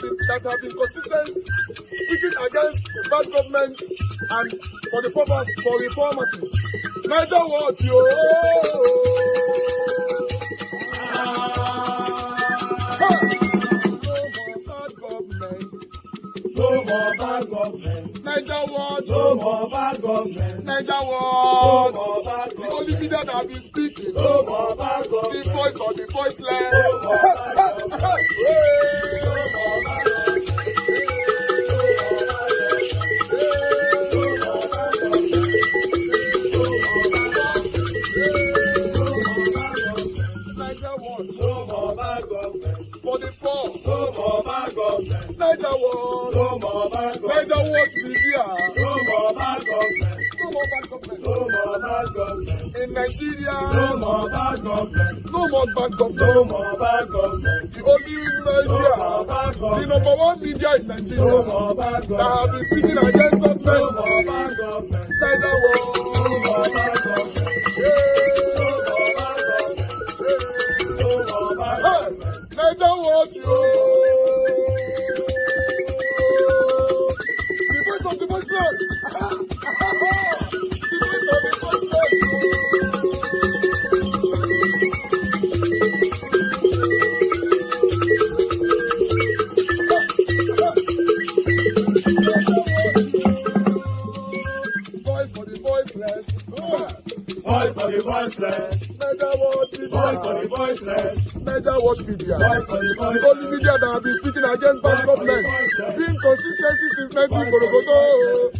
been consistent speaking against the bad government and for the purpose for reformers. Niger what yo? No more bad government. Niger what? No more bad government. Niger what? No more bad government. The only media that have been speaking. No more bad government. The voice of the voiceless. No more bad government. No more bad government. For the poor, no more bad government. Niger what? No more bad government. Niger what media? No more bad government. No more bad government. No more bad government. In Nigeria, no more bad government. No more bad government. No more bad government. The only media, no more bad government. The number one media in Nigeria, no more bad government. That have been speaking against government. No more bad government. Niger what? No more bad government. Niger what you? The voice of the voiceless. The voice of the voiceless. Voice for the voiceless. Voice for the voiceless. Niger what? Voice for the voiceless. Niger watch media. The only media that have been speaking against bad government. Being consistency since 1944.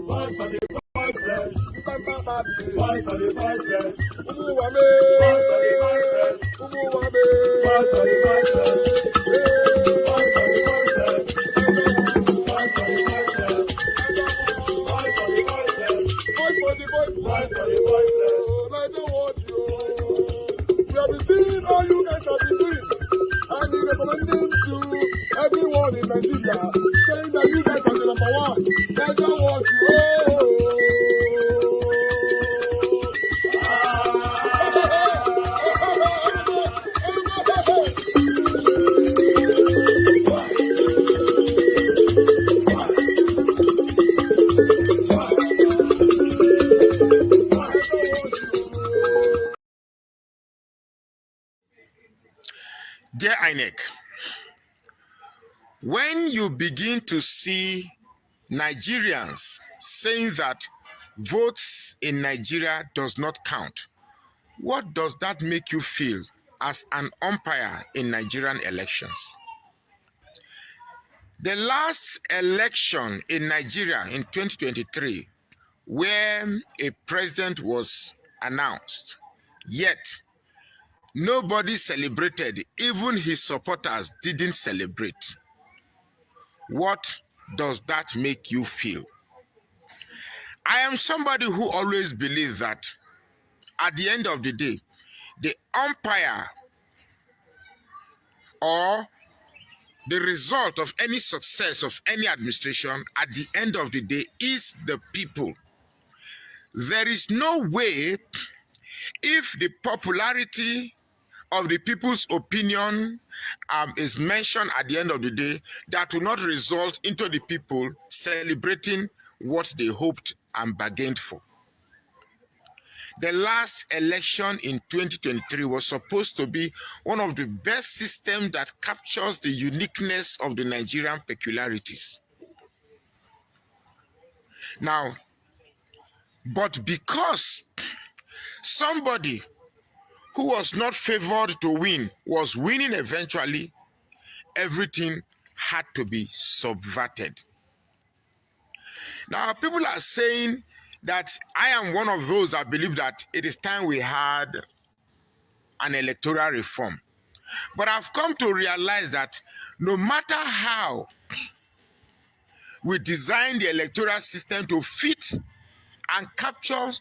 Voice for the voiceless. Voice for the voiceless. Umuwame. Voice for the voiceless. Umuwame. Voice for the voiceless. Voice for the voiceless. Voice for the voiceless. Voice for the voiceless. Voice for the voiceless. Voice for the voiceless. Niger watch you. We have been seeing all you guys have been doing, and we recommending to everyone in Nigeria, saying that you guys are the number one. Niger what you Dear INEC, when you begin to see Nigerians saying that votes in Nigeria does not count, what does that make you feel as an umpire in Nigerian elections? The last election in Nigeria in 2023, where a president was announced, yet nobody celebrated, even his supporters didn't celebrate. What does that make you feel? I am somebody who always believes that at the end of the day, the umpire or the result of any success of any administration at the end of the day is the people. There is no way, if the popularity of the people's opinion is mentioned at the end of the day, that will not result into the people celebrating what they hoped and bargained for. The last election in 2023 was supposed to be one of the best systems that captures the uniqueness of the Nigerian peculiarities. Now, but because somebody who was not favored to win was winning eventually, everything had to be subverted. Now, people are saying that I am one of those that believe that it is time we had an electoral reform. But I've come to realize that no matter how we design the electoral system to fit and capture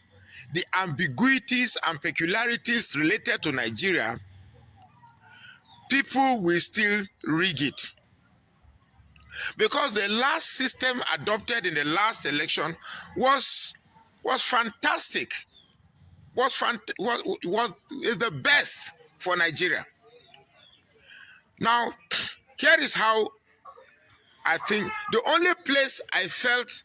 the ambiguities and peculiarities related to Nigeria, people will still rig it. Because the last system adopted in the last election was fantastic, is the best for Nigeria. Now, Here is how I think the only place I felt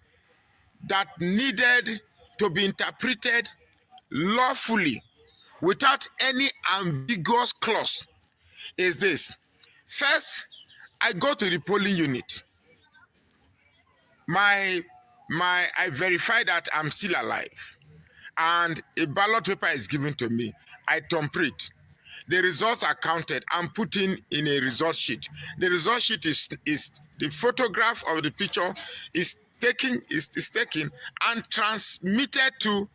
that needed to be interpreted lawfully without any ambiguous clause is this. First, I go to the polling unit. I verify that I'm still alive, and a ballot paper is given to me. I thumbprint. The results are counted and put in a result sheet. The result sheet is the photograph of the picture is taken and transmitted to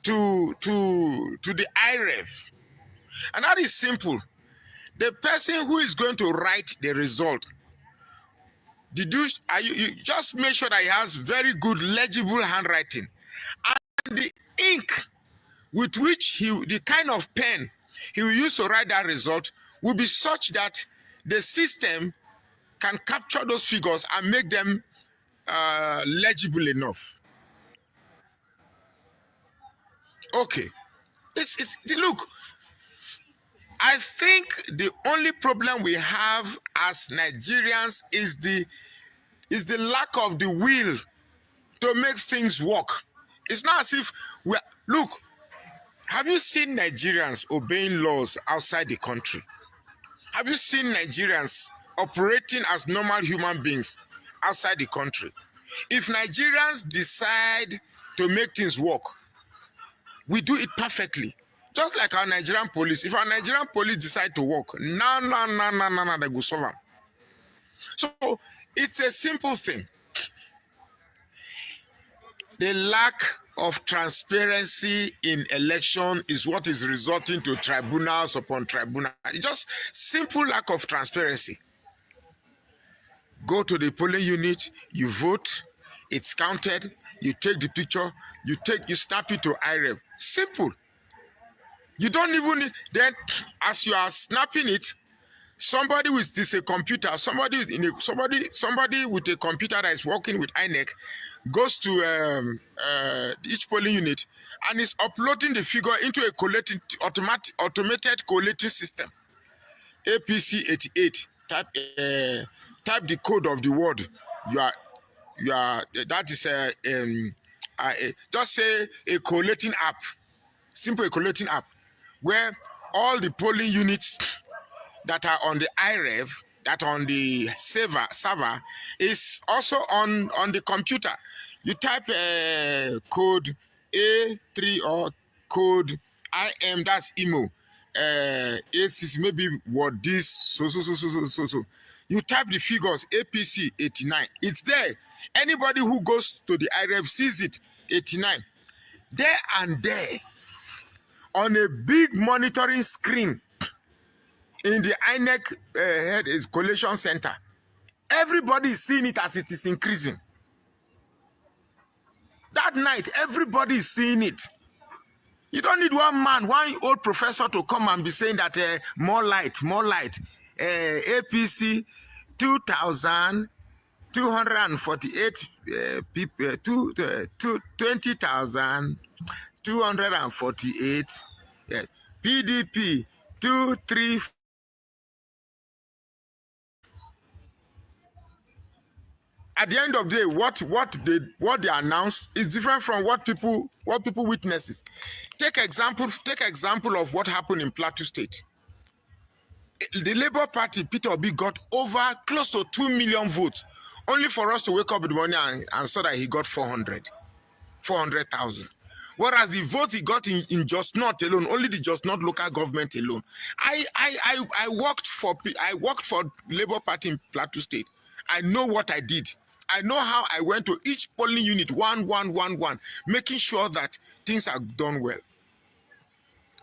the IREV. And that is simple. The person who is going to write the result, you just make sure that he has very good legible handwriting, and the ink with which the kind of pen he will use to write that result will be such that the system can capture those figures and make them legible enough. Okay, look. I think the only problem we have as Nigerians is the lack of the will to make things work. It's not as if look. Have you seen Nigerians obeying laws outside the country? Have you seen Nigerians operating as normal human beings outside the country? If Nigerians decide to make things work, we do it perfectly. Just like our Nigerian police. If our Nigerian police decide to work, they go solve them. So it's a simple thing. The lack of transparency in election is what is resulting to tribunals upon tribunal. It's just simple lack of transparency. Go to the polling unit, you vote, it's counted, you take the picture, you snap it to IREV. Simple. You don't even then as you are snapping it, somebody with a computer, somebody with a computer that is working with INEC goes to each polling unit and is uploading the figure into a automated collating system. APC 88. Type the code of the word. That is just say a collating app, simple collating app, where all the polling units that are on the IREV, that on the server is also on the computer. You type code A3 or code IM, that's IMO. A6 maybe what this so. You type the figures APC 89. It's there. Anybody who goes to the IREV sees it. 89. There and there on a big monitoring screen in the INEC head is collation center. Everybody is seeing it as it is increasing. That night, everybody is seeing it. You don't need one old professor to come and be saying that more light. APC 2,248 people, 20,248. PDP 23. At the end of the day, what they announce is different from what people witnesses. Take example of what happened in Plateau State. The Labour Party, Peter Obi, got over close to 2 million votes, only for us to wake up in the morning and saw that he got 400,000. Whereas the vote he got in Just Not alone, only the Just Not local government alone. I worked for Labour Party in Plateau State. I know what I did. I know how I went to each polling unit, one, making sure that things are done well.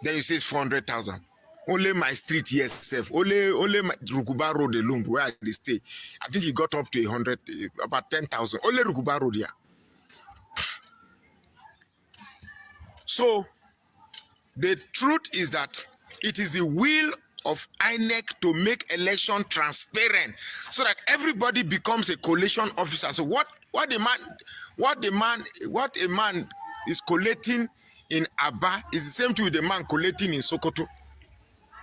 Then you say 400,000. Only my street, yes, self. Only my Rukuba Road alone, where I stay. I think he got up to about 10,000. Only Rukuba Road here. So, the truth is that it is the will of INEC to make election transparent so that everybody becomes a collation officer. So what a man is collating in Aba is the same thing with the man collating in Sokoto.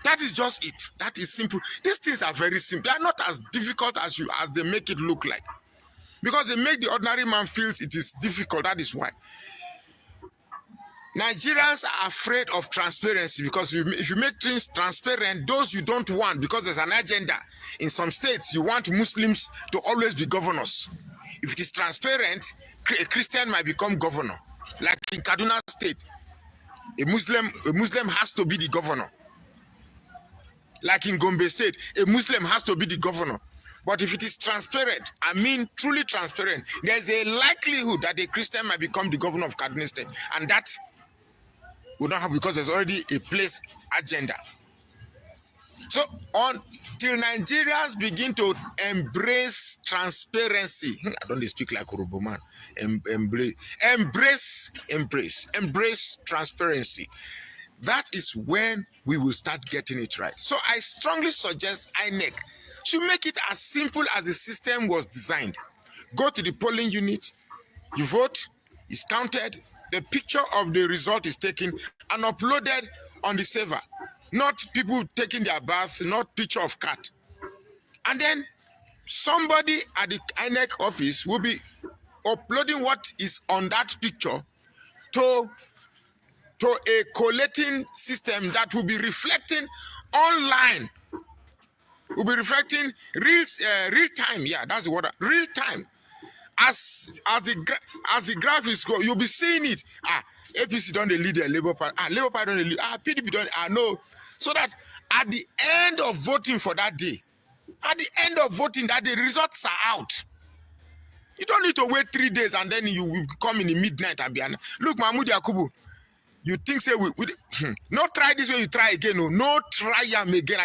That is just it. That is simple. These things are very simple. They are not as difficult as they make it look like. Because they make the ordinary man feels it is difficult. That is why. Nigerians are afraid of transparency because if you make things transparent, those you don't want, because there's an agenda. In some states, you want Muslims to always be governors. If it is transparent, a Christian might become governor. Like in Kaduna State, a Muslim has to be the governor. Like in Gombe State, a Muslim has to be the governor. But if it is transparent, I mean truly transparent, there's a likelihood that a Christian might become the governor of Kaduna State. And that will not happen because there's already a place agenda. So until Nigerians begin to embrace transparency, I don't speak like Urubu man, embrace transparency. That is when we will start getting it right. So I strongly suggest INEC should make it as simple as the system was designed. Go to the polling unit, you vote, it's counted, the picture of the result is taken and uploaded on the server. Not people taking their bath, not picture of cat. And then somebody at the INEC office will be uploading what is on that picture to a collating system that will be reflecting online. Will be reflecting real time. Yeah, that's the word. Real time. As the graphics go, you'll be seeing it. APC don't lead the Labour Party. Labour Party don't lead. PDP don't. No. So that at the end of voting for that day, the results are out. You don't need to wait 3 days and then you will come in the midnight and be. Look, Mahmoud Yakubu, you think say we not try this way, you try again. No try am again.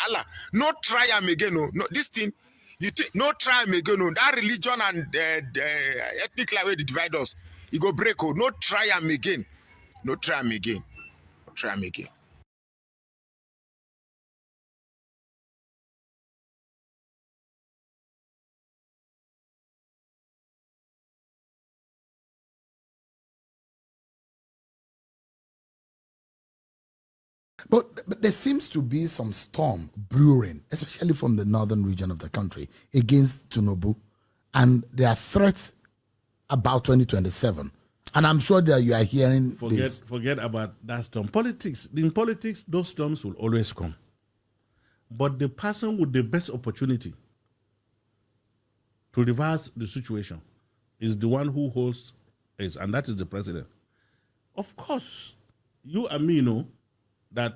Allah, no try am again. No, this thing. You think no try am again. That religion and the ethnic way they divide us. You go break. No try am again. No try am again. No try am again. But there seems to be some storm brewing, especially from the northern region of the country, against Tinubu. And there are threats about 2027. And I'm sure that you are hearing this. Forget about that storm. In politics, those storms will always come. But the person with the best opportunity to reverse the situation is the one who holds it, and that is the president. Of course, you and me know that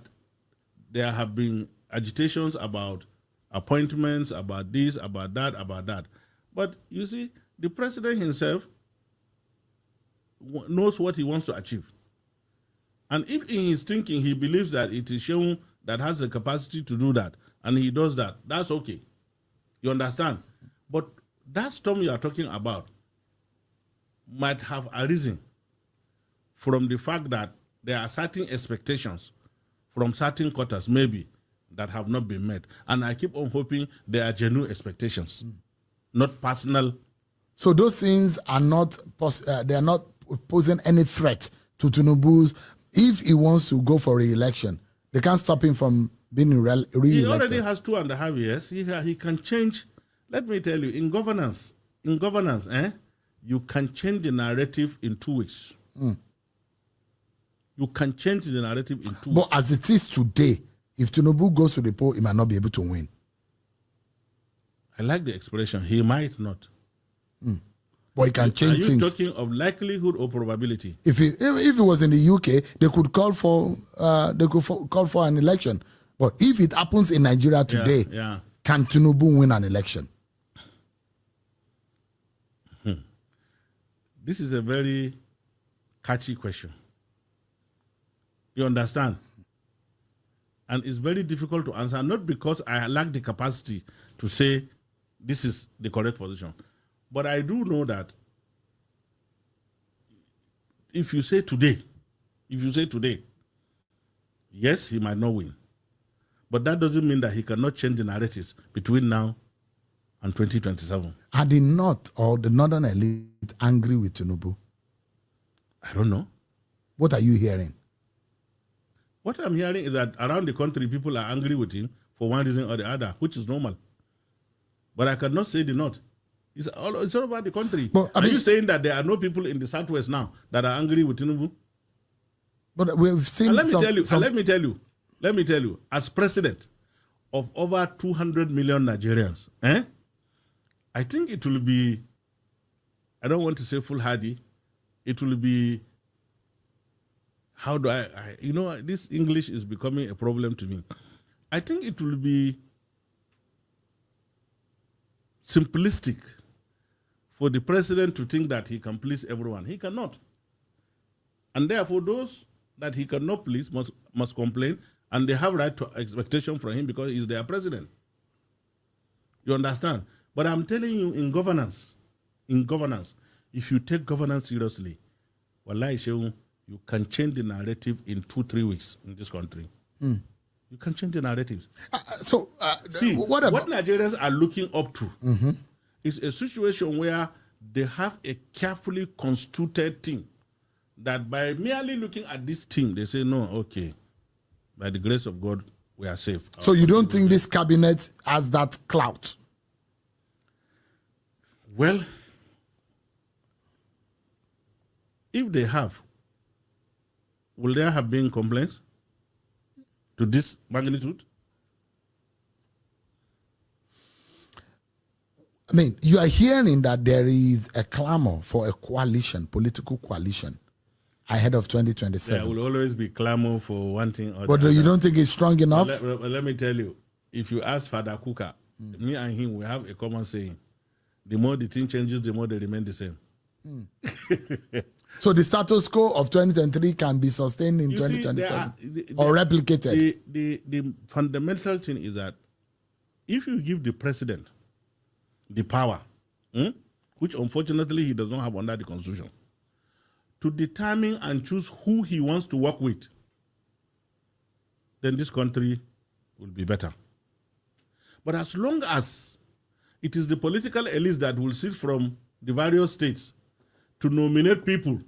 there have been agitations about appointments, about this, about that. But you see, the president himself knows what he wants to achieve. And if in his thinking he believes that it is shown that has the capacity to do that, and he does that, that's okay. You understand? But that storm you are talking about might have arisen from the fact that there are certain expectations from certain quarters, maybe, that have not been met. And I keep on hoping they are genuine expectations, not personal. So those things are not, they are not posing any threat to Tinubu's. If he wants to go for re-election, they can't stop him from being re-elected. He already has 2.5 years. He can change. Let me tell you, in governance, you can change the narrative in 2 weeks. You can change the narrative in 2 weeks. But as it is today, if Tinubu goes to the poll, he might not be able to win. I like the expression, he might not. But he can change things. Are you talking of likelihood or probability? If it was in the UK, they could call for an election. But if it happens in Nigeria today, can Tinubu win an election? This is a very catchy question. You understand? And it's very difficult to answer, not because I lack the capacity to say this is the correct position. But I do know that if you say today, yes, he might not win. But that doesn't mean that he cannot change the narratives between now and 2027. Are the North or the Northern elite angry with Tinubu? I don't know. What are you hearing? What I'm hearing is that around the country, people are angry with him for one reason or the other, which is normal. But I cannot say the North. It's all about the country. But, are you saying that there are no people in the Southwest now that are angry with Tinubu? But we've seen. And let me tell you, as president of over 200 million Nigerians, I think it will be, I don't want to say foolhardy, it will be, how do I, this English is becoming a problem to me. I think it will be simplistic for the president to think that he can please everyone. He cannot. And therefore, those that he cannot please must complain, and they have right to expectation from him because he's their president. You understand? But I'm telling you, in governance, if you take governance seriously, wallahi, you can change the narrative in 2-3 weeks in this country. You can change the narratives. See, what Nigerians are looking up to is a situation where they have a carefully constituted team that by merely looking at this team, they say, no, okay, by the grace of God, we are safe. So you don't think this cabinet has that clout? Well, if they have, will there have been complaints to this magnitude? I mean, you are hearing that there is a clamor for a coalition, political coalition, ahead of 2027. There will always be clamor for one thing or but the other. You don't think it's strong enough? Let me tell you, if you ask Father Kuka, me and him, we have a common saying. The more the thing changes, the more they remain the same. So the status quo of 2023 can be sustained in 2027 or replicated? The fundamental thing is that if you give the president the power, which unfortunately he does not have under the Constitution, to determine and choose who he wants to work with, then this country will be better. But as long as it is the political elites that will sit from the various states to nominate people,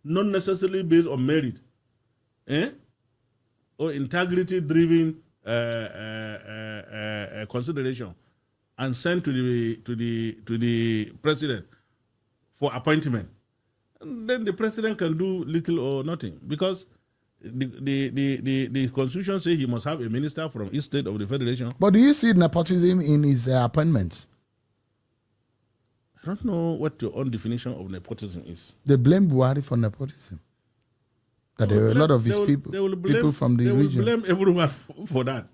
not necessarily based on merit, or integrity-driven consideration, and sent to the president for appointment, then the president can do little or nothing, because the Constitution says he must have a minister from each state of the federation. But do you see nepotism in his appointments? I don't know what your own definition of nepotism is. They blame Buhari for nepotism. That there were a lot of his people from the region. They will blame everyone for that.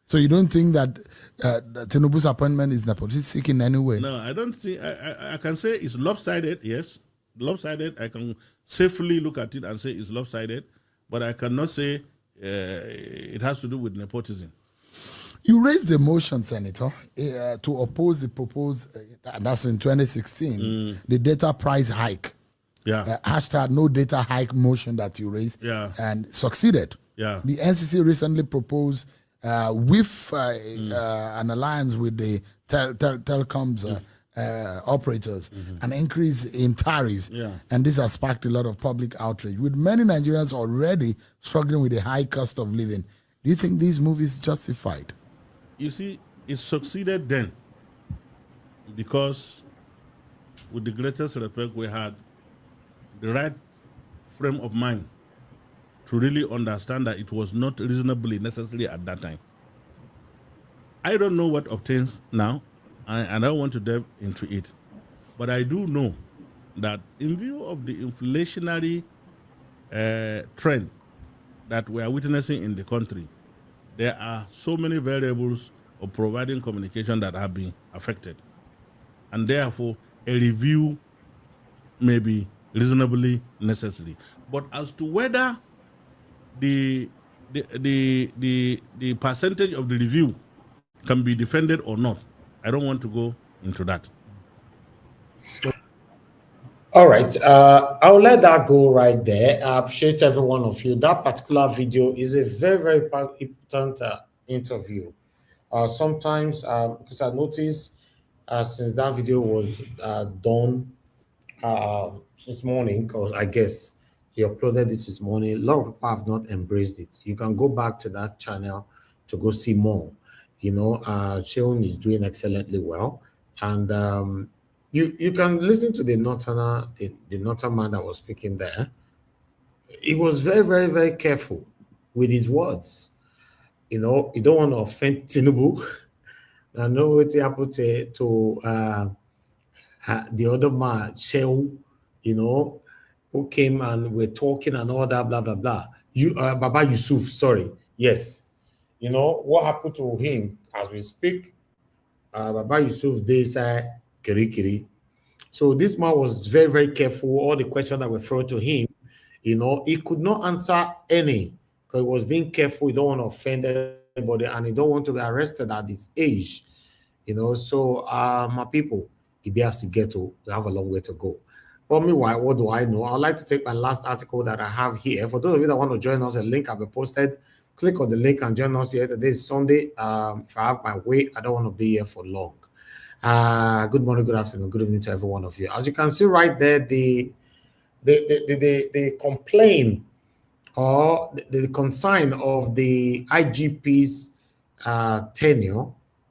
So you don't think that Tinubu's appointment is nepotistic in any way? No, I don't think. I can say it's lopsided, yes. Lopsided, I can safely look at it and say it's lopsided, but I cannot say it has to do with nepotism. You raised the motion, Senator, to oppose the proposed, and that's in 2016, the data price hike. Yeah. Hashtag no data hike motion that you raised, and succeeded. Yeah. The NCC recently proposed with an alliance with the telecoms operators, an increase in tariffs, and this has sparked a lot of public outrage. With many Nigerians already struggling with a high cost of living, do you think this move is justified? You see, it succeeded then because, with the greatest respect, we had the right frame of mind to really understand that it was not reasonably necessary at that time. I don't know what obtains now, and I don't want to delve into it. But I do know that in view of the inflationary trend that we are witnessing in the country, there are so many variables of providing communication that have been affected. And therefore, a review may be reasonably necessary. But as to whether the percentage of the review can be defended or not, I don't want to go into that. All right. I'll let that go right there. I appreciate every one of you. That particular video is a very, very important interview. Sometimes, because I noticed since that video was done since morning, because I guess He uploaded this morning. A lot of people have not embraced it. You can go back to that channel to go see more. You know, Sheon is doing excellently well. And you can listen to the Northerner, the Northern man that was speaking there. He was very, very, very careful with his words. You know, you don't want to offend Tinubu. I know what happened to the other man, Shehu, you know, who came and we're talking and all that, blah, blah, blah. You, Baba Yusuf, sorry. Yes. You know, what happened to him as we speak? Baba Yusuf, they say, Kiri Kiri. So this man was very, very careful. All the questions that were thrown to him, you know, he could not answer any because he was being careful. He don't want to offend anybody and he don't want to be arrested at this age. You know, so my people, Ibiasi Ghetto, we have a long way to go. But meanwhile, what do I know? I'd like to take my last article that I have here. For those of you that want to join us, a link I've posted. Click on the link and join us here. Today is Sunday. If I have my way, I don't want to be here for long. Good morning, good afternoon, good evening to every one of you. As you can see right there, the complaint or the consign of the IGP's tenure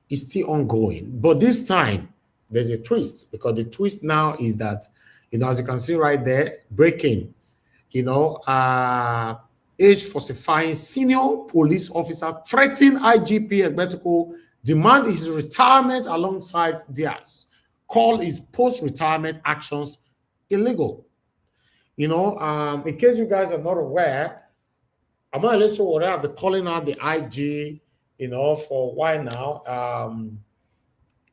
is still ongoing. But this time, there's a twist because the twist now is that, you know, as you can see right there, breaking, you know, age falsifying senior police officer threatened IGP Egbetoko, demand his retirement alongside theirs, call his post-retirement actions illegal. You know, in case you guys are not aware, Amale Sowore have been calling out the IG, you know, for a while now.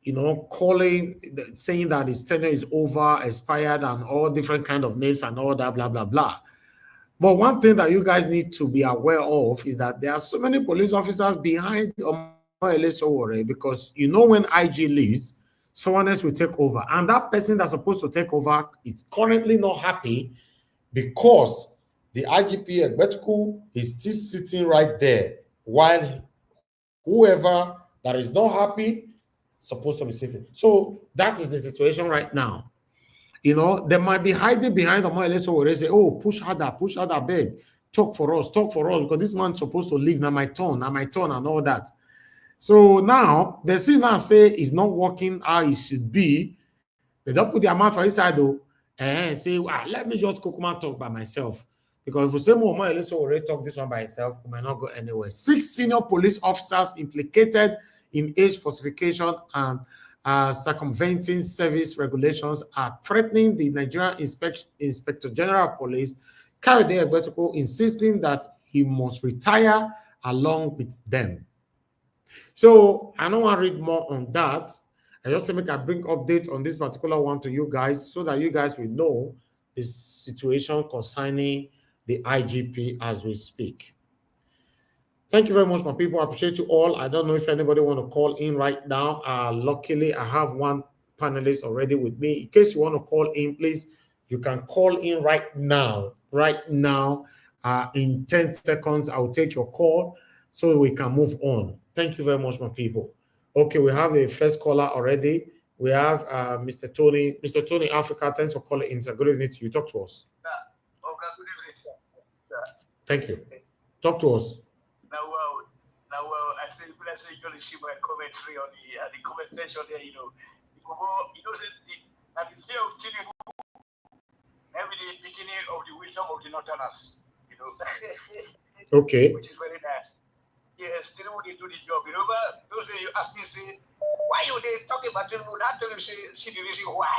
You know, saying that his tenure is over, expired, and all different kind of names and all that, blah, blah, blah. But one thing that you guys need to be aware of is that there are so many police officers behind Amale Sowore because, you know, when IG leaves, someone else will take over. And that person that's supposed to take over is currently not happy because the IGP Egbetoko is still sitting right there while whoever that is not happy supposed to be sitting. So that is the situation right now. You know, they might be hiding behind the Amale Sowore, say, oh, push harder, beg, talk for us, because this man's supposed to leave. Now my turn, and all that. So now they see now say it's not working how it should be. They don't put their mouth for his side though, and say, well, let me just talk by myself. Because if we say more, Amale Sowore talk this one by himself, we might not go anywhere. 6 senior police officers implicated in age falsification and circumventing service regulations are threatening the Nigerian Inspector General of Police, Kayode Egbetoko, insisting that he must retire along with them. So I don't want to read more on that. I just make a bring update on this particular one to you guys so that you guys will know the situation concerning the IGP as we speak. Thank you very much, my people. I appreciate you all. I don't know if anybody want to call in right now. Luckily, I have one panelist already with me. In case you want to call in, please, you can call in right now. In 10 seconds, I'll take your call so we can move on. Thank you very much, my people. Okay, we have the first caller already. We have Mr. Tony. Mr. Tony Africa, thanks for calling in. Good evening to you. Talk to us. Okay, good evening, sir. Thank you. Talk to us. Now, I think let's say you receive my commentary on the comment section there. You know, at the day of Tinubu, every day beginning of the wisdom of the Northerners. You know, okay, which is very nice. Yes, Tinubu they do the job. You know, but those days you ask me, say, why you they talking about Tinubu? Not tell you see the reason why.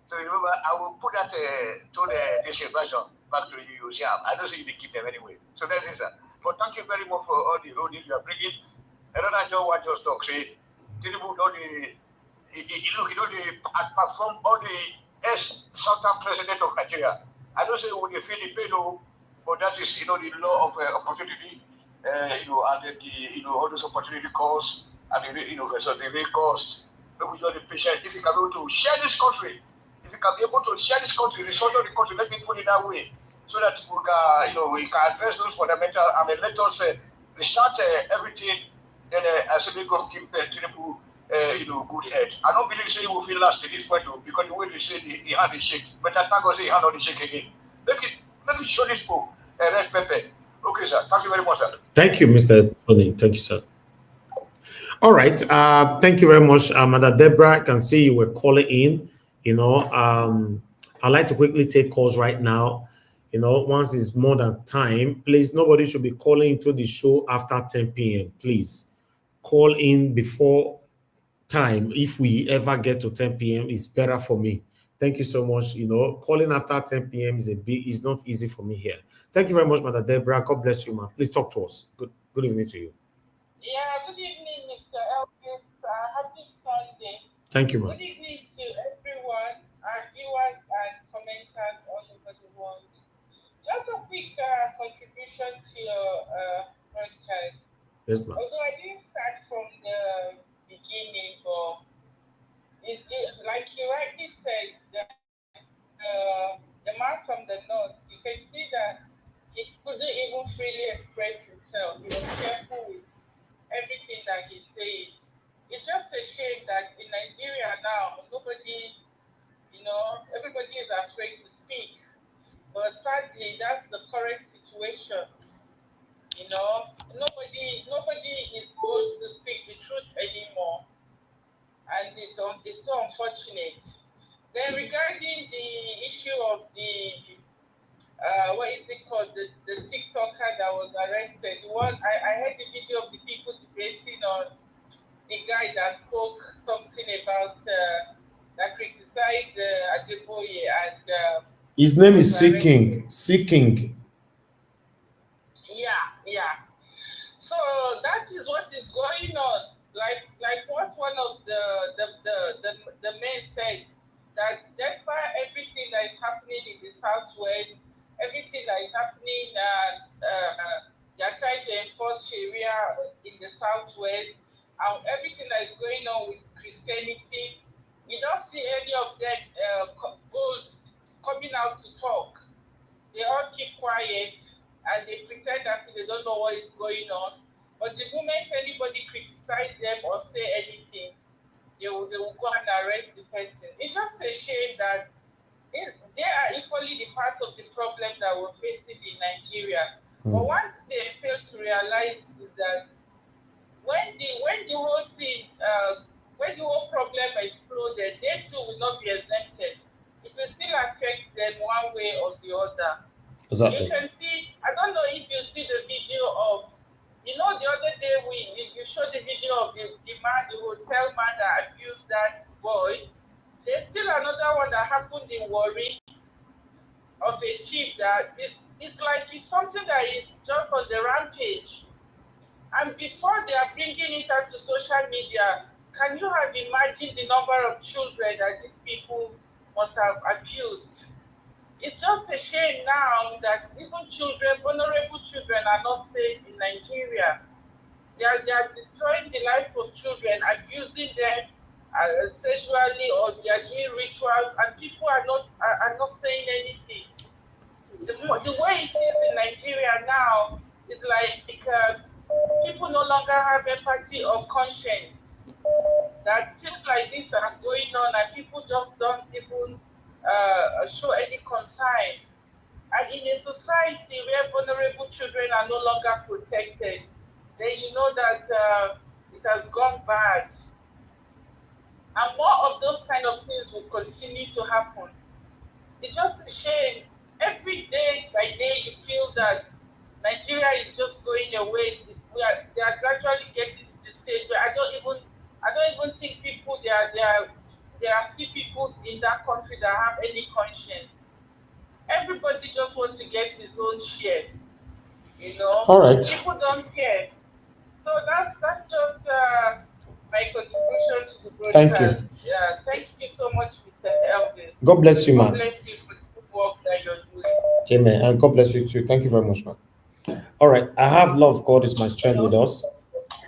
So remember, I will put that to the version back to you. I don't say you keep them anyway. So that is that. But thank you very much for all the you are bringing. Another job I just talk say, Tinubu don't perform all the ex-Southern president of Nigeria. I don't say when they feel the pain, but that is the law of opportunity. And all those opportunity costs and so the rate cost. Maybe you're the patient. If you can be able to share this country, resolve the country, let me put it that way. So that we can address those fundamental and let us restart everything. Then as a big of give Tinubu, good head. I don't believe say we will feel last at this point because the way they say the hand is shake, but I thank God say the hand not shake again. Make it show this book. Red pepper. Okay, sir. Thank you very much, sir. Thank you, Mr. Tony. Thank you, sir. All right. Thank you very much, Mother Deborah. I can see you were calling in. I'd like to quickly take calls right now. Once it's more than time, please, nobody should be calling into the show after 10 p.m. Please call in before time. If we ever get to 10 p.m., it's better for me. Thank you so much. Calling after 10 p.m. is not easy for me here. Thank you very much, Mother Deborah. God bless you, ma. Please talk to us. Good evening to you. Yeah, good evening, Mr. Elvis. Happy Sunday. Thank you, ma. Good evening to everyone, our viewers and commenters all over the world. Just a quick contribution to your broadcast. Yes, ma'am. Although I didn't start from the beginning, but like you rightly said, the man from the north, you can see that he couldn't even freely express himself. He was careful with everything that he's saying. It's just a shame that in Nigeria now, everybody is afraid to speak. But sadly, that's the current situation. Nobody is supposed to speak the truth anymore. And it's so unfortunate. Then regarding the issue of the what is it called, the TikToker that was arrested. I heard the video of the people debating on the guy that spoke something about that criticized Adeboye and his name is Seeking. Yeah. So that is what is going on. Like what one of the men said, that despite everything that is happening in the southwest, everything that is happening, they are trying to enforce Sharia in the southwest, and everything that is going on with Christianity, you don't see any of them coming out to talk. They all keep quiet and they pretend as if they don't know what is going on. But the moment anybody criticizes them or say anything, they will go and arrest the person. It's just a shame that they are equally the part of the problem that we're facing in Nigeria. But one thing they fail to realize is that when the whole thing, when the whole problem exploded, they too will not be exempted. It will still affect them one way or the other. Exactly. You can see, I don't know if you see the video of, the other day you showed the video of the hotel man that abused that boy. There's still another one that happened in Warri of a chief that it's like it's something that is just on the rampage. And before they are bringing it out to social media, can you have imagined the number of children that these people must have abused? It's just a shame now that even children, vulnerable children, are not safe in Nigeria. They are destroying the life of children, abusing them sexually, or they are doing rituals, and people are not saying anything. The way it is in Nigeria now is like people no longer have empathy or conscience. That things like this are going on, and people just don't even show any concern. And in a society where vulnerable children are no longer protected, then you know that it has gone bad. And more of those kind of things will continue to happen. It's just a shame. Every day by day, you feel that Nigeria is just going away. They are gradually getting to the stage where I don't even think people there are still people in that country that have any conscience. Everybody just wants to get his own share. All right. People don't care. So that's just my contribution to the broadcast. Thank you. Yeah, thank you so much, Mr. Elvis. God bless you, God man. bless you for the good work that you're doing. Amen. And God bless you too. Thank you very much, man. All right. I have love. God is my strength with us.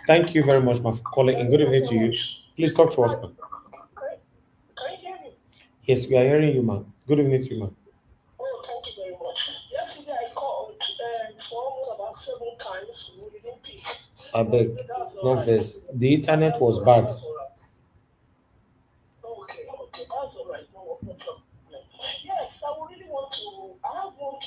Thank you very much, man, for calling. And good evening to you. Please talk to us, man. Can you hear me? Yes, we are hearing you, man. Good evening to you, man. Oh, thank you very much. Yesterday I called for almost about 7 times. You didn't pick. I beg, no face. The internet was bad. Okay, that's all right. No problem. Yes, I would really want to. I have one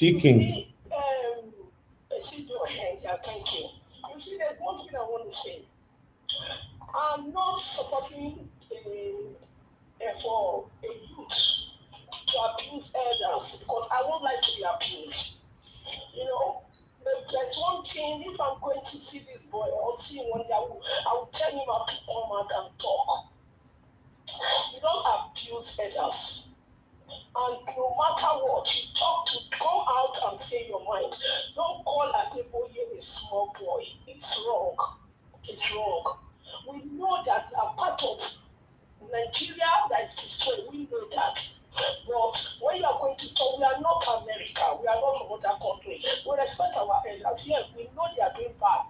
seeking. Thank you. You see, there's one thing I want to say. I'm not supporting for a youth to abuse elders because I won't like to be abused. You know, there's one thing, if I'm going to see this boy or see one day, I will tell him how to come out and talk. You don't abuse elders. And no matter what, you talk to come out and say your mind. Don't call Adeboye a small boy. It's wrong. It's wrong. We know that a part of Nigeria that is destroyed. We know that. But when you are going to talk, we are not America. We are not another country. We respect our elders. Yes, we know they are doing bad.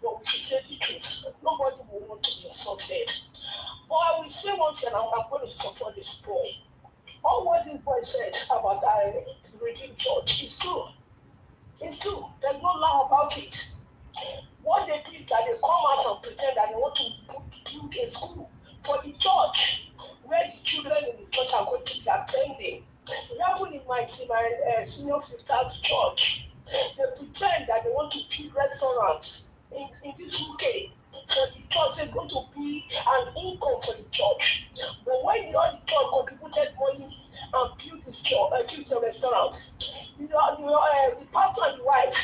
But we should say the truth. Nobody will want to be insulted. But I will say one thing, I'm going to support this boy. All what this boy said about reading church is true. It's true. There's no lie about it. What they do is that they come out and pretend that they want to build a school for the church where the children in the church are going to be attending. It happened in my senior sister's church. They pretend that they want to build restaurants in this UK. For the church, is going to be an income for the church. But when the other church contributed money and built this church, this restaurant, the pastor and the wife,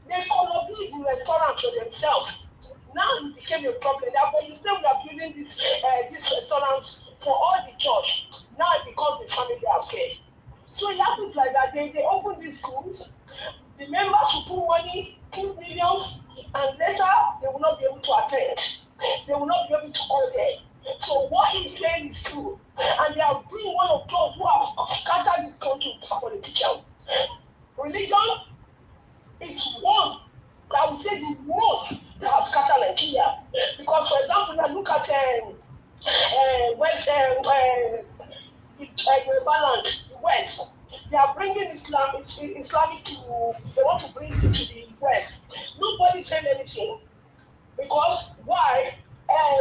they could build the restaurant for themselves. Now it became a problem. Therefore, you say we are building this restaurant for all the church. Now it becomes a family affair. So it happens like that. They open these schools. The members will put money, put millions, and later they will not be able to attend. They will not be able to go there. So what he's saying is true. And they are being one of those who have scattered this country politician. Religion is one, I would say, the most that have scattered Nigeria. Because, for example, now look at Yoruba West. They are bringing Islamic to, they want to bring it to the West. Nobody said anything. Because why?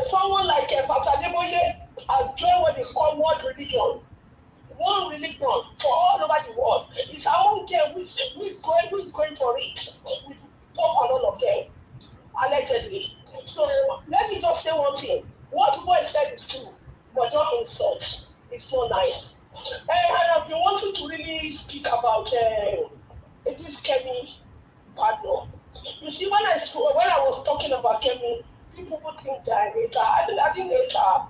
Someone like Pastor Adeboye has joined what they call world religion. One religion for all over the world. It's our own game who is going for it. We talk on all of them, allegedly. So let me just say one thing. What the boy said is true, but don't insult. It's not nice. And I've been wanting to really speak about this Kemi partner. You see, when I was talking about Kemi, people would think that I hate her. I didn't hate her.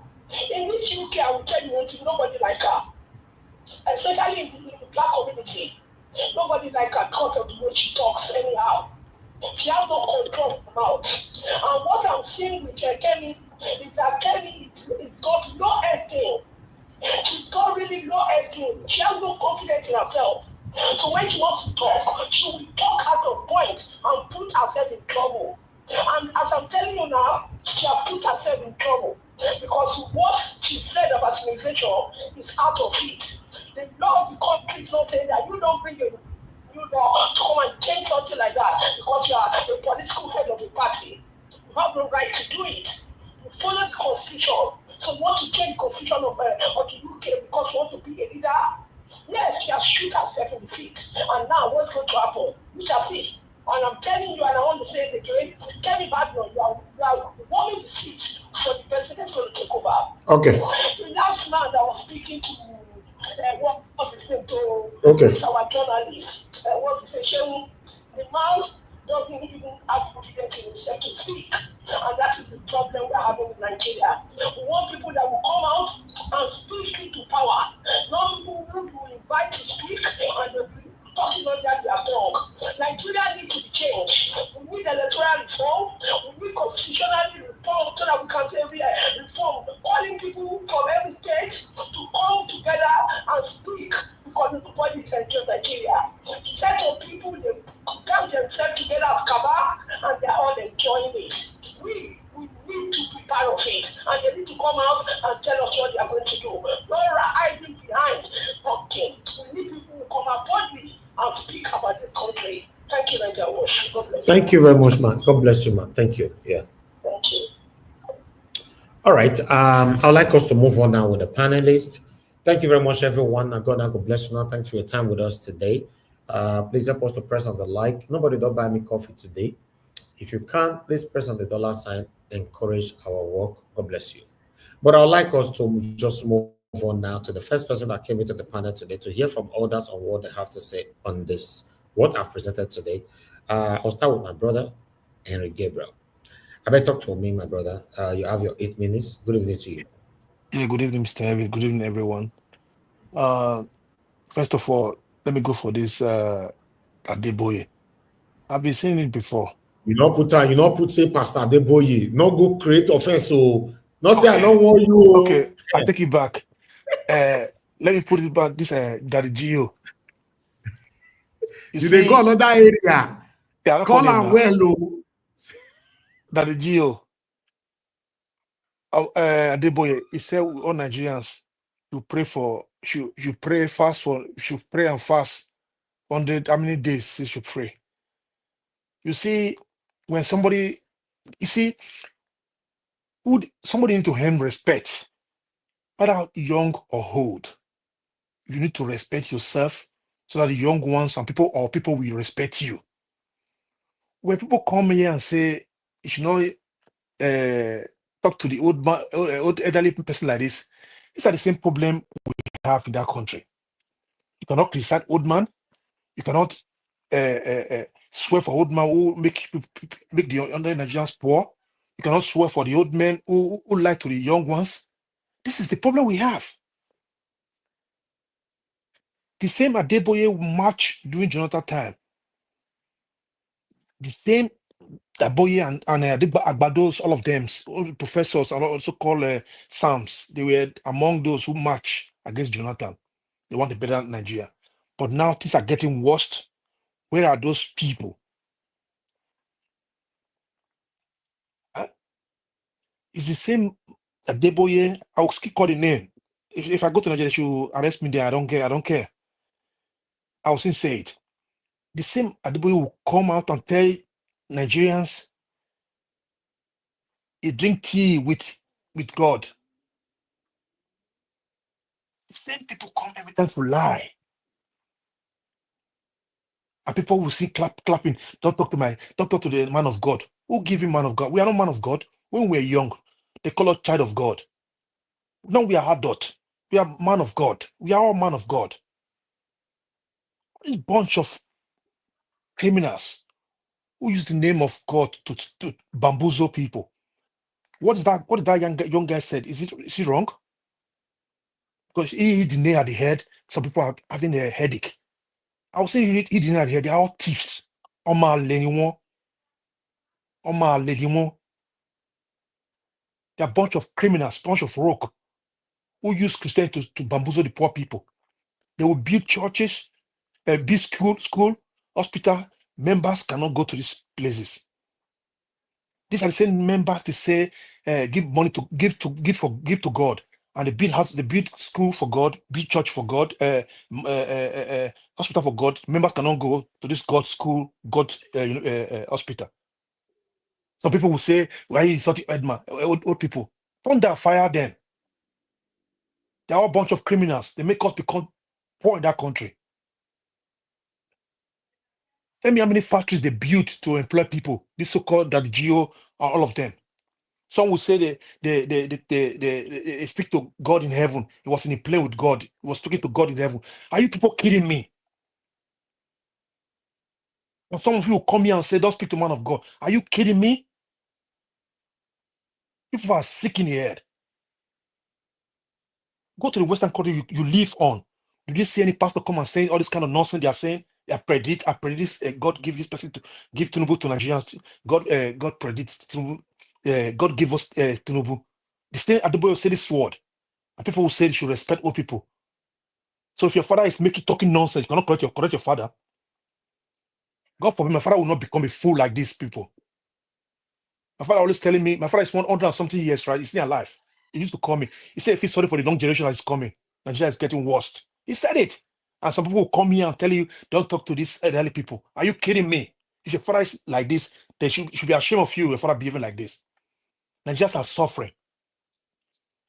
In this UK, I will tell you one thing, nobody like her. Especially in the black community. Nobody like her because of the way she talks anyhow. She has no control of her mouth. And what I'm seeing with Kemi is that Kemi is got low esteem. She's got really low esteem. She has no confidence in herself. So when she wants to talk, she will talk out of point and put herself in trouble. And as I'm telling you now, she has put herself in trouble because what she said about immigration is out of it. The law of the country is not saying that you don't bring a new law to come and change something like that because you are the political head of the party. You have no right to do it. You follow the constitution. So you want to change the constitution of the UK because you want to be a leader? Yes, she has shoot herself in the feet. And now what's going to happen? We shall see. And I'm telling you, and I want to say it again, Kemi Badno, you are warming the seat for the president that's going to take over. Okay. The last man that was speaking to what was his name to our journalist, what's his name? The man doesn't even have confidence in himself to speak. And that is the problem we're having in Nigeria. We want people that will come out and speak into power. Not people who will invite to speak and they'll be talking under their tongue. Nigeria needs to be changed. We need electoral reform. We need constitutional reform so that we can say we are reform. Calling people from every state to come together and speak because nobody is enjoying Nigeria. Set of people, they come themselves together as Kaba and they're all enjoying it. We need to be part of it, and they need to come out and tell us what they are going to do. Not hiding behind talking. We need people who come out boldly and speak about this country. Thank you, Nigerian. God bless you. Thank you very much, man. God bless you, man. Thank you. Yeah. Thank you. All right. I'd like us to move on now with the panelists. Thank you very much, everyone. God bless you. Now, thanks for your time with us today. Please help us to press on the like. Nobody don't buy me coffee today. If you can't, please press on the dollar sign. Encourage our work. God bless you. But I'd like us to just move on now to the first person that came into the panel today to hear from others on what they have to say on this, what I've presented today. I'll start with my brother, Henry Gabriel. I better talk to me, my brother. You have your 8 minutes. Good evening to you. Yeah, good evening, Mr. Evans. Good evening, everyone. Uh, First of all, let me go for this Adeboye. I've been saying it before. You not put say Pastor Adeboye, not go create offense. So not say I Okay, don't want you. okay, I take it back. Let me put it back. This Daddy Gio. You You they go see, another area. yeah, that's for Call name am now. well, oh. Daddy Gio. Adeboye. He said all Nigerians should pray for, should pray fast for, should pray and fast 100. How many days he should pray? You see, when somebody, you see, somebody need to earn respect, whether young or old. You need to respect yourself so that the young ones and people will respect you. When people come here and say you should not talk to the old man, old elderly person like this, these are the same problem we have in that country. You cannot criticize old man. You cannot swear for old man who make the other Nigerians poor. You cannot swear for the old men who lie to the young ones. This is the problem we have. The same Adeboye march during Jonathan time. The same Adeboye and Agbados, all of them, all the professors are also called Psalms. They were among those who march against Jonathan. They want a better Nigeria. But now things are getting worse. Where are those people? Huh? It's the same Adeboye. I'll keep calling the name. If I go to Nigeria, they should arrest me there. I don't care. I don't care. I'll still say it. The same Adeboye will come out and tell Nigerians he drink tea with God. The same people come every time to lie. And people will see clapping. Don't talk to the man of God. Who give him man of God? We are not man of God. When we were young, they call us child of God. Now we are adult. We are man of God. We are all man of God. This bunch of criminals who use the name of God to bamboozle people. What is that? What did that young guy said? Is he wrong? Because he hit the nail at the head. Some people are having a headache. I would say he hit the nail at the head. They are all thieves. Oma Leniwon. Oma Leniwon. They're a bunch of criminals, bunch of rogue who use Christianity to bamboozle the poor people. They will build churches, build school, hospital. Members cannot go to these places. These are the same members they say give money to give to God, and they build house, they build school for God, build church for God, hospital for God. Members cannot go to this God school, God hospital. Some people will say, "Why is not Edman?" Old people, thunder fire them. They're all a bunch of criminals. They make us become poor in that country. Tell me how many factories they built to employ people. This so-called that Geo are all of them. Some will say they speak to God in heaven. He was in a plane with God. He was talking to God in heaven. Are you people kidding me? And some of you will come here and say, don't speak to man of God. Are you kidding me? People are sick in the head. Go to the Western country you live on. Did you see any pastor come and say all this kind of nonsense they are saying? I predict God give this person to give Tinubu to Nigerians. God predicts Tinubu. God give us Tinubu. The same Adeboye will say this word. And people will say they should respect old people. So if your father is talking nonsense, you cannot correct your father. God forbid my father will not become a fool like these people. My father always telling me, my father is 100 and something years, right? He's still alive. He used to call me. He said, if he's sorry for the young generation that is coming, Nigeria is getting worse. He said it. And some people will come here and tell you, don't talk to these elderly people. Are you kidding me? If your father is like this, they should be ashamed of you, your father behaving like this. Nigerians are suffering.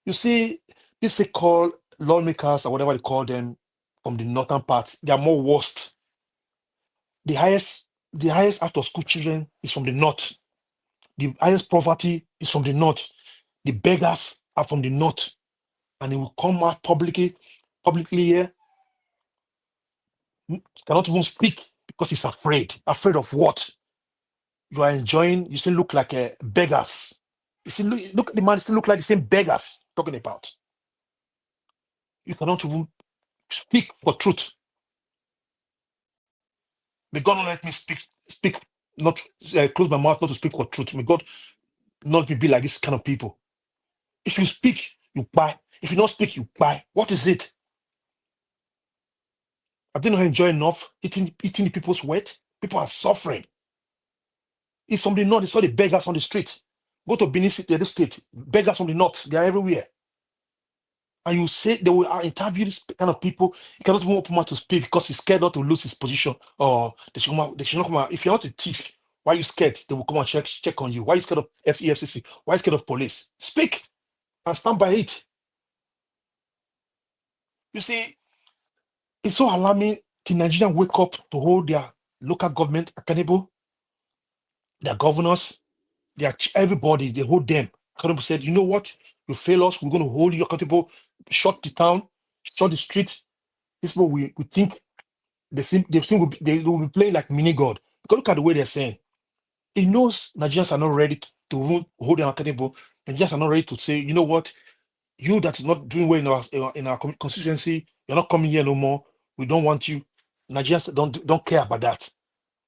You see, these so-called lawmakers or whatever they call them from the northern part, they are more worst. The highest out of school children is from the north. The highest poverty is from the north. The beggars are from the north. And he will come out publicly here, cannot even speak because he's afraid. Afraid of what? You are enjoying, you still look like beggars. You see, look, the man still look like the same beggars talking about. You cannot even speak for truth. May God not let me speak, not close my mouth, not to speak for truth. May God not let me be like this kind of people. If you speak, you buy. If you don't speak, you buy. What is it? I didn't enjoy enough eating the people's sweat. People are suffering. It's from the north. They saw the beggars on the street. Go to Benin City, the state. Beggars from the north. They are everywhere. And you say they will interview this kind of people. He cannot even open mouth to speak because he's scared not to lose his position. Or they should not come out. If you're not a thief, why are you scared? They will come and check on you. Why are you scared of FEFCC? Why are you scared of police? Speak and stand by it. You see, it's so alarming. The Nigerians wake up to hold their local government accountable, their governors, everybody, they hold them accountable. Said, you know what? You fail us, we're going to hold you accountable, shut the town, shut the streets. This people we think they will be playing like mini God. Because look at the way they're saying. He knows Nigerians are not ready to hold them accountable. Nigerians are not ready to say, you know what? You that is not doing well in our constituency, you're not coming here no more. We don't want you. Nigerians don't care about that.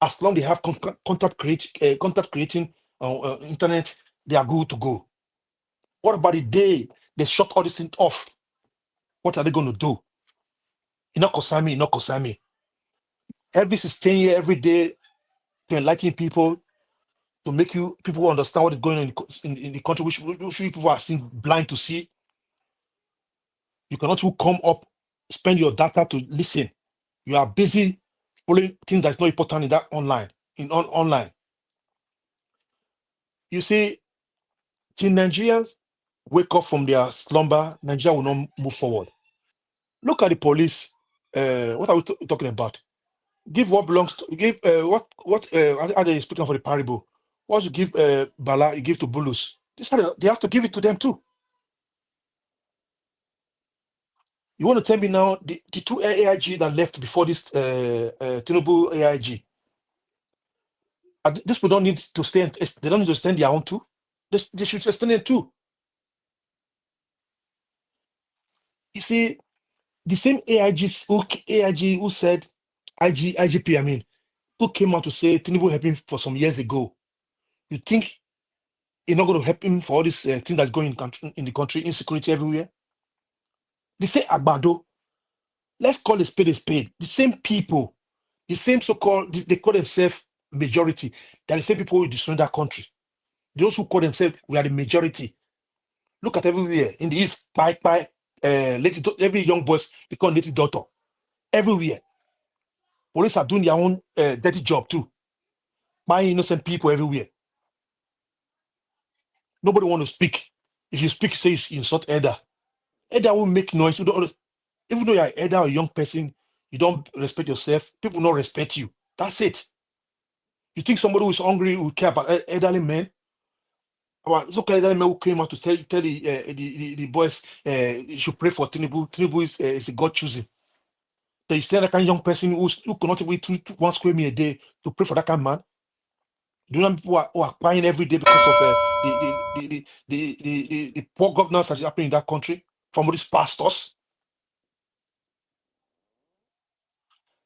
As long as they have contact creating internet, they are good to go. What about the day they shut all this thing off? What are they going to do? Not concern me. Elvis is staying here every day to enlighten people, to make people understand what is going on in the country, which people are still blind to see. You cannot even come up, spend your data to listen. You are busy following things that's not important in that online. You see, till Nigerians wake up from their slumber, Nigeria will not move forward. Look at the police. What are we talking about? Give what belongs to give. What are they speaking for the parable? What you give Bala, you give to Bulus. They have to give it to them too. You want to tell me now the two AIG that left before this Tinubu AIG? These people don't need to stay. They don't need to extend their own too. They should extend it too. You see, the same AIG who said IGP, I mean, who came out to say Tinubu helped him for some years ago. You think it's not going to help him for all this thing that's going in the country, insecurity everywhere? They say Agbado. Let's call a spade a spade. The same people, the same so-called, they call themselves majority. They're the same people who destroy that country. Those who call themselves, we are the majority. Look at everywhere. In the East, every young boys become native doctor. Everywhere. Police are doing their own dirty job too. Buying innocent people everywhere. Nobody want to speak. If you speak, say you insult Elder. Elder will make noise. Even though you're an elder or a young person, you don't respect yourself, people don't respect you. That's it. You think somebody who is hungry will care about elderly men? Well, it's okay, elderly men who came out to tell the boys you should pray for Tinubu. Tinubu is a God choosing. They say that kind of young person who cannot even eat 1 square meal a day to pray for that kind of man. Do you know people who are crying every day because of the poor governance that is happening in that country from all these pastors?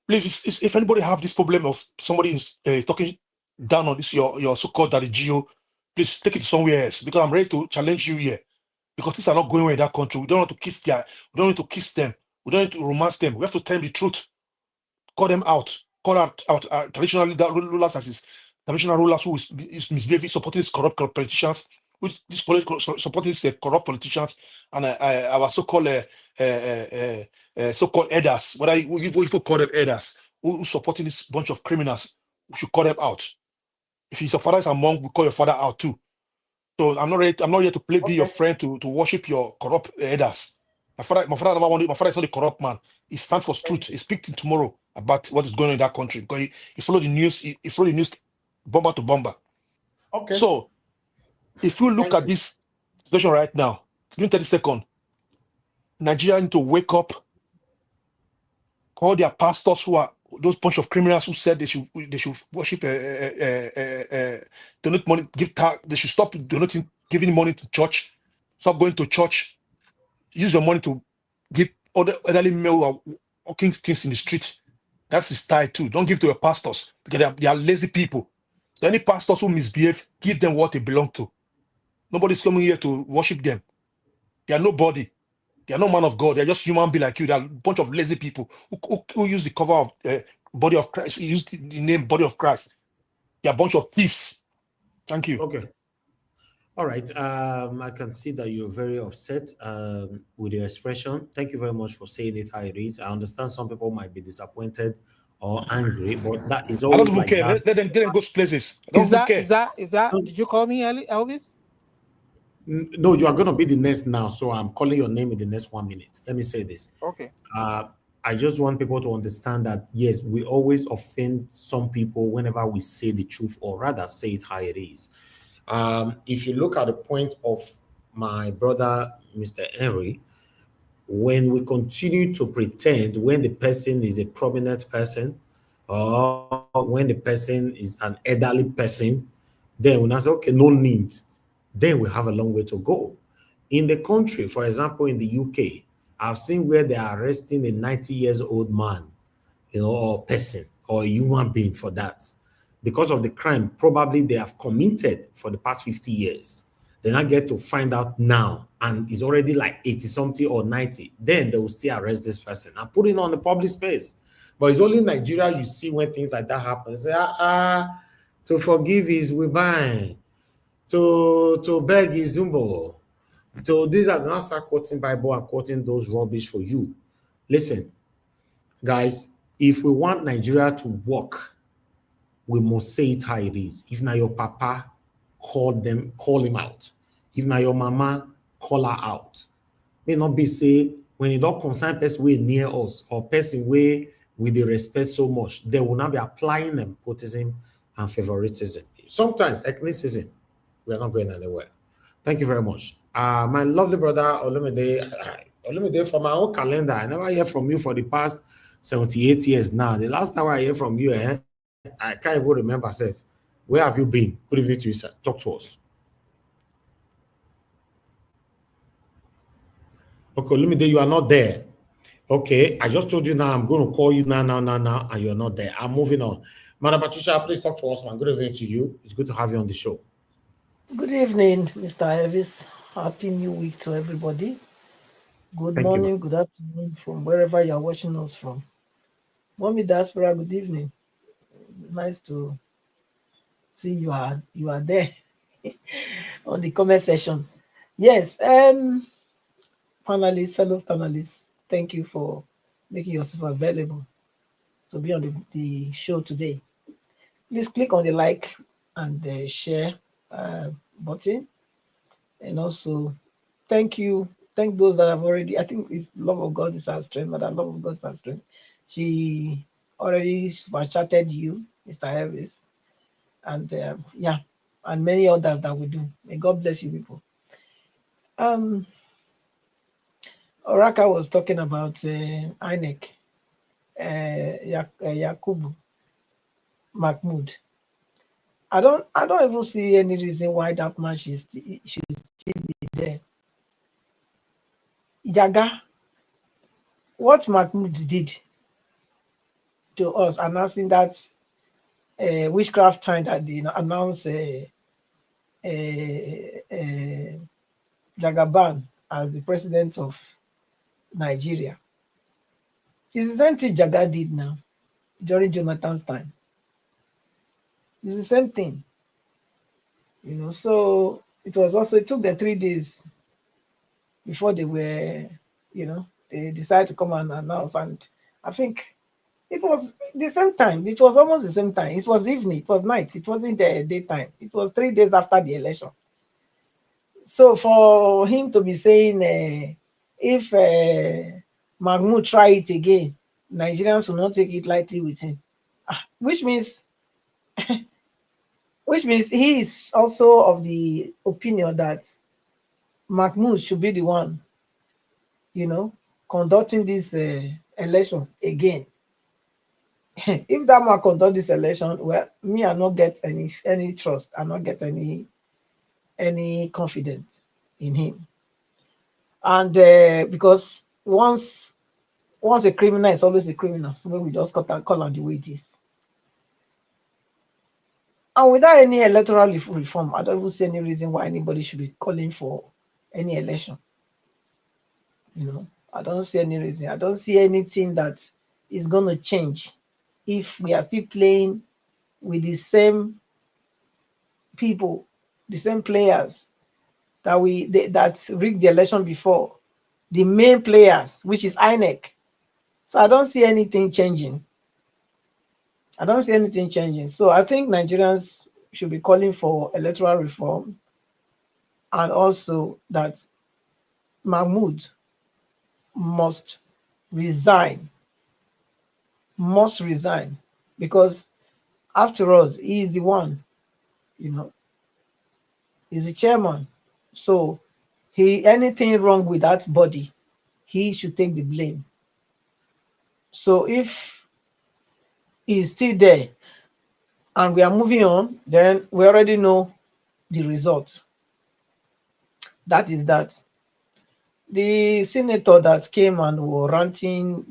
Please, if anybody have this problem of somebody is talking down on this your so-called daddy Geo, please take it somewhere else because I'm ready to challenge you here. Because things are not going well in that country. We don't want to kiss them. We don't need to kiss them. We don't need to romance them. We have to tell them the truth. Call them out. Call out traditional rulers as his traditional rulers who is misbehaving, supporting these corrupt politicians, supporting these corrupt politicians, and our so-called so-called elders. Whether you call them elders, who supporting this bunch of criminals, we should call them out. If your father is among, we call your father out too. So I'm not here to be your friend to worship your corrupt elders. My father never wanted. My father is not a corrupt man. He stands for truth. He speaks tomorrow. about what is going on in that country. Because you follow the news, you follow the news bomber to bomber. Okay. So if you look Thank at you. this situation right now, give me 30 seconds. Nigeria need to wake up, call their pastors who are those bunch of criminals who said they should worship donate money, they should stop donating, giving money to church, stop going to church, use your money to give other elderly men who are walking things in the street. That's his style too. Don't give to your pastors because they are lazy people. So any pastors who misbehave, give them what they belong to. Nobody's coming here to worship them. They are nobody. They are no man of God. They are just human being like you. They are a bunch of lazy people who use the cover of body of Christ, use the name body of Christ. They are a bunch of thieves. Thank you. Okay. All right. I can see that you're very upset with your expression. Thank you very much for saying it how it is. I understand some people might be disappointed or angry, but that is I don't always even like care. that. Let them go places. I don't even care. Is that? Did you call me Elvis? No, you are going to be the next now. So I'm calling your name in the next 1 minute. Let me say this. Okay. I just want people to understand that, yes, we always offend some people whenever we say the truth, or rather say it how it is. If you look at the point of my brother, Mr. Henry, when we continue to pretend when the person is a prominent person or when the person is an elderly person, then when I say, okay, no need, then we have a long way to go. In the country, for example, in the UK, I've seen where they are arresting a 90 years old man, or person or a human being for that because of the crime probably they have committed for the past 50 years. Then I get to find out now, and it's already like 80 something or 90. Then they will still arrest this person and put it on the public space. But it's only in Nigeria you see when things like that happen. They say, to forgive is we bind, to beg is zumbo. So these are not start quoting Bible and quoting those rubbish for you. Listen, guys, if we want Nigeria to work, we must say it how it is. If now your papa, call him out. If now your mama, call her out. May not be say when you don't concern person way near us or person way with the respect so much, they will not be applying nepotism and favoritism. Sometimes ethnicism, we are not going anywhere. Thank you very much. My lovely brother Olumide, from my own calendar, I never hear from you for the past 78 years now. The last time I hear from you, I can't even remember myself. Where have you been? Good evening to you, sir. Talk to us. Okay, Olumide, you are not there. Okay, I just told you now I'm going to call you now, and you're not there. I'm moving on. Madam Patricia, please talk to us, man. Good evening to you. It's good to have you on the show. Good evening, Mr. Elvis. Happy New Week to everybody. Good Thank you, morning, ma'am. good afternoon from wherever you're watching us from. Mommy Diaspora, good evening. Nice to see you are there on the comment section. Yes, panelists, fellow panelists, thank you for making yourself available to be on the show today. Please click on the like and the share button, and also thank those that have already. I think it's love of God is our strength, but that love of God is our strength. She already super chatted you, Mr. Elvis, and yeah, and many others that we do. May God bless you people. Um, Oraka was talking about INEC, Yakubu Mahmood. I don't even see any reason why that man should still be there. Jaga, what Mahmood did to us announcing that witchcraft time that they announced Jagaban as the president of Nigeria. It's the same thing Jaga did now during Jonathan's time. It's the same thing, So it took them 3 days before they were, they decided to come and announce. And I think it was the same time. It was almost the same time. It was evening. It was night. It wasn't daytime. It was 3 days after the election. So for him to be saying if Mahmoud try it again, Nigerians will not take it lightly with him. Which means he is also of the opinion that Mahmoud should be the one, you know, conducting this election again. If that man conduct this election, well, me I not get any trust. I not get any confidence in him. And because once a criminal is always a criminal, so we just call on the way it is. And without any electoral reform, I don't even see any reason why anybody should be calling for any election. I don't see any reason. I don't see anything that is going to change if we are still playing with the same people, the same players that rigged the election before, the main players, which is INEC. So I don't see anything changing. So I think Nigerians should be calling for electoral reform, and also that Mahmoud must resign, because after all, he is the one, you know, he's the chairman. So anything wrong with that body, he should take the blame. So if he's still there and we are moving on, then we already know the result. That is that. The senator that came and was ranting.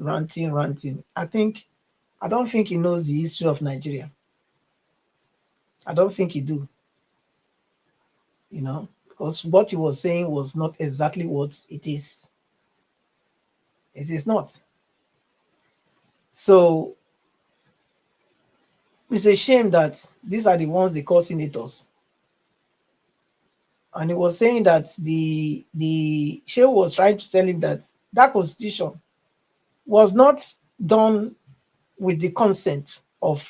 I don't think he knows the history of Nigeria. I don't think he do. Because what he was saying was not exactly what it is. It is not. So it's a shame that these are the ones they call senators. And he was saying that the Shehu was trying to tell him that constitution was not done with the consent of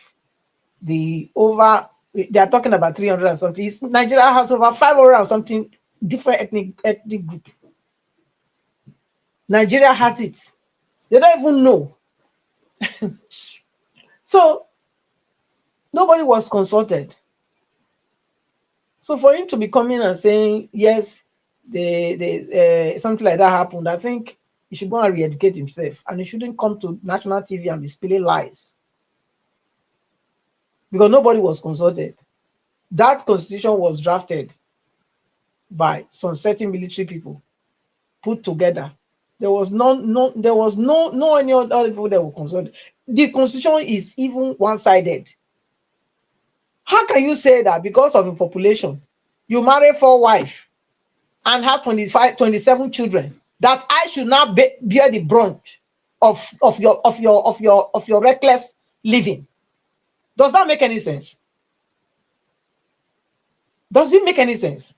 the over. They are talking about 300 and something. Nigeria has over 500 and something different ethnic group. Nigeria has it. They don't even know. So nobody was consulted. So for him to be coming and saying yes, something like that happened, I think he should go and re-educate himself, and he shouldn't come to national TV and be spilling lies, because nobody was consulted. That constitution was drafted by some certain military people, put together. There was no any other people that were consulted. The constitution is even one-sided. How can you say that because of the population, you marry 4 wives and have 27 children, that I should now bear the brunt of your reckless living? Does that make any sense? Does it make any sense?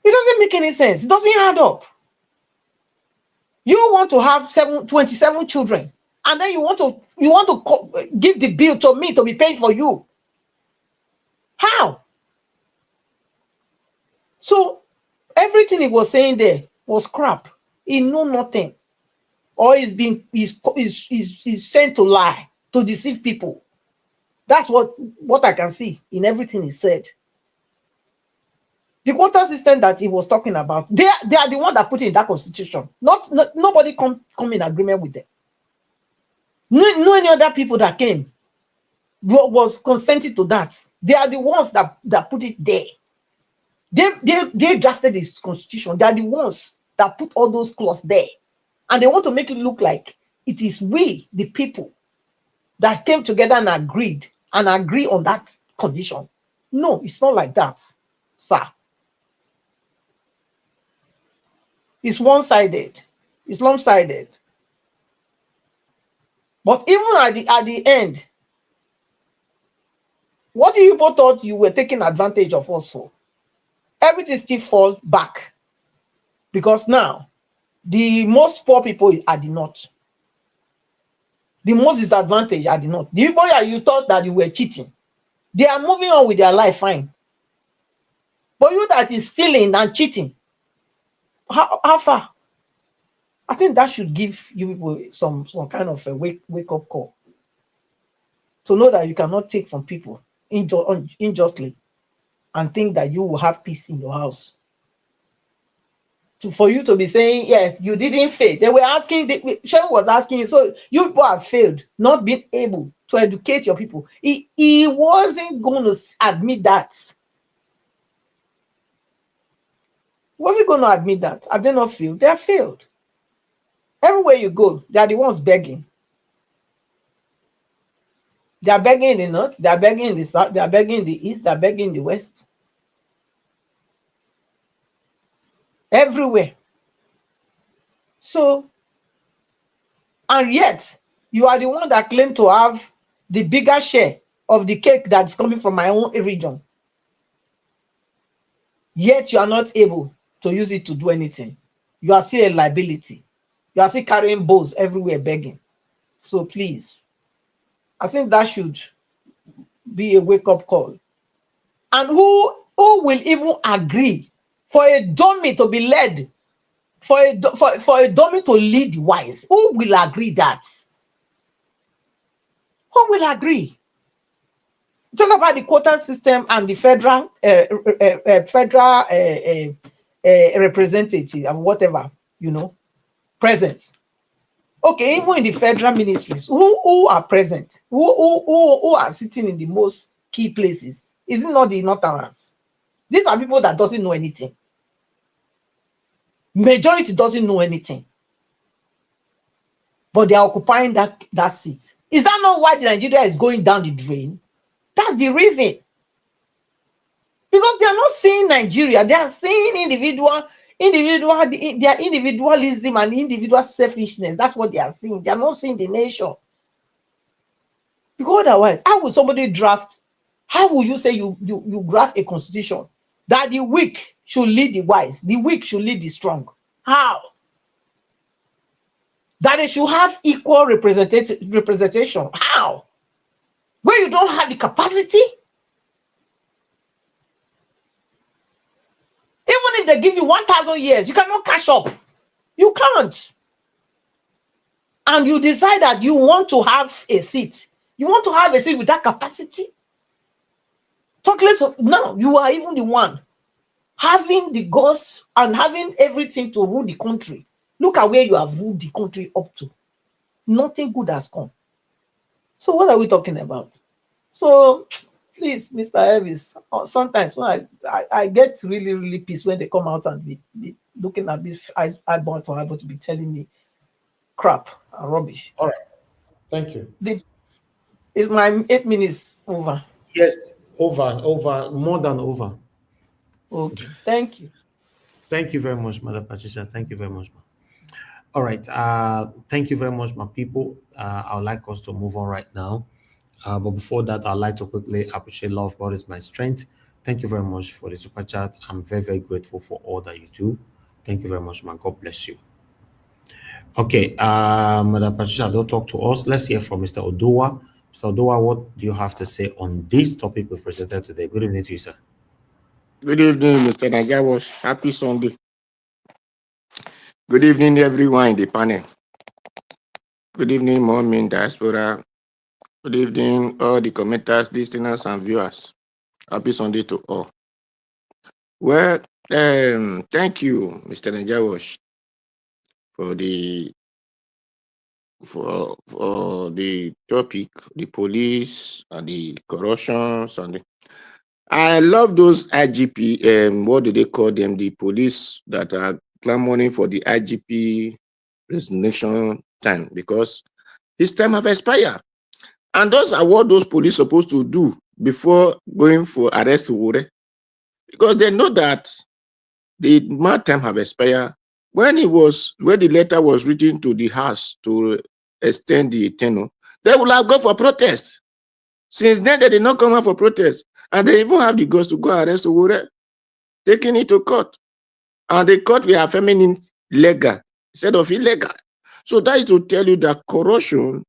It doesn't make any sense. It doesn't add up. You want to have 27 children, and then you want to give the bill to me to be paid for you. How? So everything he was saying there was crap. He knew nothing, or he's sent to lie, to deceive people. That's what I can see in everything he said. The quota system that he was talking about, they are the one that put it in that constitution. Nobody come in agreement with them. No any other people that came was consenting to that. They are the ones that put it there. They drafted this constitution. They are the ones that put all those clauses there, and they want to make it look like it is we, the people, that came together and agree on that condition. No, it's not like that, sir. It's one-sided. It's lopsided. But even at the end, what you people thought you were taking advantage of us for, everything still fall back, because now the most poor people are the north. The most disadvantaged are the north. The people that you thought that you were cheating, they are moving on with their life fine. But you that is stealing and cheating, how far? I think that should give you people some kind of a wake up call to know that you cannot take from people unjustly and think that you will have peace in your house. For you to be saying, yeah, you didn't fail. They were asking, Shem was asking, so you people have failed, not being able to educate your people. He wasn't going to admit that. Was he going to admit that? Have they not failed? They have failed. Everywhere you go, they are the ones begging. They are begging in the north, they are begging in the south, they are begging in the east, they are begging in the west. Everywhere. So, and yet, you are the one that claim to have the bigger share of the cake that's coming from my own region. Yet, you are not able to use it to do anything. You are still a liability. You are still carrying bowls everywhere begging. So, please, I think that should be a wake-up call. And who will even agree for a dummy to be led, for a dummy to lead the wise? Who will agree that? Who will agree? Talk about the quota system and the federal representative and whatever, present. Okay, even in the federal ministries, who are present? Who are sitting in the most key places? Is it not the northerners? These are people that doesn't know anything. Majority doesn't know anything, but they are occupying that seat. Is that not why Nigeria is going down the drain? That's the reason. Because they are not seeing Nigeria, they are seeing their individualism and individual selfishness. That's what they are seeing. They are not seeing the nation. Because otherwise, how will somebody draft? How will you say you draft a constitution that the weak should lead the wise, the weak should lead the strong? How? That they should have equal representation. How? Where you don't have the capacity? Even if they give you 1,000 years, you cannot catch up. You can't. And you decide that you want to have a seat. You want to have a seat with that capacity? Talk less of now. You are even the one having the guts and having everything to rule the country. Look at where you have ruled the country up to. Nothing good has come. So what are we talking about? So please, Mr. Elvis, sometimes when I get really, really pissed when they come out and be looking at me eyeball to eyeball to be telling me crap and rubbish. All right. Thank you. Is my 8 minutes over? Yes, over, more than over. Okay, thank you. Thank you very much, Mother Patricia. Thank you very much, ma. All right. Thank you very much, my people. I would like us to move on right now. But before that, I'd like to quickly appreciate Love God is my strength. Thank you very much for the super chat. I'm very, very grateful for all that you do. Thank you very much, man. God bless you. Okay, Madam Patricia, don't talk to us. Let's hear from Mr. Oduwa. Mr. Oduwa, what do you have to say on this topic we've presented today? Good evening to you, sir. Good evening, Mr. Najawash. Happy Sunday. Good evening, everyone in the panel. Good evening, Mom in Diaspora. Good evening, all the commenters, listeners, and viewers. Happy Sunday to all. Well, thank you, Mr. Najawash, for the topic, the police and the corruptions and the. I love those IGP. What do they call them? The police that are clamoring for the IGP resignation time, because his time have expired. And those are what those police supposed to do before going for arrest warrant, because they know that the man time have expired. When the letter was written to the House to extend the tenure, they will have gone for protest. Since then, they did not come out for protest, and they even have the guts to go arrest warrant, taking it to court, and the court will have feminine legal instead of illegal. So that is to tell you that corruption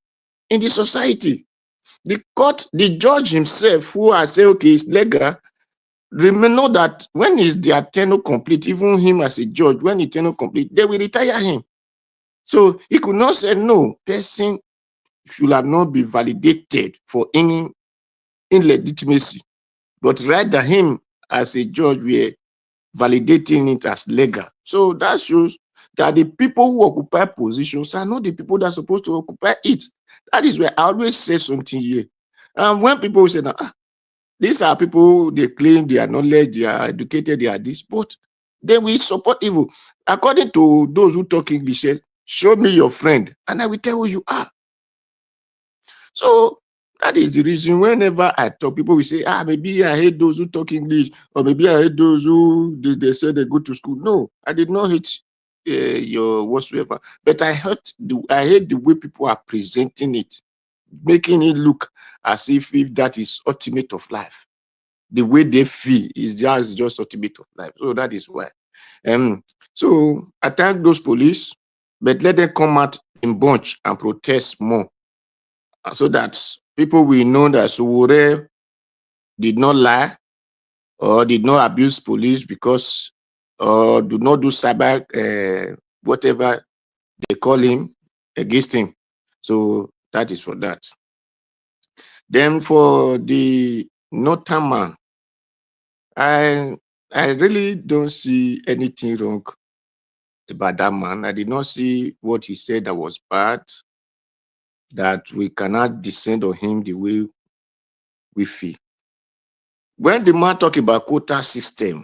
in the society. The court, the judge himself, who has said, okay, it's legal, remember that when is their tenure complete, even him as a judge, when his tenure complete, they will retire him. So he could not say no, person should have not been validated for any illegitimacy, but rather him as a judge were validating it as legal. So that shows that the people who occupy positions are not the people that are supposed to occupy it. That is where I always say something here. And when people say that these are people, they claim they are knowledge, they are educated, they are this, but they will support evil. According to those who talk English, show me your friend, and I will tell who you are. So that is the reason whenever I talk, people will say, maybe I hate those who talk English, or maybe I hate those who they say they go to school. No, I did not hate your whatsoever, but I hate the way people are presenting it, making it look as if that is ultimate of life. The way they feel is just ultimate of life. So that is why. So I thank those police, but let them come out in bunch and protest more, so that people will know that Sowore did not lie or did not abuse police because or do not do cyber whatever they call him against him. So that is for that. Then for the northern man, I really don't see anything wrong about that man. I did not see what he said that was bad, that we cannot descend on him the way we feel. When the man talk about quota system,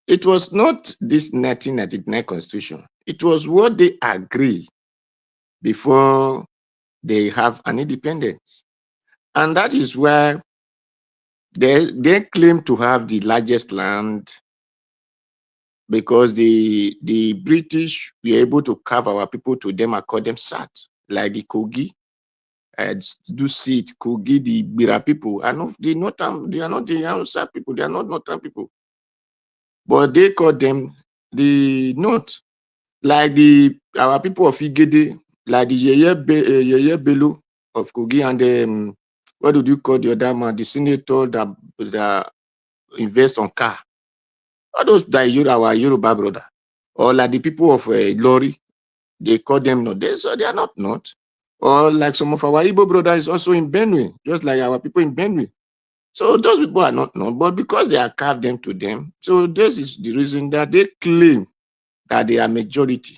it was not this 1999 constitution. It was what they agree before they have an independence. And that is where they claim to have the largest land because the British were able to carve our people to them and call them Sat, like the Kogi. I do see it, Kogi, the Bira people are not the northern, they are not the Hausa people, they are not northern people. But they call them the North. Like our people of Igede, like the Yeye Bello of Kogi, and what do you call the other man, the senator that invest on car. All those that our Yoruba brother, or like the people of Lori, they call them not. So they are not. Or like some of our Igbo brothers also in Benue, just like our people in Benue. So those people are not, but because they are carved them to them, so this is the reason that they claim that they are majority.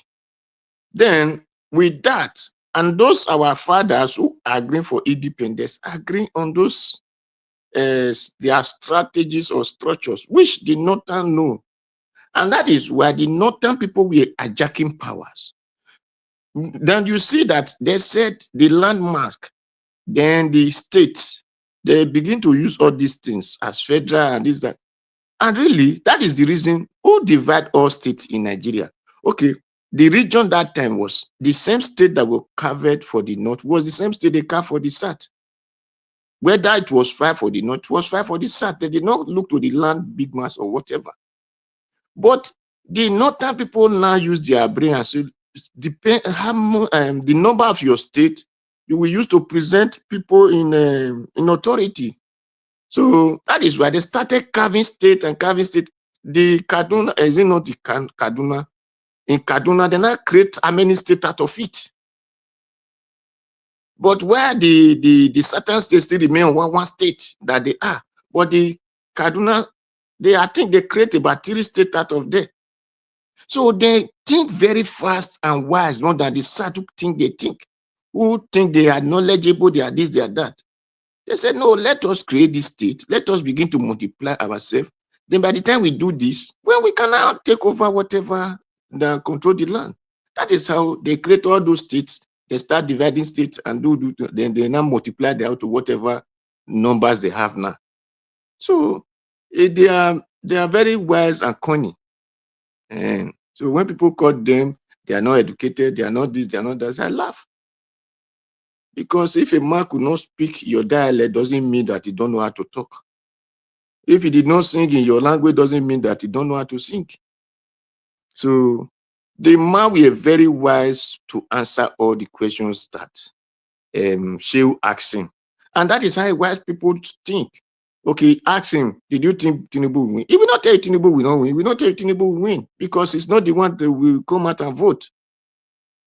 Then with that, and those our fathers who are agreeing for independence, agreeing on those their strategies or structures, which the northern know. And that is why the northern people were hijacking powers. Then you see that they said the landmass, then the states, they begin to use all these things as federal and this, that. And really, that is the reason who divide all states in Nigeria. Okay, the region that time was the same state that were carved for the north was the same state they carved for the south. Whether it was 5 for the north, it was 5 for the south. They did not look to the land, big mass or whatever. But the northern people now use their brain and say, depend the number of your state you will use to present people in authority. So that is why they started carving state and carving state. The Kaduna, is it not the Kaduna? In Kaduna, they now create how many states out of it. But where the certain states still remain one state that they are. But the Kaduna, I think they create about 3 states out of there. So they think very fast and wise, more than the Sadu think they think, who think they are knowledgeable, they are this, they are that. They said, no, let us create this state. Let us begin to multiply ourselves. Then by the time we do this, well, we can now take over whatever that control the land. That is how they create all those states. They start dividing states and then they now multiply them to whatever numbers they have now. So they are very wise and cunning. And so when people call them, they are not educated, they are not this, they are not that, I laugh. Because if a man could not speak your dialect, doesn't mean that he don't know how to talk. If he did not sing in your language, doesn't mean that he don't know how to sing. So the man were very wise to answer all the questions that Shehu asked him. And that is how wise people think. Okay, ask him, did you think Tinubu will win? He will not tell you Tinubu will not win. He will not tell you Tinubu will win because it's not the one that will come out and vote.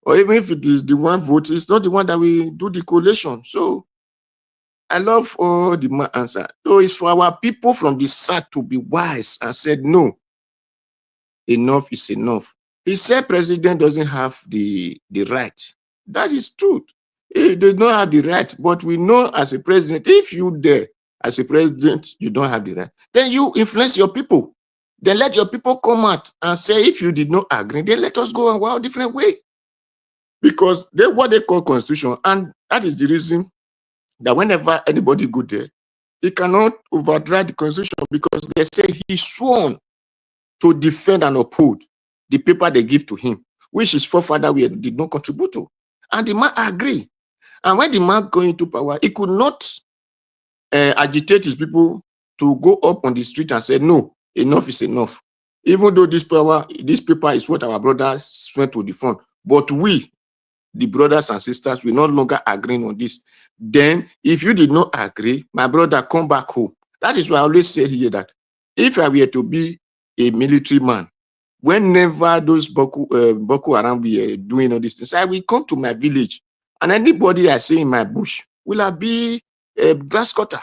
Or even if it is the one vote, it's not the one that will do the collation. So I love all the man answer. So it's for our people from the south to be wise and said, no, enough is enough. He said president doesn't have the right. That is truth. He does not have the right, but we know as a president, if you there as a president, you don't have the right, then you influence your people. Then let your people come out and say, if you did not agree, then let us go our different way. Because they what they call constitution, and that is the reason that whenever anybody go there, he cannot override the constitution because they say he sworn to defend and uphold the paper they give to him, which his forefather did not contribute to. And the man agree. And when the man go into power, he could not agitate his people to go up on the street and say, no, enough is enough. Even though this paper is what our brothers went to defend. But we, the brothers and sisters, we no longer agreeing on this. Then, if you did not agree, my brother, come back home. That is why I always say here that if I were to be a military man, whenever those Boko Haram were doing all these things, I will come to my village, and anybody I see in my bush will I be a grass cutter.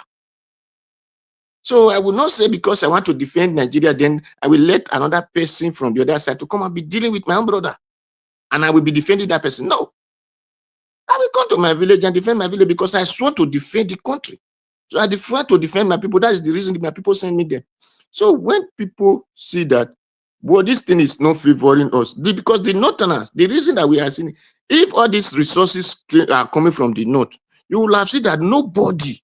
So I will not say because I want to defend Nigeria, then I will let another person from the other side to come and be dealing with my own brother, and I will be defending that person. No, I will come to my village and defend my village because I sworn to defend the country. So I swear to defend my people. That is the reason my people send me there. So when people see that, well, this thing is not favoring us, because the Northerners, the reason that we are seeing, if all these resources are coming from the North, you will have seen that nobody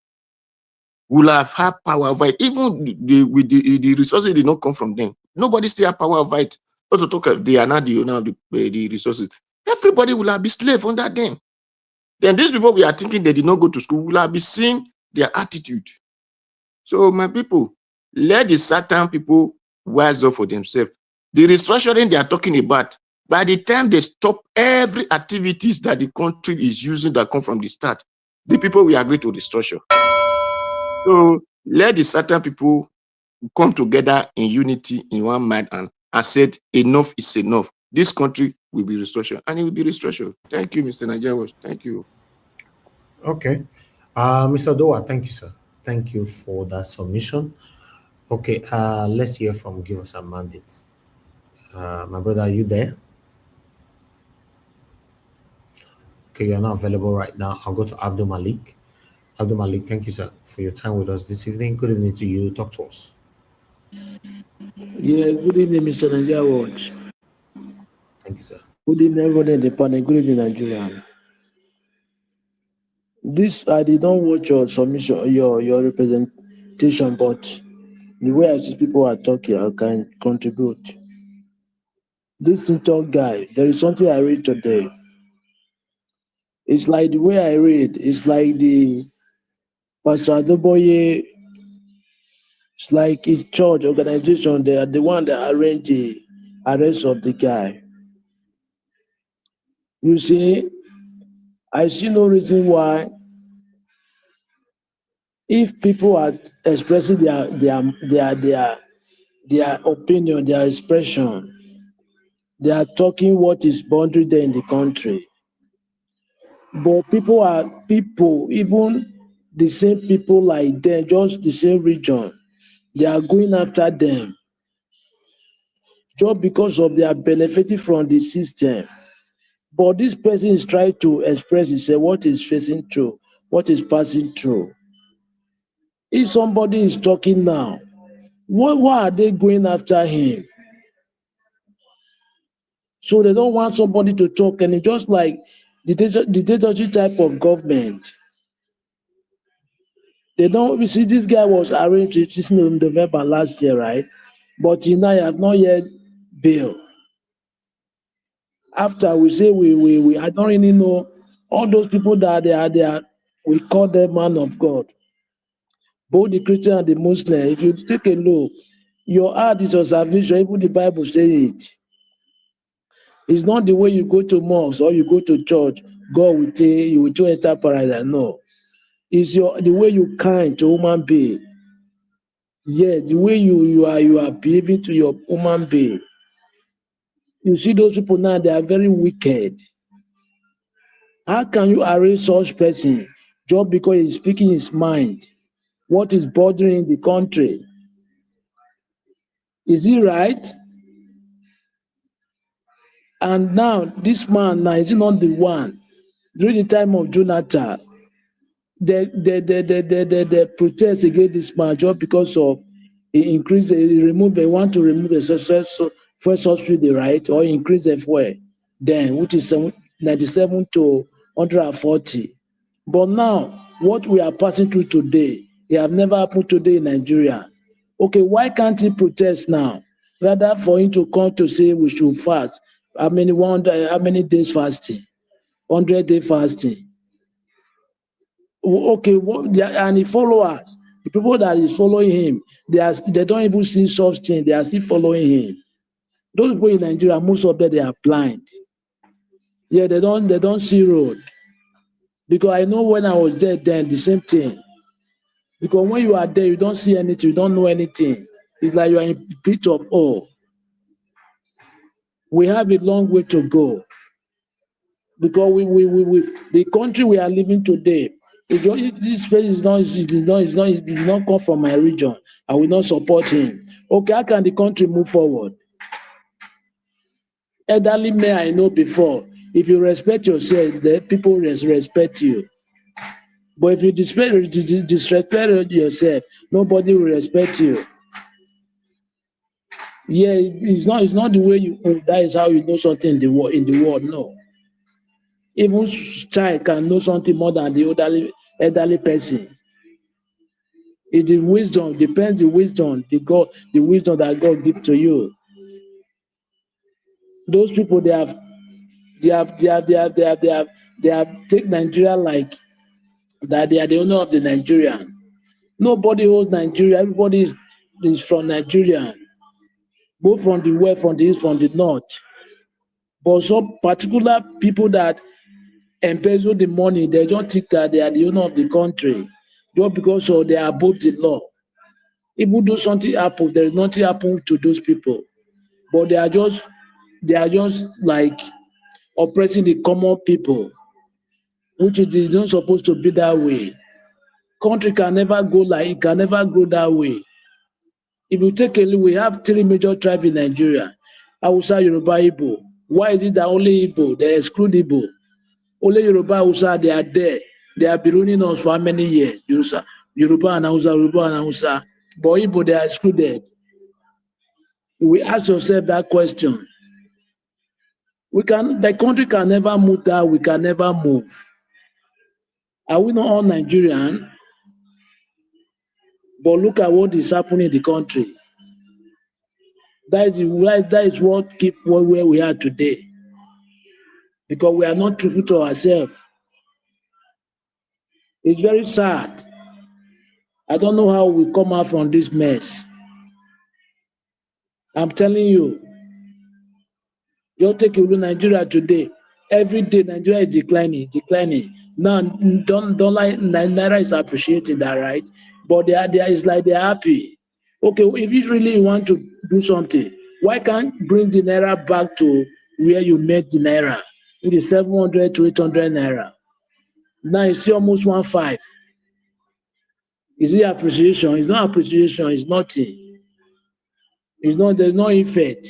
will have had power over it. Even with the resources did not come from them. Nobody still have power over it. Not to talk of they are not the owner of the resources. Everybody will have been slave under them. Then these people we are thinking they did not go to school will have been seeing their attitude. So my people, let the certain people wise up for themselves. The restructuring they are talking about, by the time they stop every activities that the country is using that come from the start, the people will agree to restructure. So let the certain people come together in unity, in one mind, and said enough is enough. This country will be restructured, and it will be restructured. Thank you, Mr. Nigerian. Thank you. Okay. Mr. Doa, thank you, sir. Thank you for that submission. Okay, let's hear from Give Us a Mandate. My brother, are you there? Okay, you're not available right now. I'll go to Abdul Malik. Abdul Malik, thank you, sir, for your time with us this evening. Good evening to you. Talk to us. Yeah, good evening, Mr. Nigeria Watch. Thank you, sir. Good evening, everybody in the panel. Good evening, Nigeria. This I did not watch your submission, your representation, but the way I see people are talking, I can contribute. This TikTok guy, there is something I read today. It's like the way I read, it's like the Pastor Adeboye, it's like a church organization, they are the one that arranged the arrest of the guy. You see, I see no reason why, if people are expressing their opinion, their expression, they are talking what is boundary there in the country. But people, even the same people like them, just the same region, they are going after them just because of they are benefiting from the system. But this person is trying to express himself, what is facing through, what is passing through. If somebody is talking now, why are they going after him? So they don't want somebody to talk, and it's just like the dictatorship type of government. They don't. You see, this guy was arraigned in November last year, right? But he now have not yet bail. After we say we I don't really know all those people that they are we call them man of God. Both the Christian and the Muslim. If you take a look, your heart is your salvation. Even the Bible says it. It's not the way you go to mosque or you go to church, God will say you will enter paradise. No. It's the way you kind to human being. Yeah, the way you are behaving to your human being. You see those people now, they are very wicked. How can you arrest such person just because he's speaking his mind? What is bothering the country? Is he right? And now this man now is he not the one during the time of Jonathan? The protest against this man just because of he increase he remove they want to remove the fuel subsidy, right, or increase the fuel then which is 97 to 140. But now what we are passing through today, it have never happened today in Nigeria. Okay, why can't he protest now rather for him to come to say we should fast? How many days fasting? 100-day fasting. Okay, and the followers, the people that is following him, they don't even see such thing. They are still following him. Those people in Nigeria, most of them they are blind. Yeah, they don't see road. Because I know when I was there then the same thing. Because when you are there, you don't see anything, you don't know anything. It's like you are in a pit of awe. We have a long way to go. Because the country we are living today, this place it did not come from my region. I will not support him. Okay, how can the country move forward? Elderly men I know before, if you respect yourself, the people respect you. But if you disrespect yourself, nobody will respect you. Yeah, it's not the way you that is how you know something in the world. No. Even child can know something more than the elderly person. It's the wisdom, depends the wisdom that God gives to you. Those people they have take Nigeria like that they are the owner of the Nigerian. Nobody owns Nigeria, everybody is from Nigeria, both from the west, from the east, from the north. But some particular people that embezzle the money, they don't think that they are the owner of the country just because they are above the law. Even though something happen, there is nothing happen to those people. But they are just like oppressing the common people, which it is not supposed to be that way. Country can never go like it can never go that way. If you take a look, we have three major tribes in Nigeria: Hausa, Yoruba, Igbo. Why is it that only Igbo they exclude Igbo? Only Yoruba, Hausa they are there. They have been ruling us for how many years? Yoruba and Hausa, Yoruba and Hausa. But Igbo they are excluded. We ask yourself that question. The country can never move that we can never move. Are we not all Nigerian? But look at what is happening in the country. That is what keep where we are today. Because we are not truthful to ourselves. It's very sad. I don't know how we come out from this mess. I'm telling you, just take a look at Nigeria today. Every day Nigeria is declining. Now don't like Naira is appreciating that, right? But it's like they're happy. Okay, if you really want to do something, why can't bring the Naira back to where you made the Naira? It is 700 to 800 Naira. Now it's almost 1.5. Is it appreciation? It's not appreciation, it's nothing. There's no effect.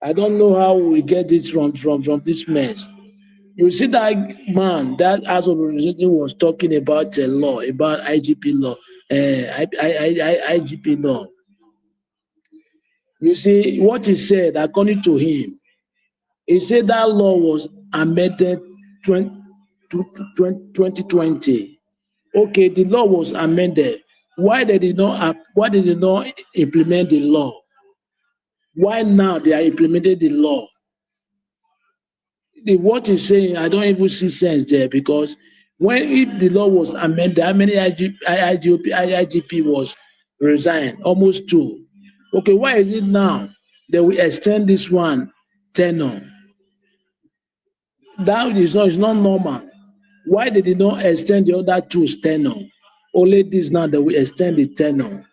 I don't know how we get this from this mess. You see that man, that House of Representatives was talking about a law, about IGP law, IGP law. You see, what he said, according to him, he said that law was amended 2020. Okay, the law was amended. Why they did not implement the law? Why now they are implementing the law? What he's saying, I don't even see sense there because if the law was amended, how many IGP was resigned? Almost two. Okay, why is it now that we extend this one tenure? That is not normal. Why they did not extend the other two's tenure? Only this now that we extend the tenure.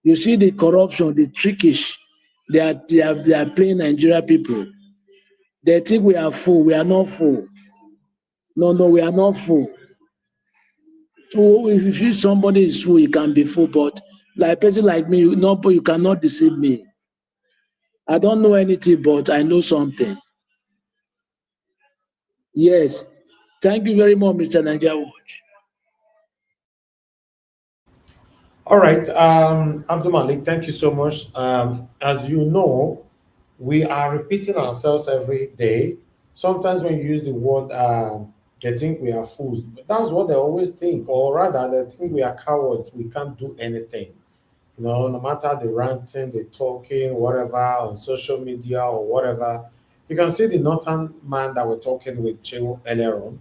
You see the corruption, the trickish they are playing Nigeria people. They think we are full. We are not full. No, we are not full. So if you feel somebody is full, you can be full. But like a person like me, you cannot deceive me. I don't know anything, but I know something. Yes. Thank you very much, Mr. Nigeria Watch. All right, Abdul Malik, thank you so much. As you know, we are repeating ourselves every day. Sometimes when you use the word, they think we are fools. But that's what they always think, or rather, they think we are cowards. We can't do anything. No matter the ranting, the talking, whatever, on social media or whatever. You can see the northern man that we're talking with Chew earlier on.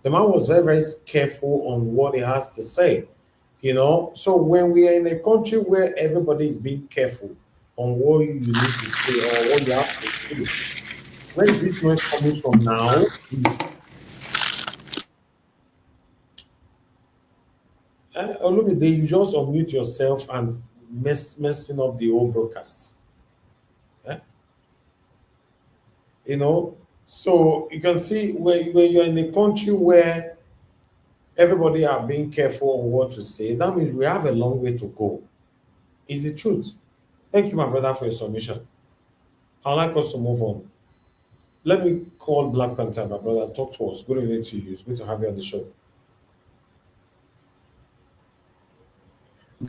The man was very, very careful on what he has to say. So when we are in a country where everybody is being careful on what you need to say or what you have to say, where is this noise coming from now? Please. Olumide, you just unmute yourself and messing up the whole broadcast. Eh? So you can see when you're in a country where everybody are being careful on what to say, that means we have a long way to go. Is the truth. Thank you, my brother, for your submission. I'd like us to move on. Let me call Black Panther, my brother. Talk to us. Good evening to you. It's good to have you on the show.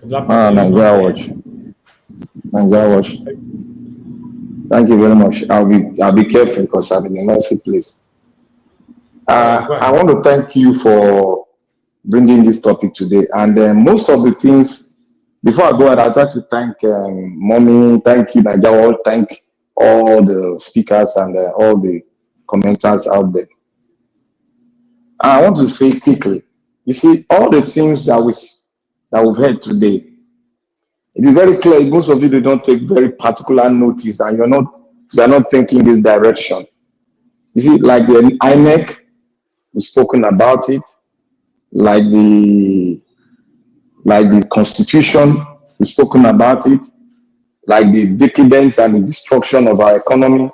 Black Panther, Nigeria Watch. Nigeria Watch. Thank you very much. I'll be careful because I'm in a noisy place. I want to thank you for bringing this topic today. And most of the things, before I go ahead, I'd like to thank Mommy, thank you, Nigeria Watch, thank all the speakers and all the commenters out there. I want to say quickly, you see, all the things that we've heard today, it is very clear most of you do not take very particular notice and you're not thinking this direction. You see, like the INEC, we've spoken about it, like the Constitution, we've spoken about it, like the decadence and the destruction of our economy,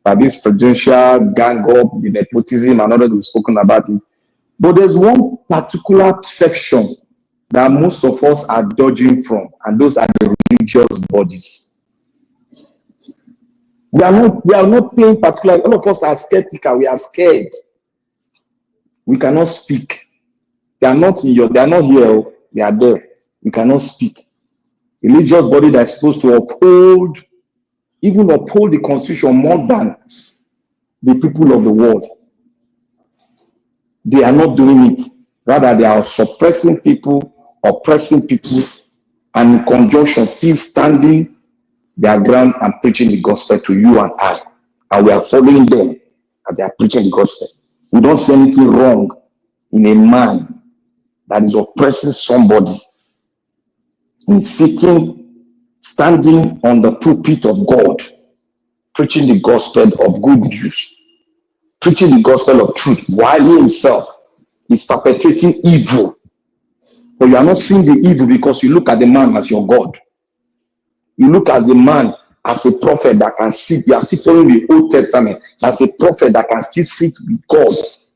by this presidential gang up, the nepotism and others, we've spoken about it. But there's one particular section that most of us are dodging from, and those are the religious bodies. We are not paying particular. All of us are skeptical. We are scared. We cannot speak. They are not here. They are there. We cannot speak. Religious body that is supposed to uphold the constitution more than the people of the world. They are not doing it. Rather, they are suppressing people, oppressing people, and in conjunction, still standing their ground and preaching the gospel to you and I. And we are following them as they are preaching the gospel. We don't see anything wrong in a man that is oppressing somebody in standing on the pulpit of God, preaching the gospel of good news, preaching the gospel of truth, while he himself is perpetrating evil. But you are not seeing the evil because you look at the man as your God. You look at the man as a prophet that can sit. You are still following the Old Testament as a prophet that can still sit with God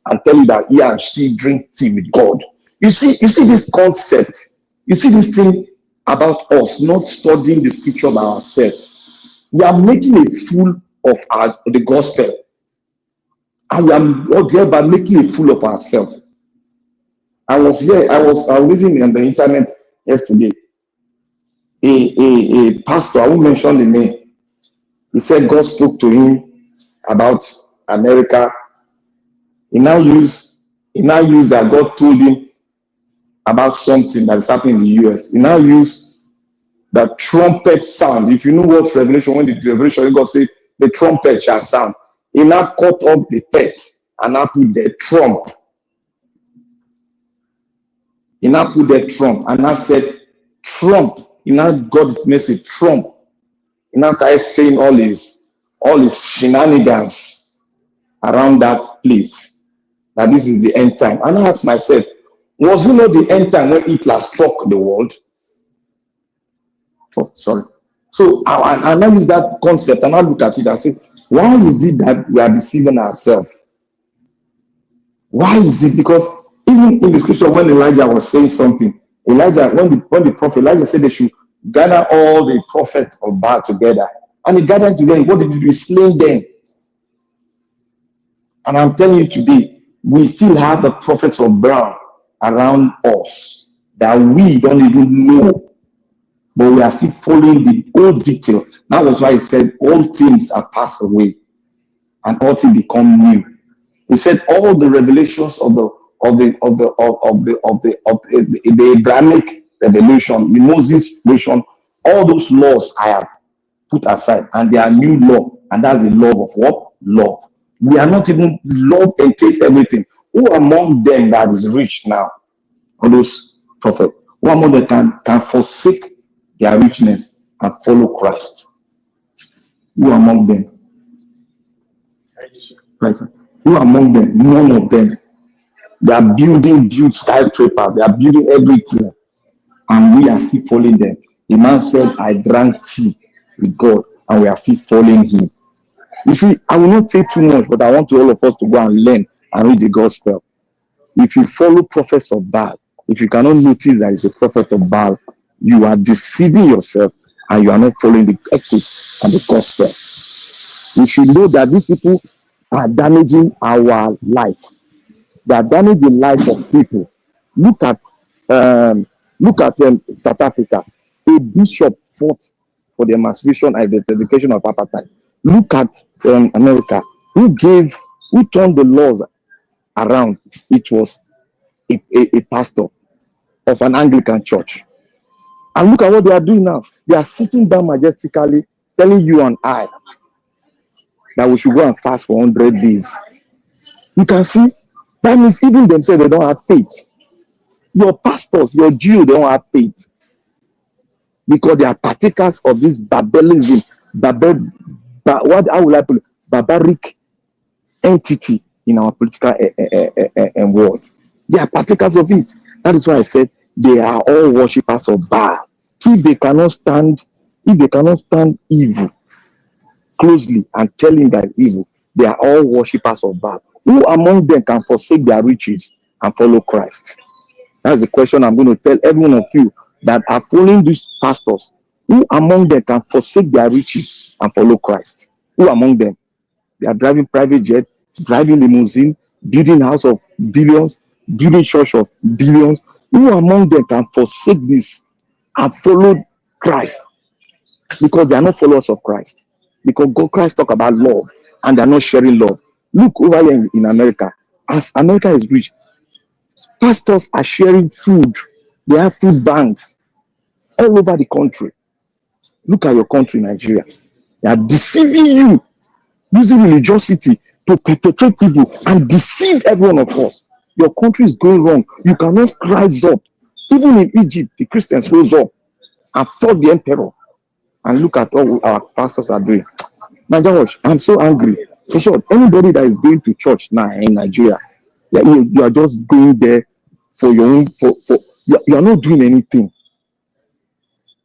and tell you that he and she drink tea with God. You see this concept. You see this thing about us not studying the scripture by ourselves. We are making a fool of the gospel, and we are thereby making a fool of ourselves. I was reading on the internet yesterday. A pastor, I won't mention the name, he said God spoke to him about America. He now used that God told him about something that is happening in the US. He now used the trumpet sound. If you know what Revelation, when the Revelation, God said the trumpet shall sound. He now cut up the pet and now put the trump. He now put the trump and now said trump. He now got his message trump. He now started saying all his shenanigans around that place. That this is the end time. And I asked myself, was it not the end time when Hitler struck the world? Oh, sorry. So I now use that concept and I look at it and say, Why is it that we are deceiving ourselves? Why is it? Because even in the scripture, when Elijah was saying something, Elijah, when the prophet Elijah said they should gather all the prophets of Baal together, and he gathered together, what did he do? He slain them. And I'm telling you today, we still have the prophets of Baal around us that we don't even know, but we are still following the old detail. That was why he said all things are passed away and all things become new. He said all the revelations of the Abrahamic revelation, the Moses revelation, all those laws I have put aside, and they are new law, and that's the love of what? Love. We are not even love and taste everything. Who among them that is rich now? All those prophets. Who among them can forsake their richness and follow Christ? Who among them? Christ. Who among them? None of them. They are building skyscrapers. They are building everything, and we are still following them. The man said, "I drank tea with God," and we are still following him. You see, I will not say too much, but I want all of us to go and learn and read the gospel. If you follow prophets of Baal, if you cannot notice that it's a prophet of Baal, you are deceiving yourself and you are not following the ethics and the gospel. We should know that these people are damaging our life. They are damaging the life of people. Look at South Africa. A bishop fought for the emancipation and the eradication of apartheid. Look at America. Who turned the laws around? It was a pastor of an Anglican church. And look at what they are doing now. They are sitting down majestically, telling you and I that we should go and fast for 100 days. You can see, that means even themselves, they don't have faith. Your pastors, your Jew, they don't have faith. Because they are partakers of this barbarism, how will I put it? Barbaric entity in our political world. They are partakers of it. That is why I said they are all worshippers of Baal. If they cannot stand evil closely and telling that evil, they are all worshippers of Baal. Who among them can forsake their riches and follow Christ? That's the question I'm going to tell every one of you that are following these pastors. Who among them can forsake their riches and follow Christ? Who among them? They are driving private jet, driving limousine, building house of billions, building church of billions. Who among them can forsake this and follow Christ? Because they are not followers of Christ. Because Christ talk about love and they are not sharing love. Look over here in America. As America is rich, pastors are sharing food. They have food banks all over the country. Look at your country, Nigeria. They are deceiving you, using religiosity to perpetrate evil and deceive every one of us. Your country is going wrong. You cannot rise up. Even in Egypt, the Christians rose up and fought the emperor. And look at all our pastors are doing. Nigeria, I'm so angry. For sure, anybody that is going to church now in Nigeria, you are just going there for your own. You are not doing anything.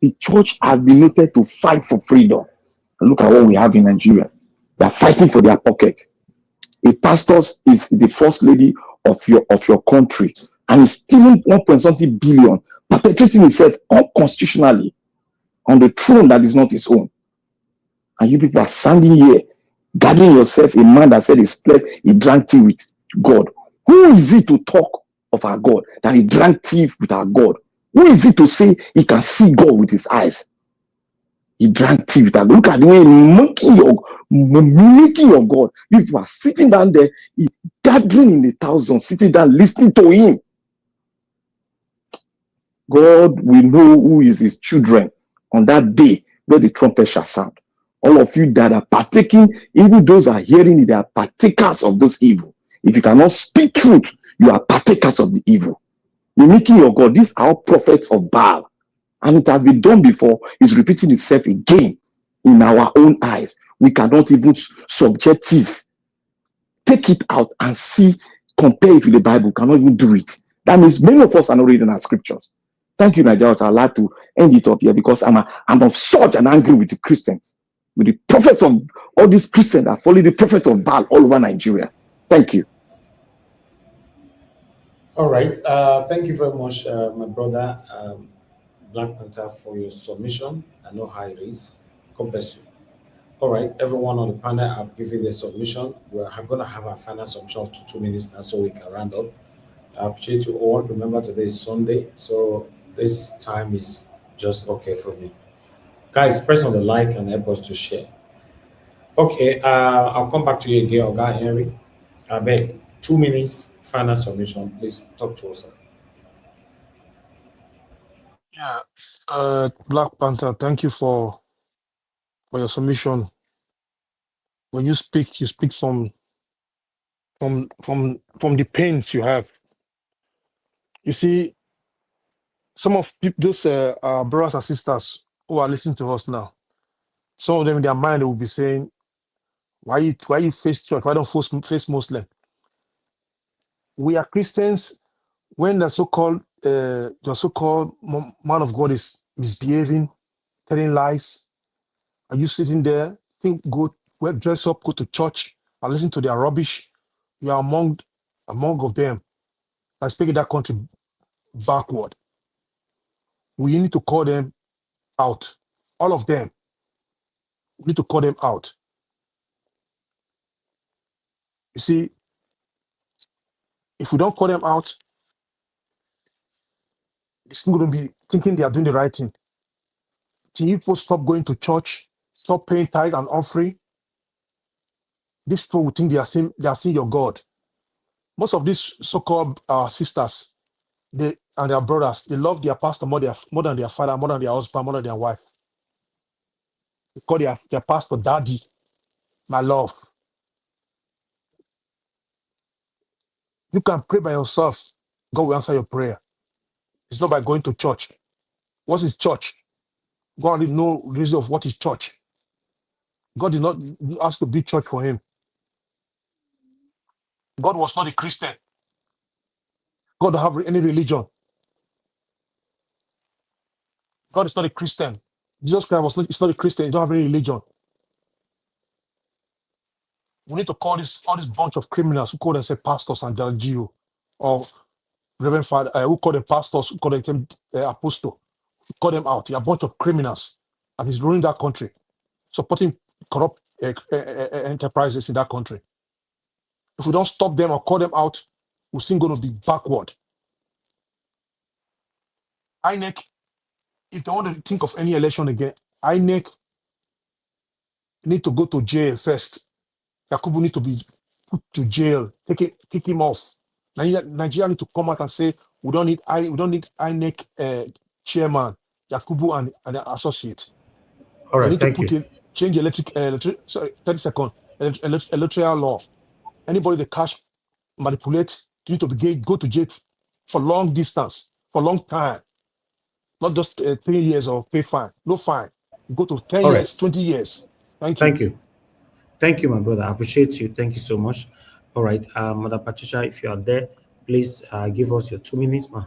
The church has been noted to fight for freedom. And look at what we have in Nigeria. They are fighting for their pocket. A pastor is the first lady of your country and is stealing 1.something billion, perpetrating himself unconstitutionally on the throne that is not his own. And you people are standing here, gathering yourself, a man that said he drank tea with God. Who is it to talk of our God that he drank tea with our God? Who is it to say he can see God with his eyes? He drank tea with our God. Look at the way mimicking your God. You people are sitting down there, gathering in the thousands, sitting down, listening to him. God will know who is his children on that day where the trumpet shall sound. All of you that are partaking, even those are hearing it, they are partakers of this evil. If you cannot speak truth, you are partakers of the evil. Mimicking your God, these are prophets of Baal. And it has been done before, it's repeating itself again in our own eyes. We cannot even subjective. Take it out and see, compare it with the Bible. We cannot even do it. That means many of us are not reading our scriptures. Thank you, Nigeria. I'd like to end it up here because I'm of such an angry with the Christians. with the prophets of all these Christians that follow the prophets of Baal all over Nigeria. Thank you. All right. Thank you very much, my brother Black Panther, for your submission. I know how it is. God bless you. All right, everyone on the panel, I've given the submission. We're going to have our final submission of 2 minutes now so we can round up. I appreciate you all. Remember, today is Sunday, so this time is just okay for me. Guys, press on the like and help us to share. Okay, I'll come back to you again, Oga Henry. I beg, 2 minutes, final submission. Please talk to us. Sir. Yeah. Black Panther, thank you for your submission. When you speak from the pains you have. You see, some of those our brothers and sisters who are listening to us now, some of them in their mind they will be saying, why you face church? Why don't face Muslim? We are Christians. When the so-called man of God is misbehaving, telling lies, are you sitting there, dress up, go to church, and listen to their rubbish? You are among of them. I speak in that country backward. We need to call them out. All of them. We need to call them out. You see, if we don't call them out, they're still going to be thinking they are doing the right thing. Till you people stop going to church, stop paying tithe and offering, these people will think they are seeing your God. Most of these so-called sisters, they and their brothers, they love their pastor more than their father, more than their husband, more than their wife. They call their pastor daddy, my love. You can pray by yourself. God will answer your prayer. It's not by going to church. What is church? God didn't know the reason of what is church. God did not ask to be church for him. God was not a Christian. God don't have any religion. God is not a Christian. Jesus Christ is not a Christian. He don't have any religion. We need to call all this bunch of criminals who call themselves pastors and Geo or Reverend Father, who call them pastors, who call them apostle. Call them out. They're a bunch of criminals. And he's ruining that country, supporting corrupt enterprises in that country. If we don't stop them or call them out, we're still going to be backward. INEC, if they want to think of any election again, INEC need to go to jail first. Yakubu need to be put to jail, kick him off. Nigeria need to come out and say we don't need INEC chairman Yakubu and the associates. All They right, need to thank you. change sorry, 30 seconds electoral law. Anybody that cash manipulate need to go to jail for long distance, for long time, not just 3 years or pay fine. No fine. Go to 10 All right, years, 20 years. Thank you. thank you. Thank you, my brother. I appreciate you. Thank you so much. All right, Mother Patricia, if you are there, please give us your 2 minutes, ma.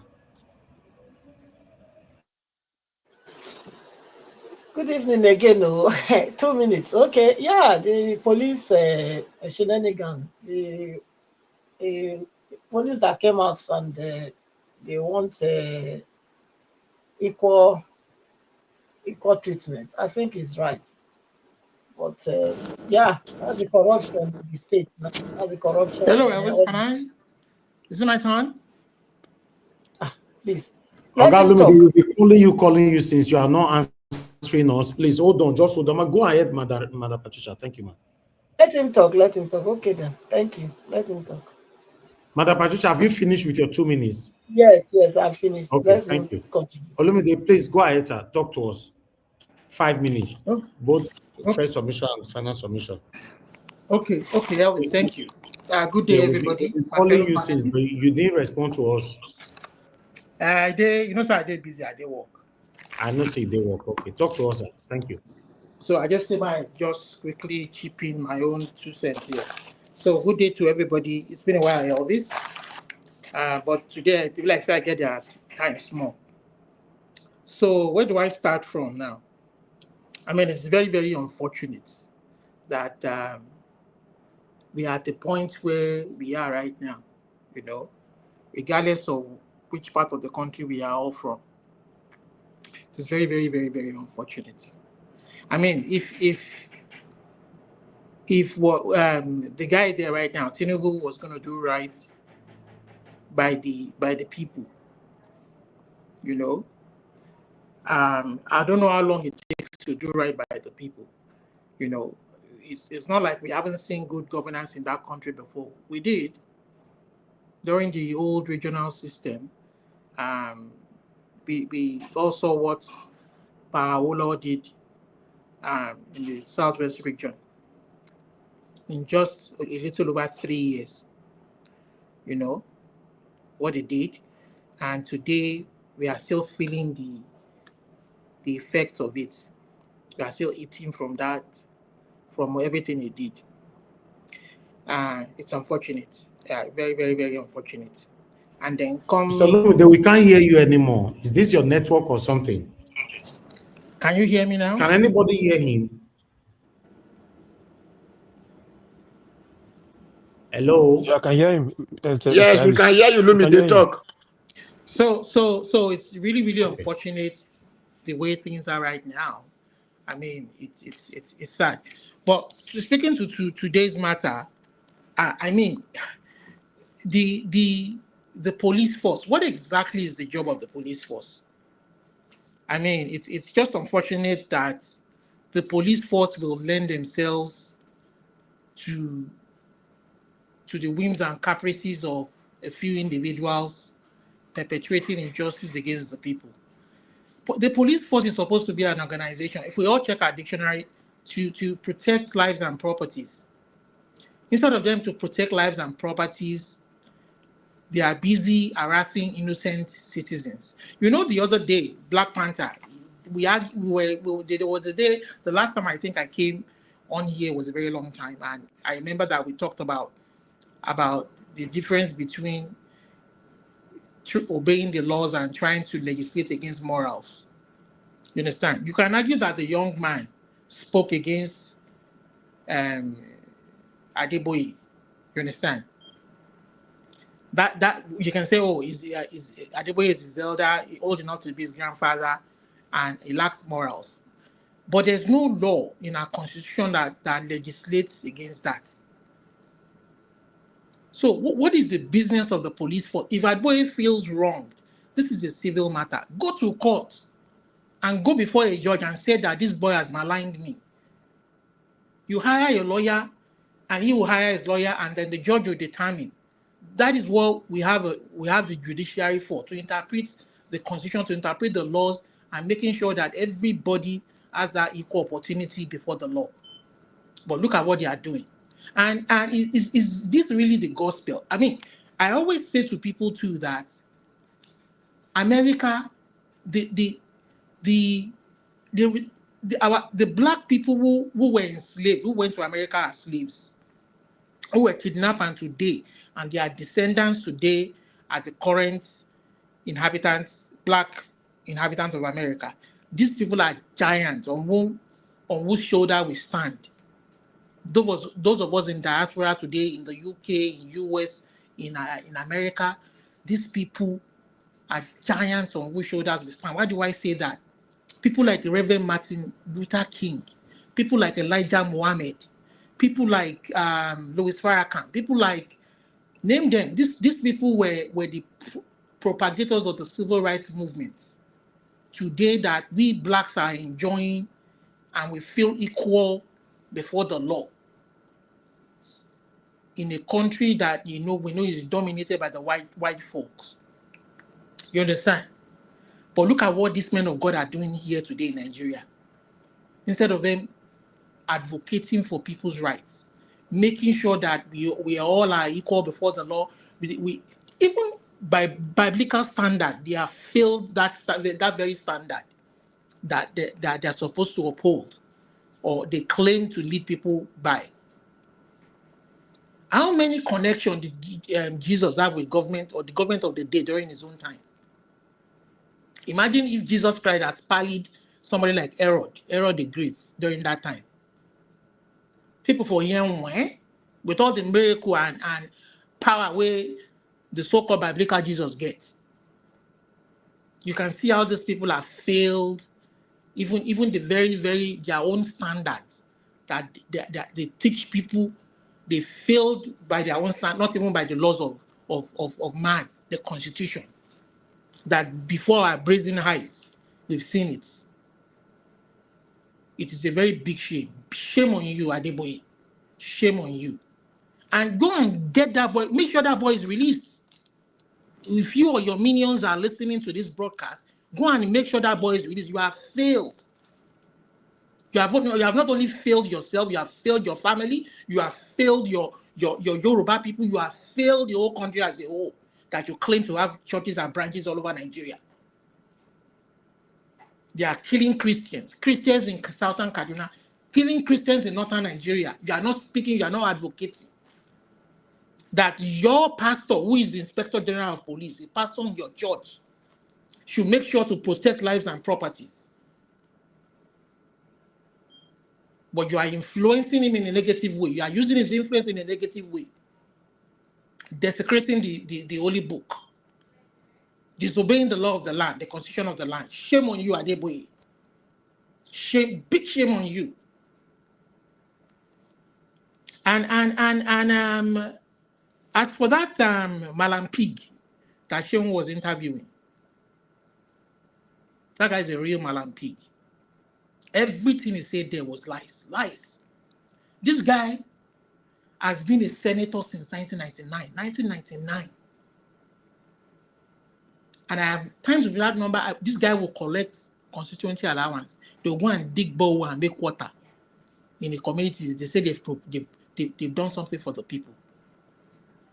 Good evening again. Oh, 2 minutes. Okay. Yeah, the police shenanigan. The police that came out and they want equal treatment. I think it's right. But yeah, that's the corruption in the state now. That's the corruption. Hello, Elvis. Is it my turn? Please, let Oga him Lumide, talk. we'll be calling you since you are not answering us. Please hold on, just hold on. Go ahead, Mother Patricia. Thank you, ma. Let him talk. Let him talk. Okay, then. Thank you. Let him talk. Mother Patricia, have you finished with your 2 minutes? Yes, I've finished. Okay, Let him thank you. continue. Olumide, please go ahead, sir. Talk to us. 5 minutes, Oh, both oh, first submission and final submission. okay, Elvis. Thank you. Good Yeah, day, we've everybody. been My calling fellow you since, but panelists. you didn't respond to us. Sir, I did busy. I did work. I know say they work. Okay, talk to us, sir. Thank you. So I just just quickly chip in my own 2 cents here. So good day to everybody. It's been a while, Elvis. But today, people like say I get their time small. So where do I start from now? I mean, it's very, very unfortunate that we are at the point where we are right now, you know, regardless of which part of the country we are all from. It's very, very, very, very unfortunate. I mean, if what the guy there right now, Tinubu, was going to do right by the people, you know, I don't know how long it takes to do right by the people. You know, it's not like we haven't seen good governance in that country before. We did during the old regional system. We also what Paolo did in the southwest region in just a little over 3 years. You know what they did, and today we are still feeling the effects of it. We are still eating from that, from everything he did. It's unfortunate. Very, very, very unfortunate. And then So we can't hear you anymore. Is this your network or something? Can you hear me now? Can anybody hear him? Hello? Yeah, I can hear him. Yes, we can hear you, Lumi. They talk. So it's really, really unfortunate the way things are right now. I mean, it's sad. But speaking to today's matter, I mean, the police force. What exactly is the job of the police force? I mean, it's just unfortunate that the police force will lend themselves to the whims and caprices of a few individuals perpetuating injustice against the people. The police force is supposed to be an organization, if we all check our dictionary, to protect lives and properties. Instead of them to protect lives and properties, they are busy harassing innocent citizens. You know, the other day, Black Panther, there was a day, the last time I think I came on here was a very long time, and I remember that we talked about the difference between obeying the laws and trying to legislate against morals. You understand? You can argue that the young man spoke against Adeboye. You understand? That you can say, oh, Adeboye is his elder, old enough to be his grandfather, and he lacks morals. But there's no law in our constitution that legislates against that. So what is the business of the police force? If Adeboye feels wronged, this is a civil matter. Go to court and go before a judge and say that this boy has maligned me. You hire your lawyer, and he will hire his lawyer, and then the judge will determine. That is what we have the judiciary for, to interpret the constitution, to interpret the laws, and making sure that everybody has that equal opportunity before the law. But look at what they are doing. And is this really the gospel? I mean, I always say to people too that America, the black people who were enslaved, who went to America as slaves, who were kidnapped, and their descendants today are the current inhabitants, black inhabitants of America. These people are giants on whose shoulder we stand. Those of us in diaspora today, in the UK, in US, in America, these people are giants on whose shoulders we stand. Why do I say that? People like the Reverend Martin Luther King, people like Elijah Muhammad, people like Louis Farrakhan, people like, name them. These people were the propagators of the civil rights movement. Today, that we blacks are enjoying, and we feel equal before the law in a country that we know is dominated by the white folks. You understand? But look at what these men of God are doing here today in Nigeria. Instead of them advocating for people's rights, making sure that we all are equal before the law, we even by biblical standard, they have failed that very standard that they're supposed to uphold, or they claim to lead people by. How many connections did Jesus have with government, or the government of the day during his own time? Imagine if Jesus Christ had parleyed somebody like Herod the Great during that time. People for young with all the miracle and power where the so-called biblical Jesus gets. You can see how these people have failed, even the very their own standards that they teach people, they failed by their own standards, not even by the laws of man, the constitution. That before our brazen eyes, we've seen it. It is a very big shame. Shame on you, Adeboye. Shame on you. And go and get that boy. Make sure that boy is released. If you or your minions are listening to this broadcast, go and make sure that boy is released. You have failed. You have not only failed yourself, you have failed your family, you have failed your Yoruba people, you have failed the whole country as a whole, that you claim to have churches and branches all over Nigeria. They are killing Christians in Southern Kaduna, killing Christians in Northern Nigeria. You are not speaking, you are not advocating. That your pastor, who is the Inspector General of Police, the pastor in your church, should make sure to protect lives and properties. But you are influencing him in a negative way. You are using his influence in a negative way. Desecrating the holy book. Disobeying the law of the land, the constitution of the land. Shame on you, Adeboye. Shame, big shame on you. And as for that Malam Pig that Sheung was interviewing, that guy is a real Malam Pig. Everything he said there was lies. Lies. This guy has been a senator since 1999. And I have times with that number, this guy will collect constituency allowance. They'll go and dig borehole and make water in the communities. They say they've done something for the people.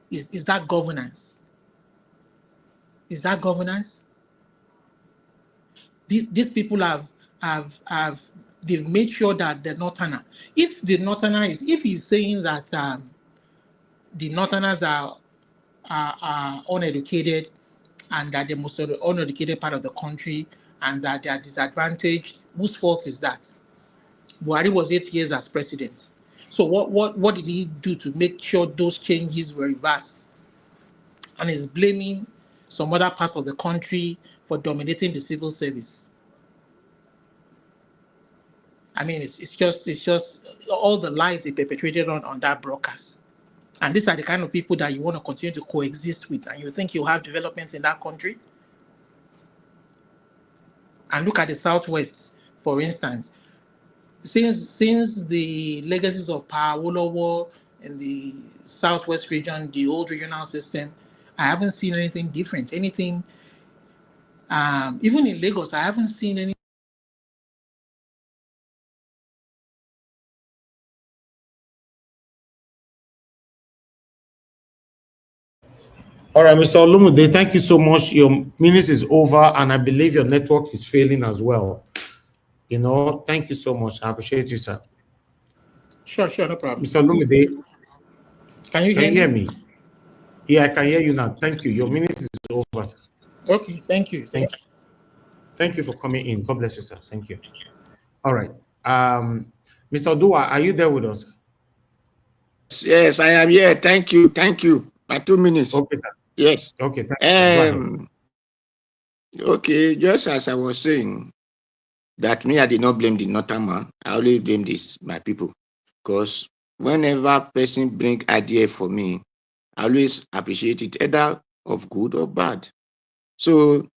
Is that governance? Is that governance? These people they've made sure that the Northerner, if he's saying that the Northerners are uneducated and that the most uneducated part of the country and that they are disadvantaged, whose fault is that? Buhari was 8 years as president. So what did he do to make sure those changes were reversed? And he's blaming some other parts of the country for dominating the civil service. I mean, it's just all the lies they perpetrated on that broadcast. And these are the kind of people that you want to continue to coexist with, and you think you have development in that country. And look at the Southwest, for instance. Since the legacies of Awolowo in the Southwest region, the old regional system, I haven't seen anything different. Anything, even in Lagos, I haven't seen any. All right, Mr. Olumude, thank you so much. Your minutes is over, and I believe your network is failing as well. You know, thank you so much. I appreciate you, sir. Sure, no problem. Mr. Olumude, can you hear me? Yeah, I can hear you now. Thank you. Your minutes is over, sir. Okay, thank you. Thank you for coming in. God bless you, sir. Thank you. All right. Mr. Dua, are you there with us? Yes, I am here. Thank you. My 2 minutes. Okay, sir. Yes. Okay, thank you. Okay, just as I was saying, that me, I did not blame the northern man. I only blame my people. Because whenever person bring idea for me, I always appreciate it, either of good or bad. So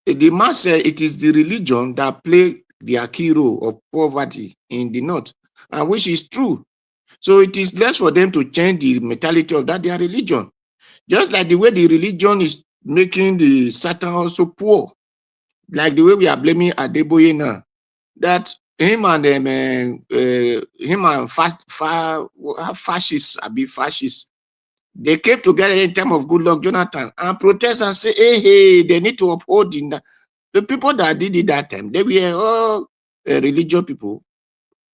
the man said it is the religion that play their key role of poverty in the north, and which is true. So it is less for them to change the mentality of that their religion. Just like the way the religion is making the Satan also poor. Like the way we are blaming Adeboye now. That him and fascists, they came together in time of good luck, Jonathan, and protest and say, hey, they need to uphold the people that did it that time. They were all religious people,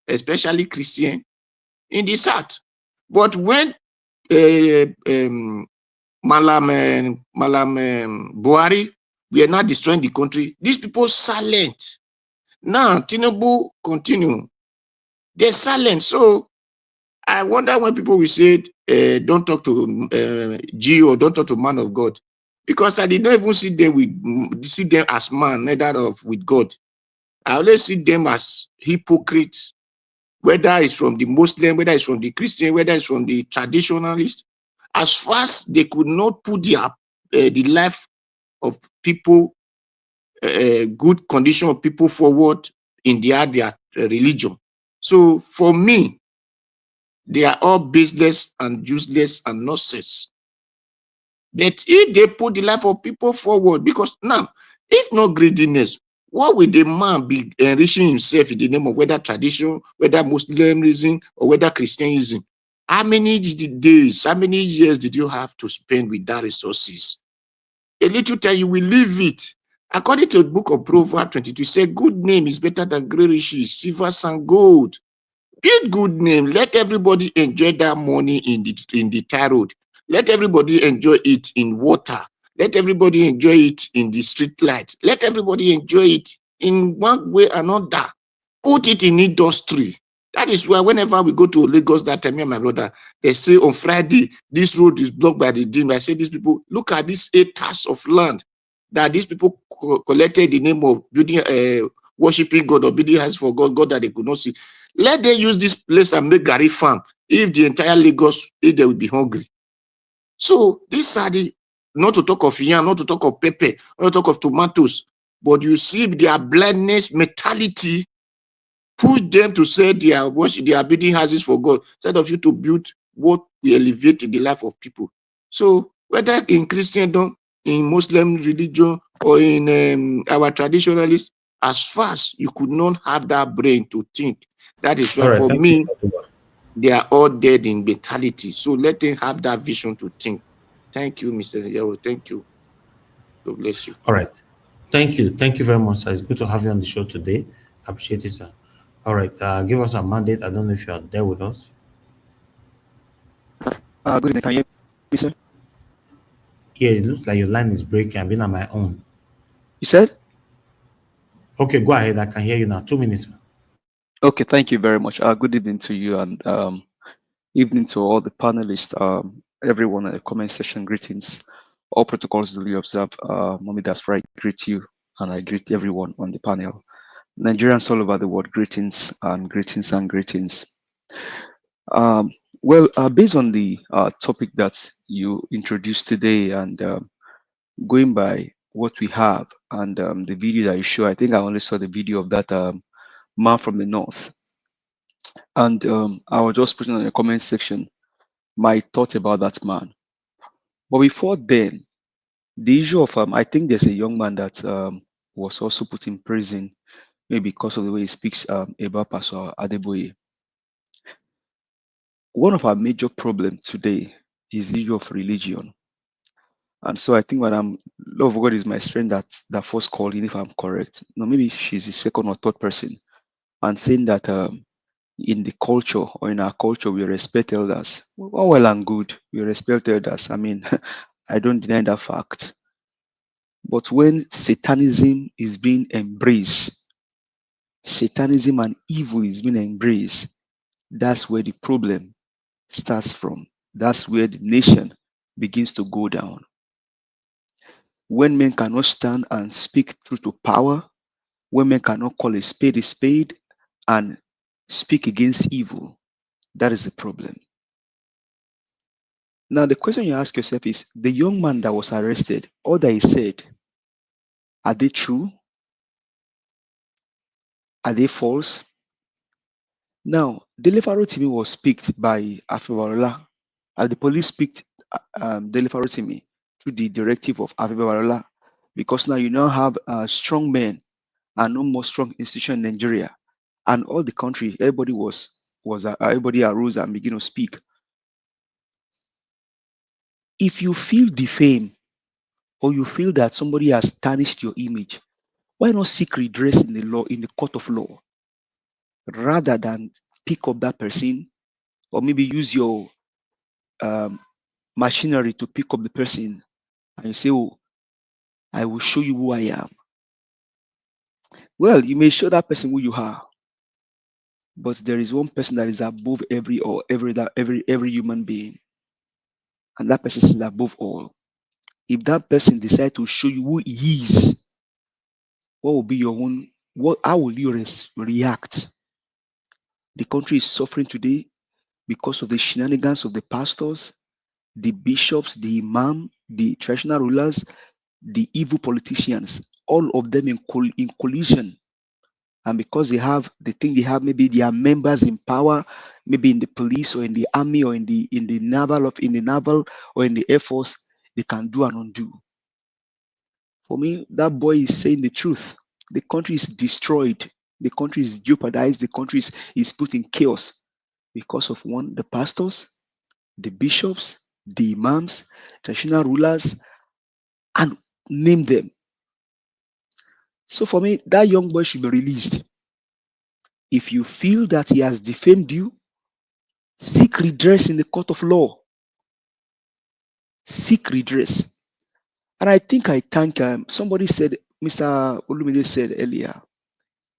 especially Christian, in the South. But when Malam Buhari, we are not destroying the country, these people silent. Now, Tinubu continue. They're silent. So I wonder when people will say, don't talk to G or don't talk to man of God. Because I did not even see them as man, neither of with God. I always see them as hypocrites, whether it's from the Muslim, whether it's from the Christian, whether it's from the traditionalist. As far as they could not put the life of people, good condition of people forward in their religion. So for me, they are all baseless and useless and nonsense. But if they put the life of people forward, because now, if no greediness, what will the man be enriching himself in the name of whether tradition, whether Muslimism, or whether Christianism? How many days, how many years did you have to spend with that resources? A little time you will leave it. According to the book of Proverbs 22, it says, good name is better than great riches, silver and gold. Build good name. Let everybody enjoy that money in the tar road. Let everybody enjoy it in water. Let everybody enjoy it in the street light. Let everybody enjoy it in one way or another. Put it in industry. That is why whenever we go to Lagos that time, me and my brother, they say on Friday, this road is blocked by the dim. I say, these people, look at these acres of land that these people collected the name of building, worshiping God or building houses for God that they could not see. Let them use this place and make Gary farm. If the entire Lagos, if they will be hungry. So these are the, not to talk of yam, not to talk of pepper, not to talk of tomatoes, but you see their blindness mentality push them to say they are building houses for God, instead of you to build what will elevate the life of people. So whether in Christendom, in Muslim religion, or in our traditionalists, as far as you could not have that brain to think, that is why All right, for thank you. me, they are all dead in mentality. So let them have that vision to think. Thank you, Mr. Yao. Thank you. God bless you. All right. Thank you. Thank you very much, sir. It's good to have you on the show today. Appreciate it, sir. All right. Give us a mandate. I don't know if you are there with us. Good evening. Can you hear me, sir? Yeah, it looks like your line is breaking. I've been on my own. You said? Okay, go ahead. I can hear you now. 2 minutes, sir. Okay, thank you very much. Good evening to you and evening to all the panelists, everyone in the comment section. Greetings. All protocols duly observed. Mommy, that's right. I greet you and I greet everyone on the panel. Nigerians all over the world, greetings and greetings and greetings. Based on the topic that you introduced today and going by what we have and the video that you show, I think I only saw the video of that man from the north. And I was just putting in the comment section my thought about that man. But before then, the issue of I think there's a young man that was also put in prison, maybe because of the way he speaks about Pastor Adeboye. One of our major problems today is the issue of religion. And so I think love of God is my strength that first called in, if I'm correct. No, maybe she's the second or third person, and saying that in the culture or in our culture we respect elders. Well and good, we respect elders. I mean, I don't deny that fact. But when Satanism is being embraced, Satanism and evil is being embraced, that's where the problem starts from. That's where the nation begins to go down. When men cannot stand and speak truth to power, when men cannot call a spade and speak against evil, that is the problem. Now, the question you ask yourself is the young man that was arrested, all that he said, are they true? Are they false? Now, Delefaro Timi was picked by Afewarola. The police picked Delefaro Timi through the directive of Afewarola, because now you now have strong men and no more strong institution in Nigeria. And all the country, everybody everybody arose and began to speak. If you feel defamed or you feel that somebody has tarnished your image, why not seek redress in the law, in the court of law, rather than pick up that person or maybe use your machinery to pick up the person and you say, oh, I will show you who I am. Well, you may show that person who you are, but there is one person that is above every human being, and that person is above all. If that person decide to show you who he is, what will be your own? What? How will you react? The country is suffering today because of the shenanigans of the pastors, the bishops, the imam, the traditional rulers, the evil politicians. All of them in collision, and because they think they have maybe their members in power, maybe in the police or in the army or in the naval or in the air force, they can do and undo. For me, that boy is saying the truth. The country is destroyed. The country is jeopardized. The country is put in chaos because of one, the pastors, the bishops, the imams, traditional rulers, and name them. So for me, that young boy should be released. If you feel that he has defamed you, seek redress in the court of law. Seek redress. And I think I thank somebody said, Mr. Olumide said earlier,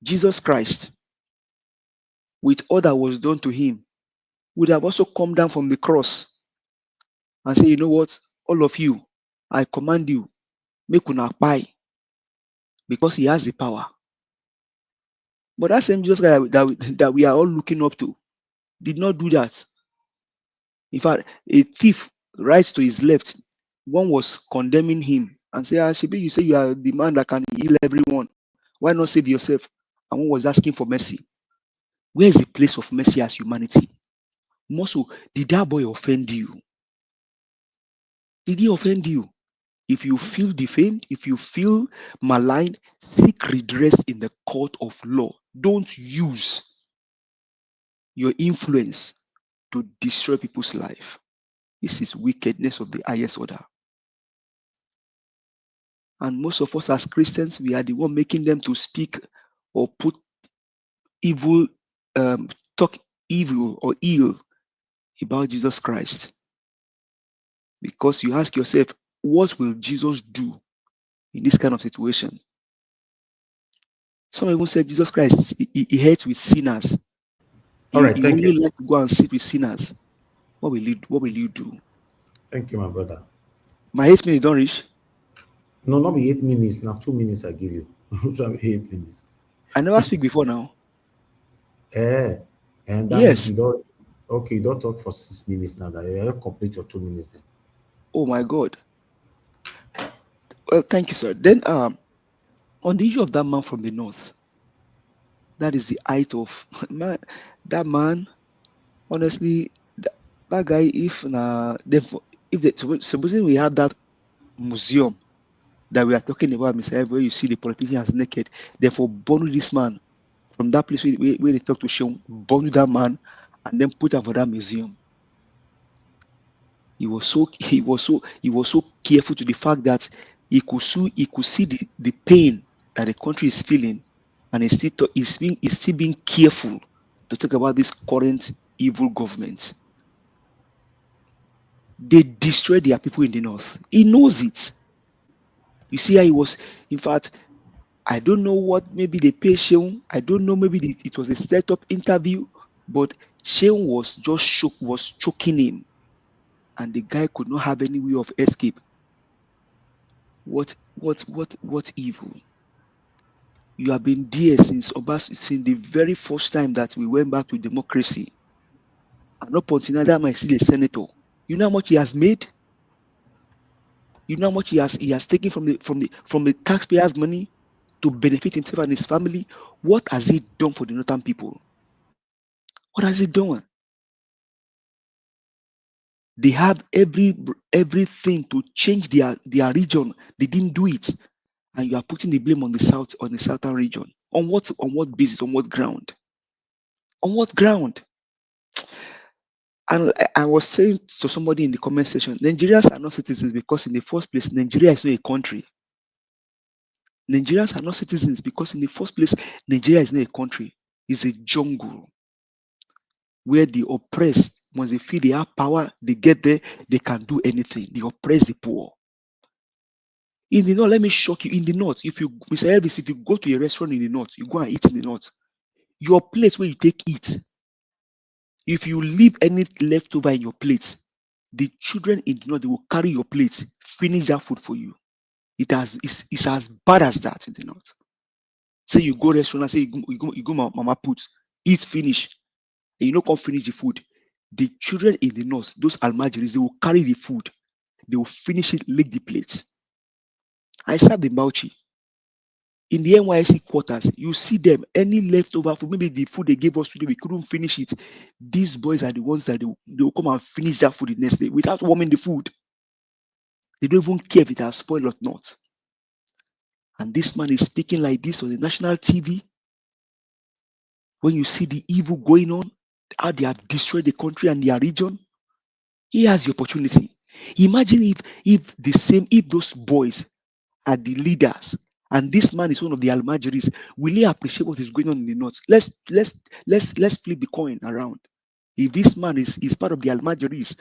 Jesus Christ, with all that was done to him, would have also come down from the cross and say, you know what, all of you, I command you, make una pie, because he has the power. But that same Jesus Christ that we are all looking up to did not do that. In fact, a thief right to his left, one was condemning him and say, Shebi, you say you are the man that can heal everyone. Why not save yourself? And one was asking for mercy. Where is the place of mercy as humanity? More so, did that boy offend you? Did he offend you? If you feel defamed, if you feel maligned, seek redress in the court of law. Don't use your influence to destroy people's life. This is wickedness of the highest order. And most of us as Christians, we are the one making them to speak or put evil, talk evil or ill about Jesus Christ. Because you ask yourself, what will Jesus do in this kind of situation? Some even said Jesus Christ, he hates with sinners. All right, He thank only you. like to go and sit with sinners. What will you do? Thank you, my brother. My 8 minutes don't reach. No, not be 8 minutes. Now 2 minutes I give you. Not be 8 minutes. I never speak before now. And that means Yes. you don't. Okay, you don't talk for 6 minutes now. That you don't complete your 2 minutes then. Oh my God. Well, thank you, sir. Then on the issue of that man from the north, that is the height of man. That man, honestly, that guy, supposing we had that museum that we are talking about, Mr. Ebe, where you see the politicians naked, therefore burn this man from that place where they talk to Sean, burn that man, and then put him for that museum. He was so careful to the fact that he could see the pain that the country is feeling, and he's still being careful to talk about this current evil government. They destroy their people in the north. He knows it. You see how he was. In fact, I don't know what maybe they pay Sheung. I don't know, maybe it was a set-up interview, but Sheung was choking him, and the guy could not have any way of escape. What evil? You have been there since the very first time that we went back to democracy. And up until now, that man is still a senator. You know how much he has made? You know how much he has taken from the taxpayers' money to benefit himself and his family? What has he done for the northern people? What has he done? They have everything to change their region. They didn't do it. And you are putting the blame on the southern region. On what basis? On what ground? On what ground? And I was saying to somebody in the comment section, Nigerians are not citizens because in the first place, Nigeria is not a country. Nigerians are not citizens because in the first place, Nigeria is not a country. It's a jungle where the oppressed, once they feel they have power, they get there, they can do anything. They oppress the poor. In the north, let me shock you. In the north, if you, Mr. Elvis, if you go to a restaurant in the north, you go and eat in the north, your plate where you take eat, if you leave any leftover in your plate, the children in the north, they will carry your plate, finish that food for you. It's as bad as that in the north. Say you go restaurant, say you go mama put, eat finish, and you no come finish the food. The children in the north, those almajiris, they will carry the food, they will finish it, lick the plates. I served in Bauchi. In the NYC quarters, you see them, any leftover food, maybe the food they gave us today, we couldn't finish it. These boys are the ones that they will come and finish that food the next day without warming the food. They don't even care if it has spoiled or not. And this man is speaking like this on the national TV. When you see the evil going on, how they have destroyed the country and their region, he has the opportunity. Imagine if those boys are the leaders and this man is one of the almajiris, will he appreciate what is going on in the north? Let's flip the coin around. If this man is part of the almajiris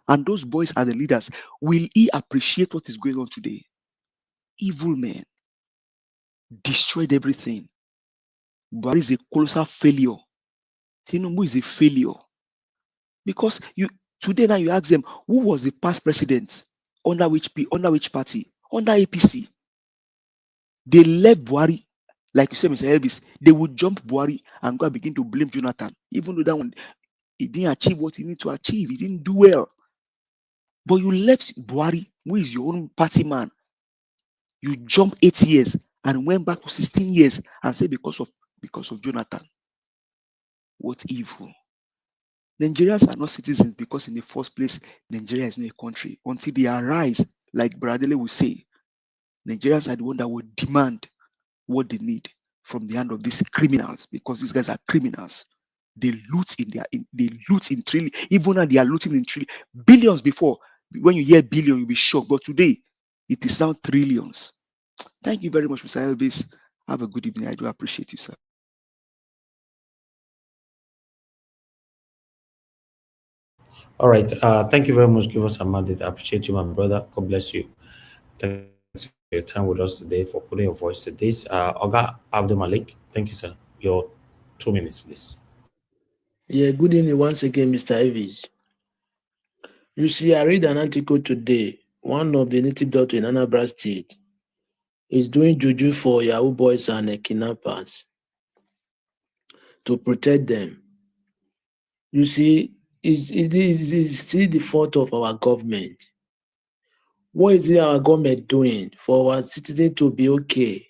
and those boys are the leaders, will he appreciate what is going on today? Evil men destroyed everything. Buhari is a colossal failure. Tinubu is a failure. Because today now you ask them, who was the past president? Under which party? Under APC. They left Buhari, like you said, Mr. Elvis, they would jump Buhari and go and begin to blame Jonathan, even though that one, he didn't achieve what he needed to achieve. He didn't do well. But you left Buhari, who is your own party man. You jumped 8 years and went back to 16 years and said because of Jonathan. What evil. Nigerians are not citizens because in the first place, Nigeria is not a country. Until they arise, like Bradley will say, Nigerians are the one that will demand what they need from the hand of these criminals, because these guys are criminals. They loot in trillions. Even now they are looting in billions. Before, when you hear billion, you'll be shocked. But today, it is now trillions. Thank you very much, Mr. Elvis. Have a good evening. I do appreciate you, sir. All right. Thank you very much. Give us a mandate. I appreciate you, my brother. God bless you. Thanks for your time with us today, for putting your voice to this. Oga Abdul Malik, thank you, sir. Your 2 minutes, please. Yeah, good evening once again, Mr. Ivis. You see, I read an article today. One of the native doctor in Anambra State is doing juju for Yahoo boys and kidnappers to protect them. You see, it's still the fault of our government. What is it our government doing for our citizens to be okay?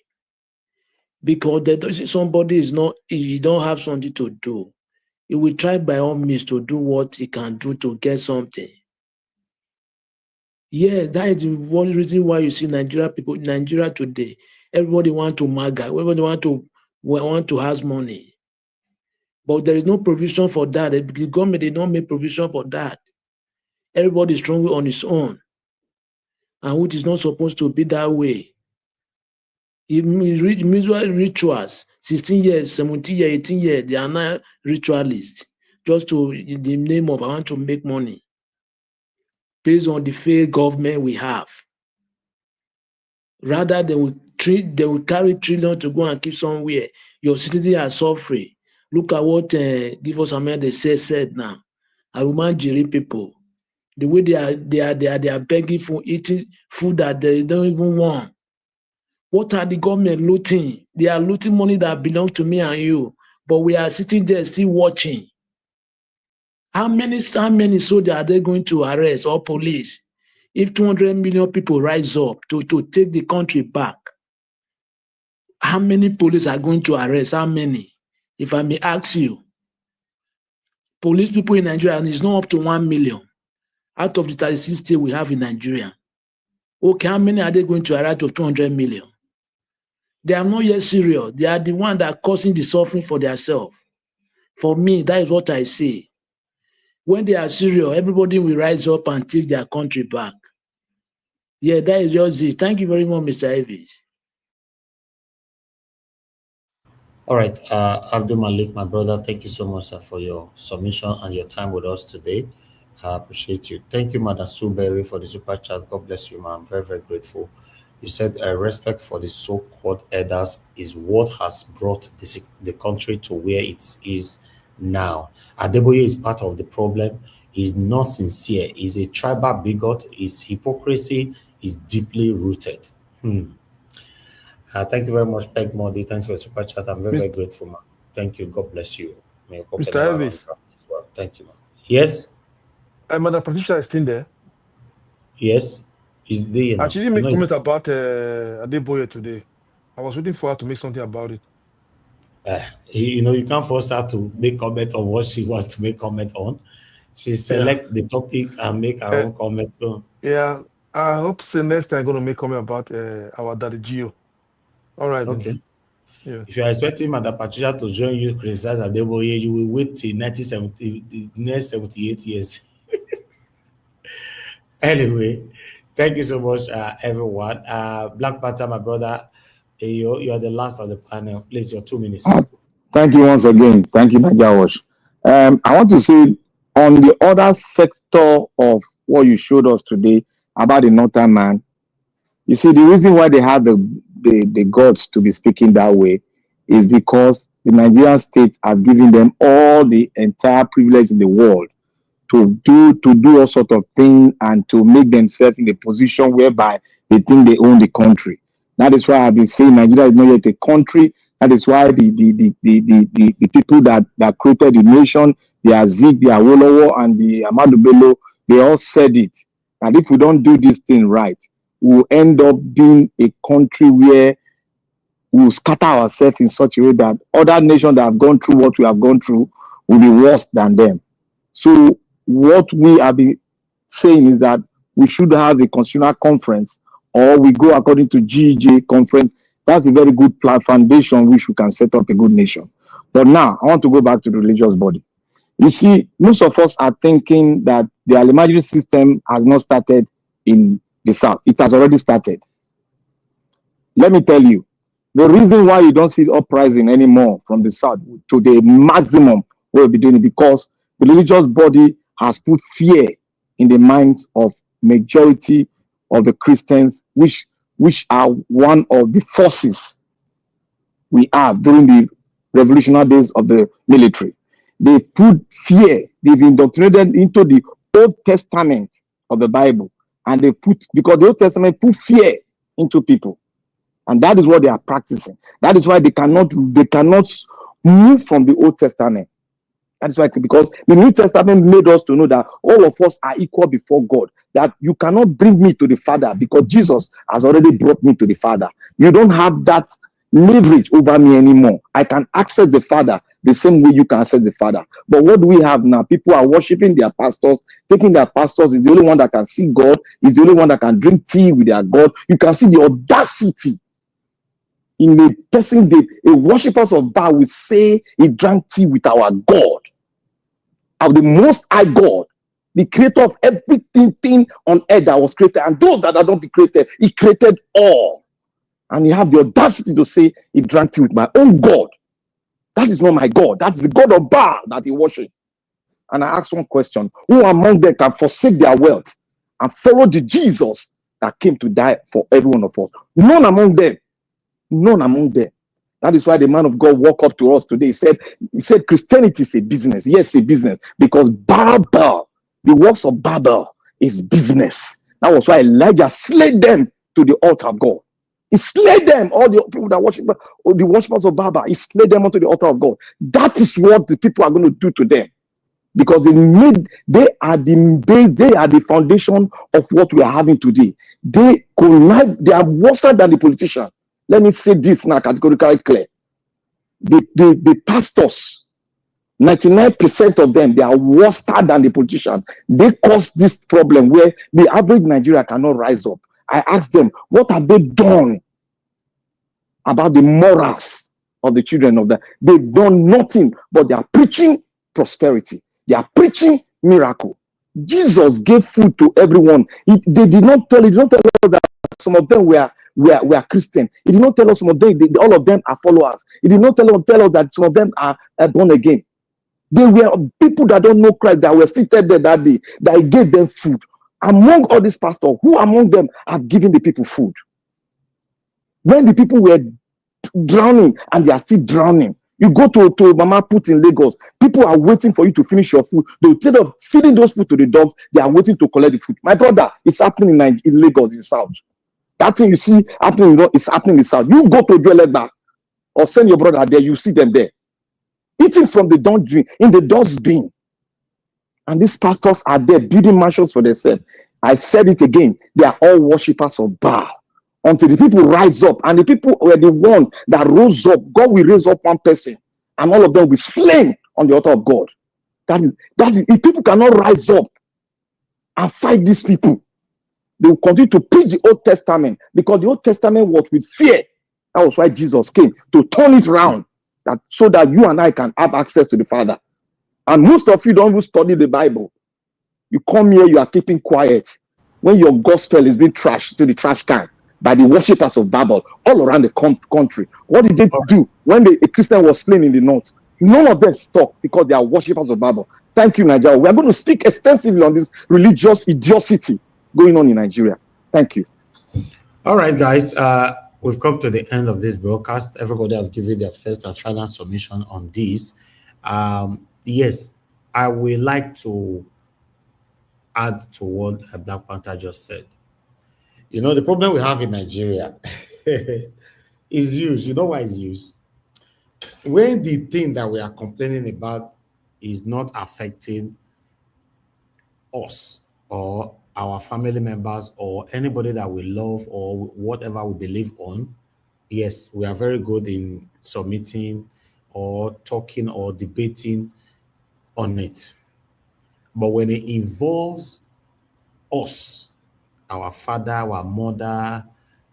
Because somebody is not, if you don't have something to do, he will try by all means to do what he can do to get something. Yeah, that is the one reason why you see Nigeria today, everybody want to maga, everybody want to have money. But there is no provision for that. The government did not make provision for that. Everybody is strong on his own, and which is not supposed to be that way. Rituals, 16 years, 17 years, 18 years, they are not ritualists, just to in the name of I want to make money based on the failed government we have. Rather, they will carry trillions to go and keep somewhere. Your citizens are suffering. Look at what Give Us Amanda said now. Arumajiri people, the way they are begging for eating food that they don't even want. What are the government looting? They are looting money that belongs to me and you, but we are sitting there still watching. How many soldiers are they going to arrest or police if 200 million people rise up to take the country back? How many police are going to arrest? How many? If I may ask you, police people in Nigeria is not up to 1 million out of the 36 states we have in Nigeria. Okay, how many are they going to arrest of 200 million? They are not yet serious. They are the one that are causing the suffering for themselves. For me, that is what I say. When they are serious, everybody will rise up and take their country back. Yeah, that is just it. Thank you very much, Mr. Evans. All right. Abdul Malik, my brother, thank you so much, sir, for your submission and your time with us today. I appreciate you. Thank you, Madam Suberry, for the super chat. God bless you, man. I'm very, very grateful. You said respect for the so-called elders is what has brought the country to where it is now. Adeboye is part of the problem. He's not sincere. He's a tribal bigot. His hypocrisy is deeply rooted. Thank you very much, Peg Modi. Thanks for the super chat. I'm very, Mis- very grateful, man. Thank you. God bless you. May your pocket Mr. never run Elvis, dry as well. Thank you, man. Yes, Madam Patricia is still there. yes. He's there now. She didn't You make know, comment about Adeboye today. I was waiting for her to make something about it. you can't force her to make comment on what she wants to make comment on. She Yeah. select the topic and make her Uh, own comment. So, yeah. I hope say next time I'm gonna make comment about our daddy Gio. All right then. okay. Yeah. If you're expecting Madam Patricia to join you, criticize Adeboye, you will wait till 1970, the next 78 years. Anyway, thank you so much, everyone. Black Panther, my brother, you're the last of the panel. Please, your 2 minutes. Thank you once again. Thank you, Najawash. I want to say on the other sector of what you showed us today about the northern man, you see, the reason why they have the gods to be speaking that way is because the Nigerian state has given them all the entire privilege in the world to do all sort of things and to make themselves in a position whereby they think they own the country. That is why I've been saying Nigeria is not yet a country. That is why the people that created the nation, the Azik, the Awolowo, and the Amadu Bello, they all said it. And if we don't do this thing right, we will end up being a country where we will scatter ourselves in such a way that other nations that have gone through what we have gone through will be worse than them. So what we have been saying is that we should have a constitutional conference, or we go according to GEJ conference. That's a very good foundation which we can set up a good nation. But now I want to go back to the religious body. You see, most of us are thinking that the Alimajiri system has not started in the South. It has already started. Let me tell you, the reason why you don't see uprising anymore from the South to the maximum we'll be doing it because the religious body has put fear in the minds of majority of the Christians, which are one of the forces we have during the revolutionary days of the military. They put fear, they've indoctrinated into the Old Testament of the Bible, and because the Old Testament put fear into people. And that is what they are practicing. That is why they cannot move from the Old Testament. That is why, because the New Testament made us to know that all of us are equal before God. That you cannot bring me to the Father because Jesus has already brought me to the Father. You don't have that leverage over me anymore. I can access the Father the same way you can access the Father. But what do we have now? People are worshiping their pastors, taking their pastors is the only one that can see God, is the only one that can drink tea with their God. You can see the audacity in a person, a worshippers of Baal will say he drank tea with our God, of the most high God, the creator of everything on earth that was created, and those that are not be created, he created all. And you have the audacity to say he drank tea with my own God. That is not my God. That is the God of Baal that he worship. And I ask one question: who among them can forsake their wealth and follow the Jesus that came to die for every one of us? None among them. None among them. That is why the man of God walked up to us today. He said Christianity is a business. Yes, a business. Because Babel, the works of Babel is business. That was why Elijah slayed them to the altar of God. He slayed them, all the people that worship, or the worshippers of Babel. He slayed them onto the altar of God. That is what the people are going to do to them. Because they are the foundation of what we are having today. They are worse than the politician. Let me say this now categorically clear. The pastors, 99% of them, they are worse than the politician. They cause this problem where the average Nigeria cannot rise up. I asked them, what have they done about the morals of the children of that? They've done nothing, but they are preaching prosperity. They are preaching miracle. Jesus gave food to everyone. They did not tell us that some of them were Christian. He did not tell us some of them, all of them are followers. He did not tell us that some of them are born again. They were people that don't know Christ that were seated there that day, that he gave them food. Among all these pastors, who among them have given the people food? When the people were drowning and they are still drowning. You go to Mama Put in Lagos, people are waiting for you to finish your food. They instead of feeding those food to the dogs, they are waiting to collect the food. My brother, it's happening in Lagos, in South. That thing you see happening, it's happening in South. You go to Joelegba or send your brother there, you see them there eating from the in the dustbin. And these pastors are there building mansions for themselves. I said it again, they are all worshippers of Baal. Until the people rise up, and the people were the one that rose up. God will raise up one person, and all of them will be slain on the altar of God. That is, if people cannot rise up and fight these people, they will continue to preach the Old Testament, because the Old Testament was with fear. That was why Jesus came, to turn it around, so that you and I can have access to the Father. And most of you don't even study the Bible. You come here, you are keeping quiet when your gospel is being trashed to the trash can by the worshippers of Babel all around the country. What did they do when a Christian was slain in the north? None of them stuck, because they are worshippers of Babel. Thank you, Nigeria. We are going to speak extensively on this religious idiocy going on in Nigeria. Thank you. All right, guys. We've come to the end of this broadcast. Everybody has given their first and final submission on this. Yes, I would like to add to what Black Panther just said. You know, the problem we have in Nigeria is use. You know why it's used? When the thing that we are complaining about is not affecting us or our family members or anybody that we love or whatever we believe on, yes, we are very good in submitting or talking or debating on it. But when it involves us, our father, our mother,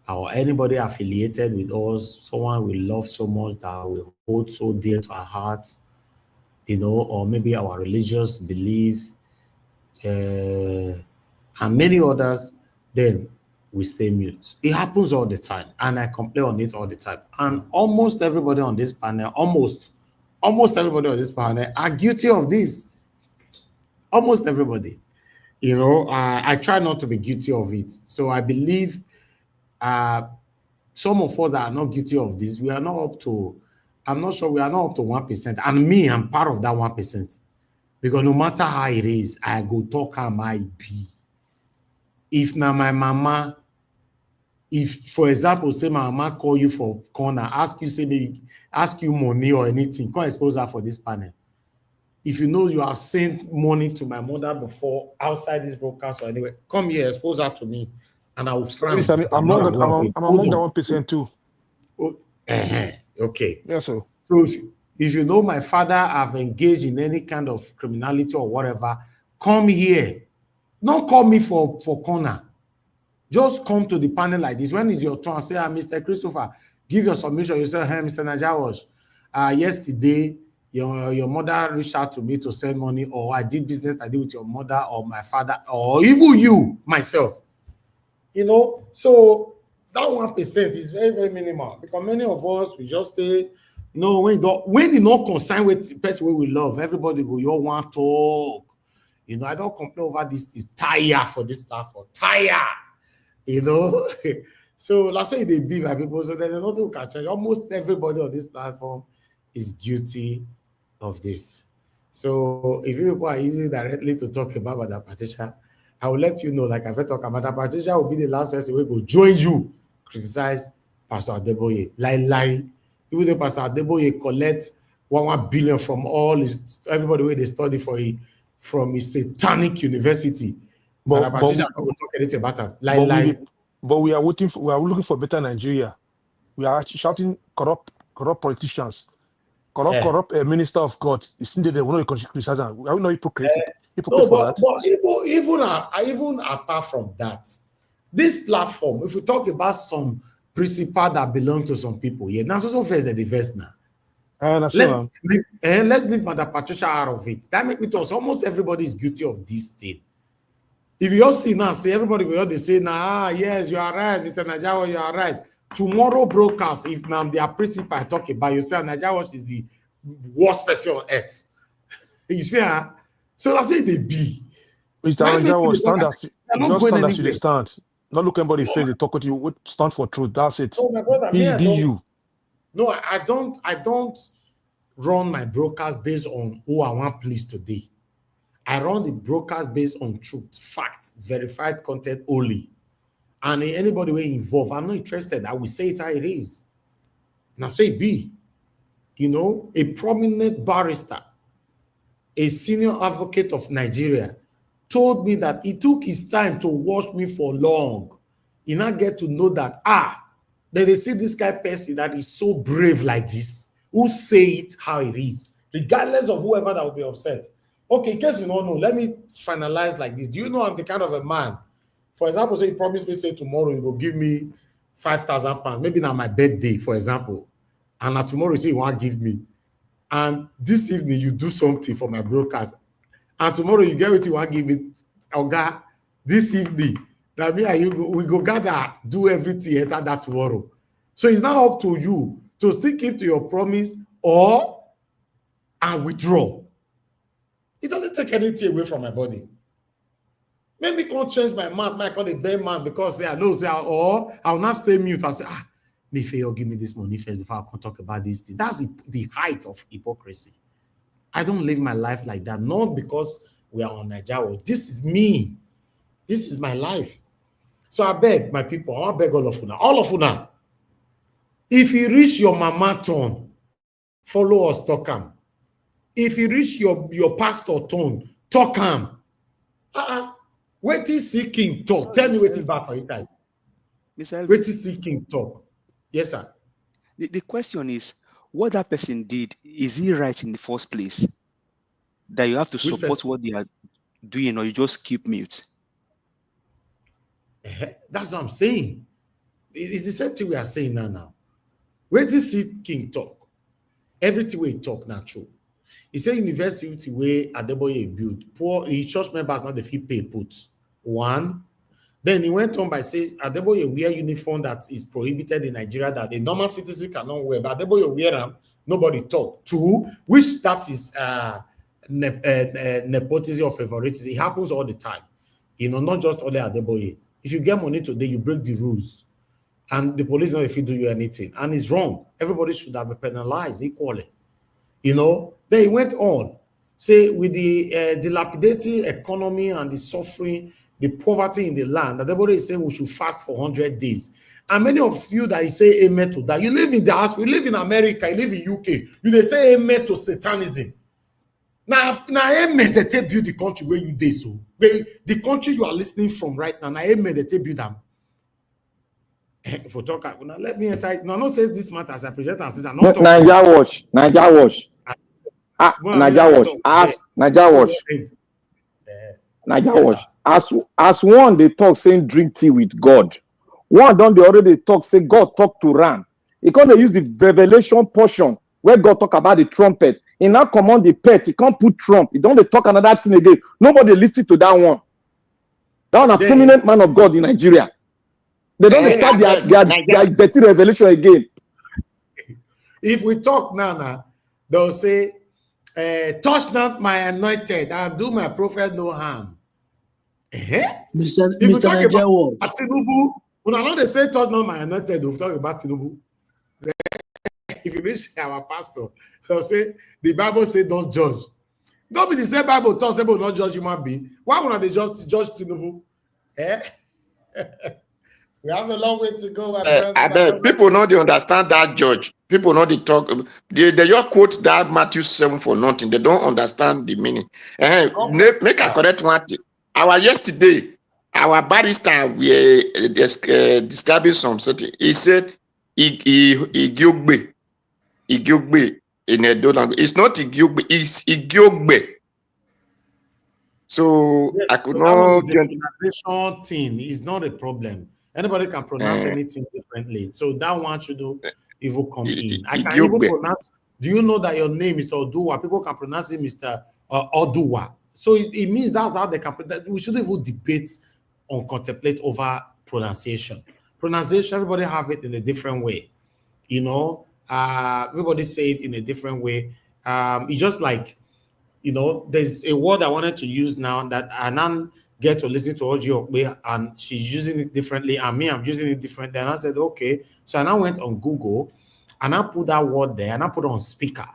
or anybody affiliated with us, someone we love so much that we hold so dear to our hearts, you know, or maybe our religious belief, and many others, then we stay mute. It happens all the time, and I complain on it all the time. And almost everybody on this panel, almost everybody on this panel are guilty of this. Almost everybody. You know, I try not to be guilty of it. So I believe some of us that are not guilty of this, we are not up to, I'm not sure we are not up to 1%. And me, I'm part of that 1%. Because no matter how it is, I go talk how I be. If now my mama, if for example, say my mama call you for corner, ask you money or anything, come expose her for this panel. If you know you have sent money to my mother before outside this broadcast or anywhere, come here, expose her to me, and I will frown. I'm among the 1% too. Oh, okay. Yes, sir. So if you know my father have engaged in any kind of criminality or whatever, come here. Don't call me for corner. Just come to the panel like this. When it's your turn, say, Mr. Christopher, give your submission. You say, hey, Mr. Najawash, yesterday, your mother reached out to me to send money, or I did business I did with your mother or my father, or even you, myself. You know, so that 1% is very, very minimal, because many of us, we just stay, no, when you not concern with the person we love, everybody go, you all want to talk. You know, I don't complain over this tire for this platform. Tire, you know. So that's why they be my people. So there's nothing we can change. Almost everybody on this platform is guilty of this. So if you people are easy directly to talk about Madam Patricia, I will let you know, like I've talked about, Madam Patricia will be the last person who will join you, criticize Pastor Adeboye. Lie. Even though Pastor Adeboye collect 1 billion from everybody where they study from his satanic university. Madam Patricia will talk anything about her. Lie. But we are looking for better Nigeria. We are shouting corrupt politicians. Corrupt minister of God. It's in there. We're not criticizing. Are we not hypocrite? No, but even apart from that, this platform, if we talk about some principle that belong to some people, yeah, now so first the verse now. Let's leave Madam Patricia out of it. That make me tell us almost everybody is guilty of this thing. If you all see now, say everybody will they say, yes, you are right, Mr. Najawa, you are right. Tomorrow broadcast, if now their principle I talk about, you say Najawa is the worst person on earth. You see, so that's why they be. Mr. Najawa stand as you stand. Not look anybody face, they talk with you, stand for truth. That's it. No, my brother, Be you. No, I don't run my broadcast based on who I want please today. I run the broadcast based on truth, facts, verified content only. And anybody will involved, I'm not interested. I will say it how it is. Now say be, a prominent barrister, a senior advocate of Nigeria, told me that it took his time to watch me for long. He now get to know that, then they see this guy person that is so brave like this, who say it how it is, regardless of whoever that will be upset. Okay, in case you don't know, let me finalize like this. Do you know I'm the kind of a man, for example, say you promise me, say tomorrow you will give me 5,000 pounds, maybe now my birthday, for example, and now tomorrow you say you want to give me, and this evening you do something for my broadcast, and tomorrow you get what you want to give me, Oga, this evening, that me and you we go gather, do everything enter that tomorrow. So it's now up to you to stick into your promise or and withdraw. It doesn't take anything away from my body. Maybe can't change my mind, I call a bad man because I know or I'll not stay mute. I'll say, me fail, give me this money first before I can talk about this thing. That's the height of hypocrisy. I don't live my life like that, not because we are on Nigeria. This is me. This is my life. So I beg my people, I beg all of you now. If you reach your mama turn, follow us, talk him. If you reach your pastor turn, talk him. Wait till see king talk. Tell me waiting back for his side. Wait till see king talk. Yes, sir. The question is, what that person did, is he right in the first place? That you have to support what they are doing, or you just keep mute? That's what I'm saying. It's the same thing we are saying now. Wait till see king talk. Everything we talk not true. He said university where Adeboye build. Poor church members not the fee pay put. One. Then he went on by saying Adeboye wear uniform that is prohibited in Nigeria that a normal citizen cannot wear. But Adeboye wear them, nobody talk. Two, which that is nepotism or favoritism. It happens all the time. Not just only Adeboye. If you get money today, you break the rules. And the police don't if you do you anything. And it's wrong. Everybody should have been penalized equally. Then he went on. Say with the dilapidating economy and the suffering, the poverty in the land, that everybody is saying we should fast for 100 days. And many of you that you say amen to that, you live in the house, we live in America, you live in UK, they say amen to Satanism. Now amen they take build the country where you did so. The country you are listening from right now amen they take build them. For talk, now let me enter it. No, says this matter as I present and says I'm not talking. Nigeria watch. Nigeria watch. As Nigeria watch. Nigeria watch. As one they talk saying drink tea with God. One don't they already talk say God talk to Ram. He can't use the revelation portion where God talk about the trumpet. He now command the pet. He can't put Trump. He don't they talk another thing again. Nobody listen to that one. That one a prominent man of God in Nigeria. They don't start their dirty revelation again. If we talk now, they'll say, touch not my anointed and do my prophet no harm. Mr. If we talk about Tinubu, when I know they say touch not my anointed, we'll talk about Tinubu. If you reach our pastor, they'll say, the Bible say don't judge. Don't be the same Bible talks about not judge human being. Why would they judge Tinubu? We have a long way to go. I bet people know they understand that judge. People know they talk. They just quote that Matthew 7 for nothing. They don't understand the meaning. Make a correct one. Yesterday, our barrister were describing some certain. He said, Igiogbe in a language. It's not Igiogbe, it's Igiogbe. So yes, I could not. Pronunciation thing is not a problem. Anybody can pronounce anything differently. So that one should even come in. I can even pronounce. Do you know that your name is Oduwa? People can pronounce it Mr. Oduwa. So it means that's how they can. We shouldn't even debate or contemplate over pronunciation. Pronunciation, everybody have it in a different way. Everybody say it in a different way. It's just like, there's a word I wanted to use now that Anan get to listen to Oji Okpe, and she's using it differently, and me, I'm using it differently. And I said, okay. So I now went on Google, and I put that word there, and I put it on speaker,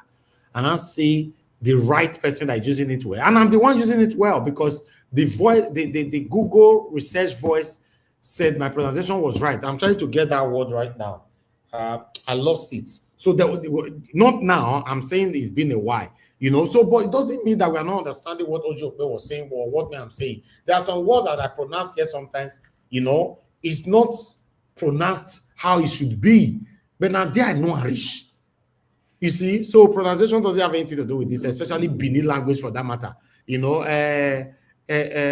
and I see the right person that is using it well. And I'm the one using it well because the voice, the Google research voice said my pronunciation was right. I'm trying to get that word right now. I lost it. So not now. I'm saying it's been a while, So, but it doesn't mean that we are not understanding what Ojo was saying or what I'm saying. There are some words that I pronounce here sometimes. It's not pronounced how it should be. But now there I know Irish. You see, so pronunciation doesn't have anything to do with this, especially Benin language for that matter.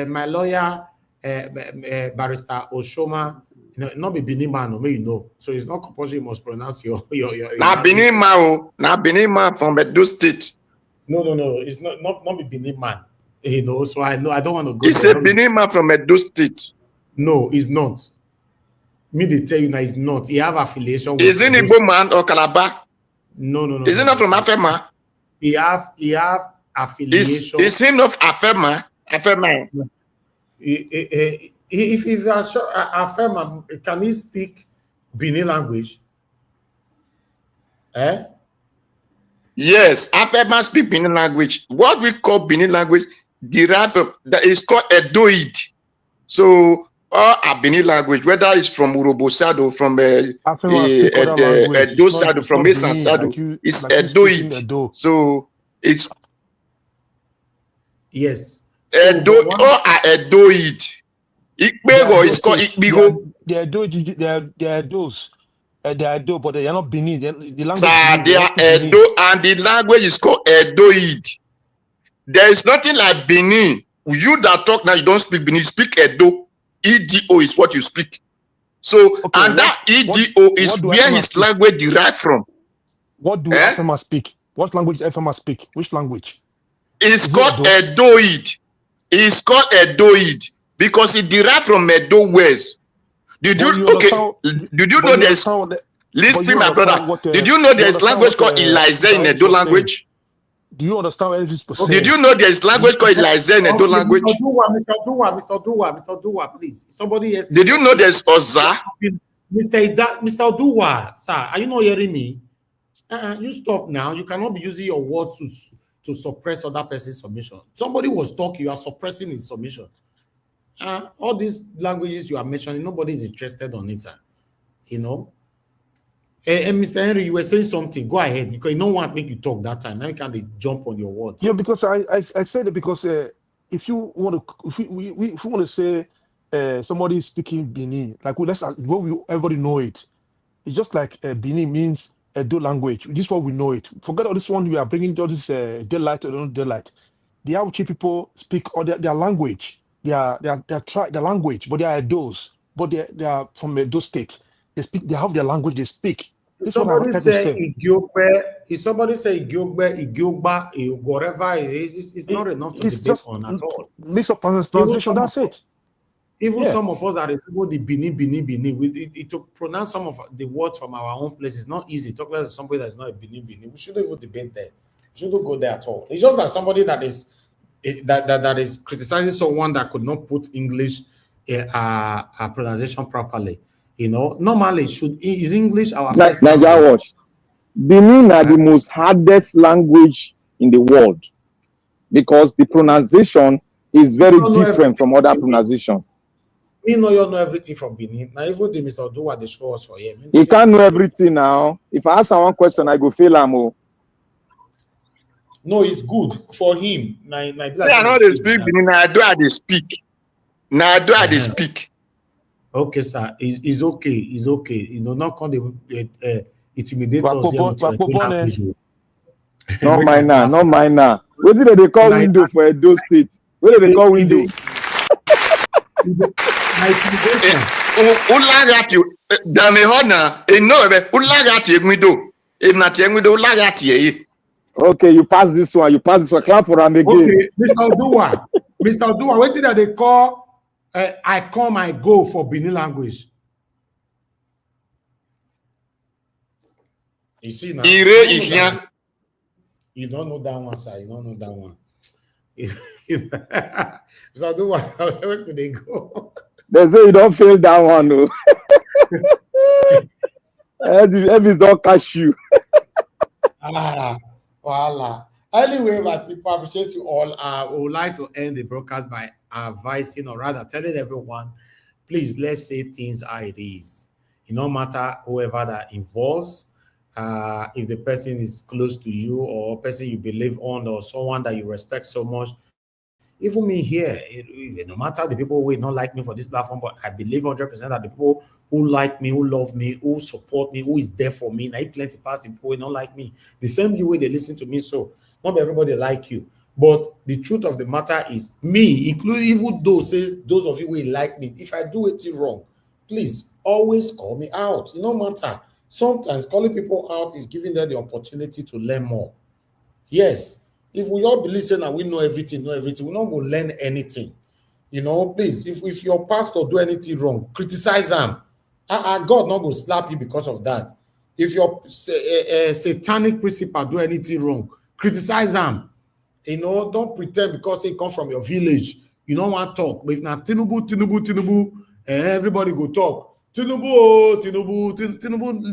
My lawyer, Barrister Oshoma, not be Benin man, So it's not compulsory you must pronounce your Now Benin man, from Edo State. No. It's not be Benin man. So I know I don't want to go. It's a Benin man from Edo State. No, it's not. Me, they tell you now, it's not. He have affiliation with. Is it Igbo man or Calabar? No. Is it not from Afema? He have affiliation. Is he not Afema? Afema. If he's Afema, can he speak Benin language? Yes, Afema speak Benin language. What we call Benin language derived from that is called Edoid. So all a Benin language, whether it's from Urobo side or from Edo side or from Esan side, it's Edoid. So it's yes. Edo or Edoid. Ikbego is called Ikbigo. They are those. They are Edo, but they are not Benin. The language they are Edo, and the language is called Edoid. There is nothing like Benin. You that talk now, you don't speak Benin, you speak Edo. EDO is what you speak. So, okay, and that EDO is where his language derived from. What do Afema speak? What language Afema speak? Which language? It's called Edoid. It's called Edoid because it derived from Edo West. Did you know there's listen, my brother? Did you know there's language called Eliza in Edo language? Do you understand what this is? Did you know there's language called Eliza in Edo language? Mr. Dua, please. Somebody else. Did you know there's Oza? Mr. Dua, sir, are you not hearing me? You stop now. You cannot be using your words to suppress other person's submission. Somebody was talking, you are suppressing his submission. All these languages you are mentioning, nobody is interested on it, sir. And Mr. Henry, you were saying something. Go ahead. Because no one make you talk that time. Now can they jump on your words? Yeah, because I said it because if you want to say somebody is speaking Benin, like everybody know it. It's just like Benin means Edo language. This is what we know it. Forget all this one. We are bringing all this daylight or not daylight. The Auchi people speak their language. Their language, but they are Edos. But they are from Edo State. They have their language. They speak. If somebody say Igiogba, whatever it is, it's not enough to debate on at all. Mix up pronunciation. That's it. Even some of us that is able the Benin, to pronounce some of the words from our own place is not easy. Talk about somebody that's not a Benin. We shouldn't even debate there. We shouldn't go there at all. It's just that somebody that is criticizing someone that could not put English pronunciation properly. Normally is English our first language. Benin are the most hardest language in the world because the pronunciation is very different from other pronunciation. You know everything from Benin. Now even the Mr. Do what they show us for him. You can't know everything now. If I ask one question, I go fail am. No, it's good for him. I know they speak Benin. Now do how they speak. Now do how they speak. Okay, sir. It's okay. It's okay. Not going to intimidate us. No minor, no minor. What did they call window for Edo State? What did they call window? Okay, you pass this one. You pass this one. Clap for him again. Okay, Mr. Dua, what did they call? I come, I go for Benin language. You see now. You don't know that one, sir. You don't know that one. So do what? Where could they go? They say you don't fail that one, no. If don't catch you. Voila. Anyway, my people, I appreciate you all. We would like to end the broadcast by advising, or rather telling everyone, please, let's say things how it is. It no matter whoever that involves, if the person is close to you or person you believe on or someone that you respect so much, even me here, no matter the people who will not like me for this platform, but I believe 100% that the people who like me, who love me, who support me, who is there for me, now plenty past people who not like me. The same way they listen to me, so not everybody like you. But the truth of the matter is, me, including even those of you who like me, if I do it wrong, please always call me out. It no matter. Sometimes calling people out is giving them the opportunity to learn more. Yes, if we all believe saying that we know everything, we're not going to learn anything. Please, if your pastor do anything wrong, criticize him. God not going to slap you because of that. If your satanic principal do anything wrong, criticize him. Don't pretend because it comes from your village. You don't want to talk. But if not Tinubu, everybody go talk. Tinubu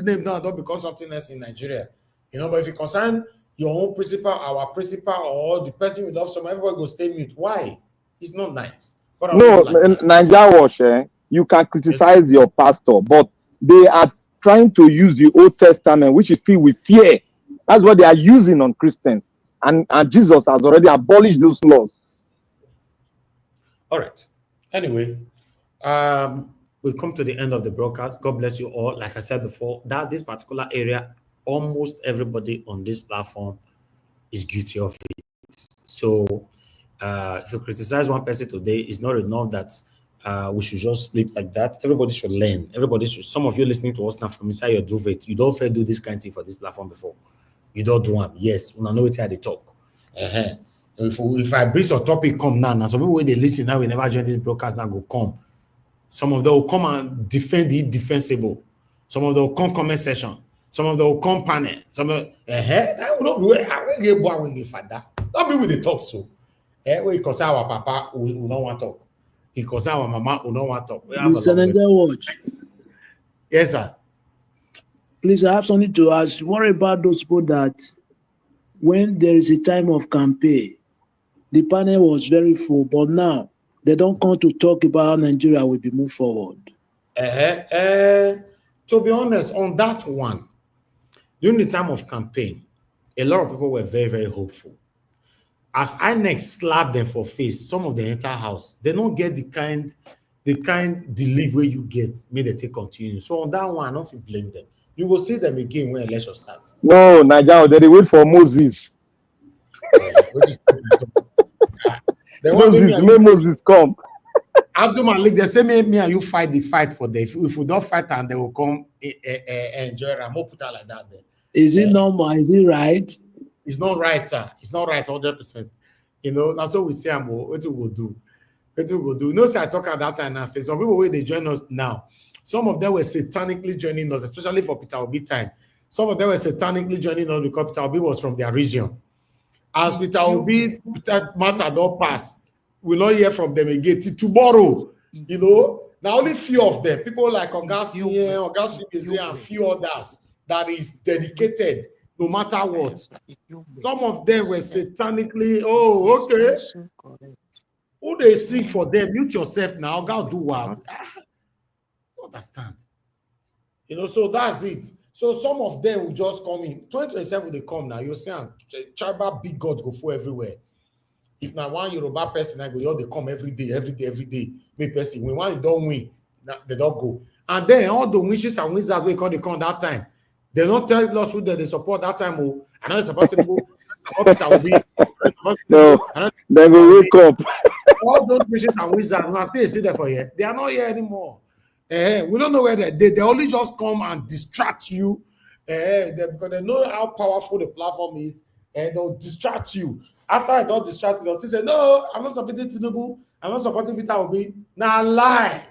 name now don't become something else in Nigeria. But if you concern your own principal, our principal, or the person you love, everybody go stay mute. Why? It's not nice. No, like Nigeria Wash, you can criticize your pastor, but they are trying to use the Old Testament, which is filled with fear. That's what they are using on Christians. And Jesus has already abolished those laws. All right. Anyway, we'll come to the end of the broadcast. God bless you all. Like I said before, that this particular area, almost everybody on this platform is guilty of it. So if you criticize one person today, it's not enough that we should just sleep like that. Everybody should learn. Some of you listening to us now from inside your duvet, you don't fair do this kind of thing for this platform before. You don't do them. Yes, we know it how they talk. If I bring some topic come now, some people when they listen now, we never join this broadcast now go come. Some of them will come and defend the defensible. Some of them will come comment session. Some of them will come panel. Some of I will not be where I will get boy we get father. Don't be with the talk so. We concern our papa, we don't want to talk. He concern our mama, we don't want to talk. Mr. Nigerian Watch. Yes, sir. Please, I have something to ask. What about those people that when there is a time of campaign, the panel was very full, but now they don't come to talk about how Nigeria will be moved forward? To be honest, on that one, during the time of campaign, a lot of people were very, very hopeful. As INEC slap them for face, some of the entire house, they don't get the kind belief where you get, may they take continue. So on that one, I don't blame them. You will see them again when election starts. No, Nigeria, they wait for Moses. Moses come. Abdul Malik, they say me and you fight the fight for them. If we don't fight and they will come enjoy it. I'm put it like that then. Is it normal? Is it right? It's not right, sir. It's not right 100%. That's what we say. What we will do. Say I talk at that time and I say some people where they join us now. Some of them were satanically joining us, especially for Peter Obi time. Some of them were satanically joining us because Peter Obi was from their region. As Peter Obi, that matter don't pass, we'll not hear from them again till tomorrow. Now only few of them, people like Ogasien, and few others that is dedicated no matter what. Some of them were satanically, okay. Who they sing for them? Mute yourself now. God do what? Understand? So that's it. So some of them will just come in. 2027 they come now. You'll see tribal big gods go for everywhere. If now one Yoruba person I go, they come every day. Make person when one you don't win, they don't go. And then all the witches and wizards they come that time. They don't tell us who they support that time. I know it's about to go. No, they will wake up. All those witches and wizards, now they see that for here. They are not here anymore. We don't know where they only just come and distract you because they know how powerful the platform is and they'll distract you. After I don't distract you, they'll say, no, I'm not supporting Tinubu, I'm not supporting Peter Obi. Now lie.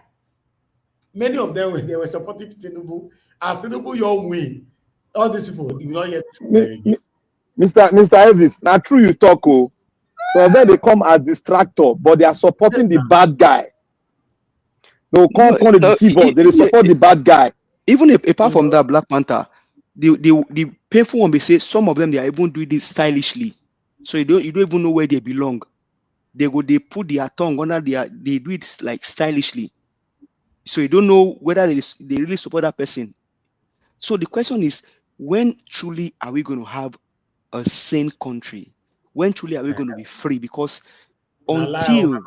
Many of them, they were supporting Tinubu. As Tinubu, your win. All these people do not yet. Mr. Elvis, now true you talk. Some of them they come as distractor, but they are supporting the bad guy. They will come the deceiver. They support the bad guy. Even apart from that, Black Panther, the painful one, they say some of them they are even doing this stylishly, so you don't even know where they belong. They put their tongue under they do it like stylishly, so you don't know whether they really support that person. So the question is, when truly are we going to have a sane country? When truly are we going to be free? Because until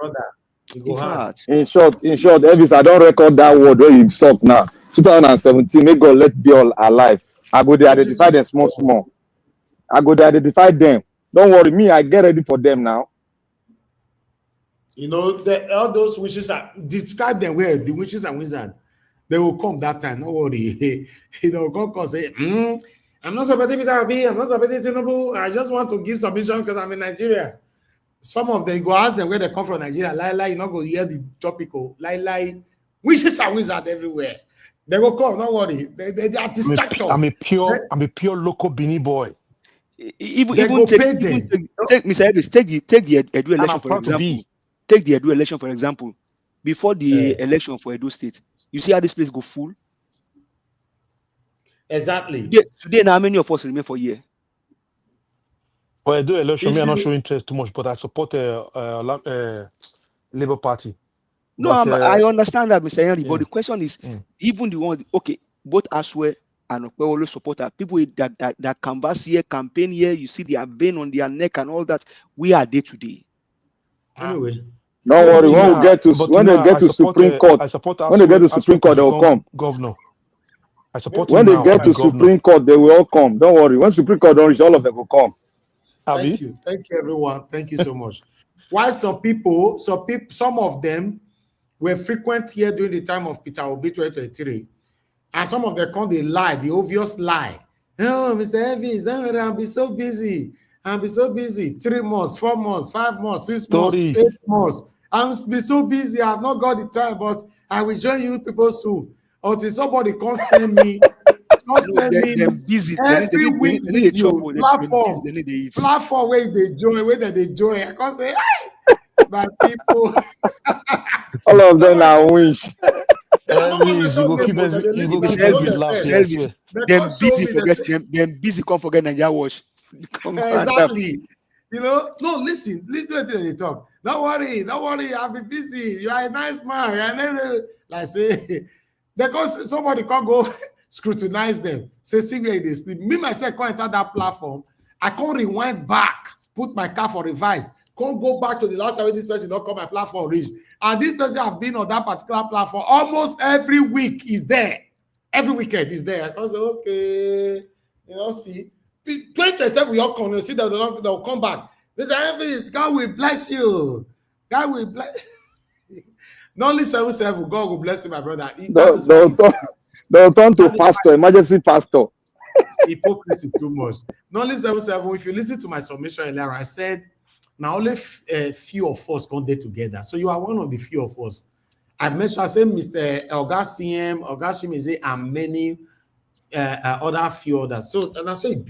in fact, in short, Elvis, I don't record that word where you suck now. 2017, may God let be all alive. I go to identify them small. I go to identify them. Don't worry, me, I get ready for them now. You know, all those witches are describe them where the witches and wizards. They will come that time. Don't worry. You know, God say, I'm not supporting Peter Obi, I'm not supporting Tinubu. I just want to give submission because I'm in Nigeria. Some of them go ask them where they come from Nigeria. You're not going to hear the topical. Witches and wizards everywhere. They will come, don't worry. They are distractors. I'm a pure local Bini boy. Even take Mr. Elvis, take the Edu election for example. Take the Edu election for example. Before the election for Edo State, you see how this place go full. Exactly. Today, now how many of us remain for a year? For Edo election, me, I'm not showing interest too much, but I support Labour Party. No, I understand that, Mr. Henry. But the question is, even the one, both Aswe and Okpewolo supporter, people that canvass here, campaign here, you see their vein on their neck and all that. We are day to day. Anyway, don't worry. When they get to Supreme Court, when they get to Supreme Court, they will come. Governor, I support. When they get to Supreme Court, they will all come. Don't worry. When Supreme Court don't reach, all of them will come. Thank you, everyone. Thank you so much. Why some of them were frequent here during the time of Peter Obi 2023, and some of them come they lie, the obvious lie. Oh, Mr. Elvis, don't worry, I'll be so busy. 3 months, 4 months, 5 months, 6 months, 8 months. I'm be so busy, I've not got the time, but I will join you people soon. Until somebody can't send me. They're busy. Every week video platform where they join. I can't say, hey, my people. All of them are wins. Them busy can't forget Nigeria Watch. Exactly. You know, no, listen to they talk. Don't worry, I'll be busy. You are a nice man. And then, like say, because somebody can't go scrutinize them. Say, see where they sleep. Me, myself, can't enter that platform. I can't rewind back, put my car for revise. Can't go back to the last time this person don't come my platform reach. And this person have been on that particular platform almost every week is there. Every weekend is there. I can say, okay, you know, see. 2027 will all come, you see that they'll come back. Mr. Elvis, God will bless you. God will bless. Not only 77, God will bless you, my brother. They'll turn to pastor, emergency pastor. Hypocrisy too much. Not only 77, if you listen to my submission earlier, I said, now only few of us come there together. So you are one of the few of us. I mentioned, I said, Mr. Elgar CM, Elgar Shimize, and many other few others. So, and I say,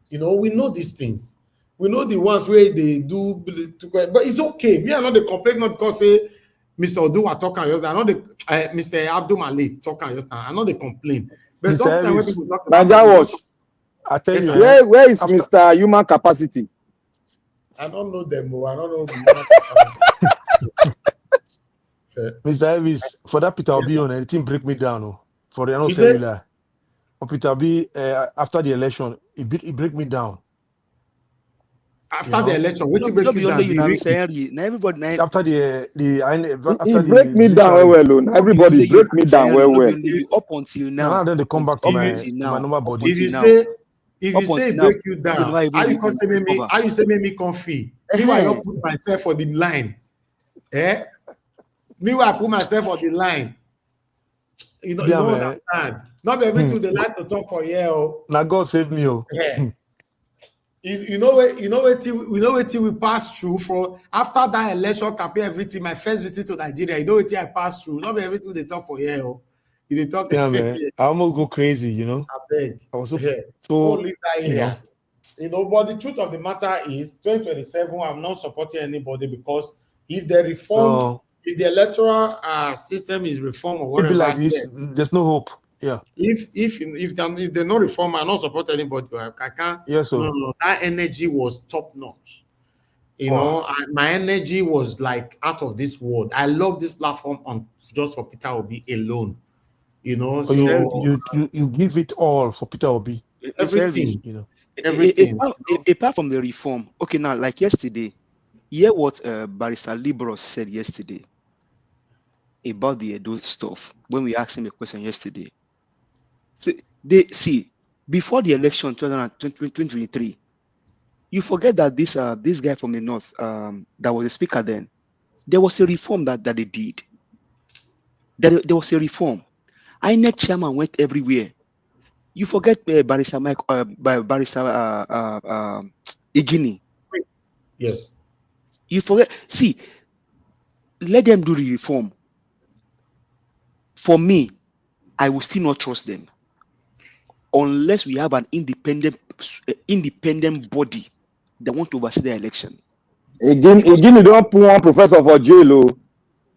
you know, we know these things. We know the ones where they do, but it's okay. Me, I'm not the complaint, not because say Mr. Oduwa talking yesterday. I'm not the Mr. Abdul Malik talking yesterday. I'm not the complaint. But Mr. sometimes when people talk about Nigeria Watch, I tell you, where is Mr. Human Capacity? I don't know them, but I don't know. Mr. Elvis, for that Peter Obi on anything break me down. Oh. For the I don't tell you that. For Peter Obi, after the election, it break me down. After the election, what you break you down? Everybody after he break me down well. Everybody break me down well. Up until now, then they come back to my normal body. If you say break you down, how you say make me comfy? Meanwhile, I put myself for the line. Meanwhile, I put myself on the line. You don't understand. Not everything they like to talk for here. Now God save me. You know what we pass through for after that election campaign, everything. My first visit to Nigeria, you know what I passed through. Not everything they talk for here. They talk. Yeah, man. I almost go crazy. You know. I beg. I was so leave that area. You know, but the truth of the matter is 2027, I'm not supporting anybody because if they reformed, No, if the electoral system is reformed or it be like whatever, this. yes. There's no hope. Yeah. If they're not reform, I not support anybody. I can't. Yes, No, so. no, that energy was top notch. You Wow. know, my energy was like out of this world. I love this platform on just for Peter Obi alone. You know, But you so you you you give it all for Peter Obi. Mr. Elvis, everything, You know. everything. apart from the reform, okay, now like yesterday, hear what Barrister Libros said yesterday about the Edo stuff when we asked him a question yesterday. So they see before the election 2023, you forget that this guy from the north that was the speaker then, there was a reform that they did. There was a reform. INEC chairman went everywhere. You forget Barrister Mike, Barrister Igini. Yes. You forget. See, let them do the reform. For me, I will still not trust them unless we have an independent body that want to oversee the election. Again, you don't put one professor for jail. Oh.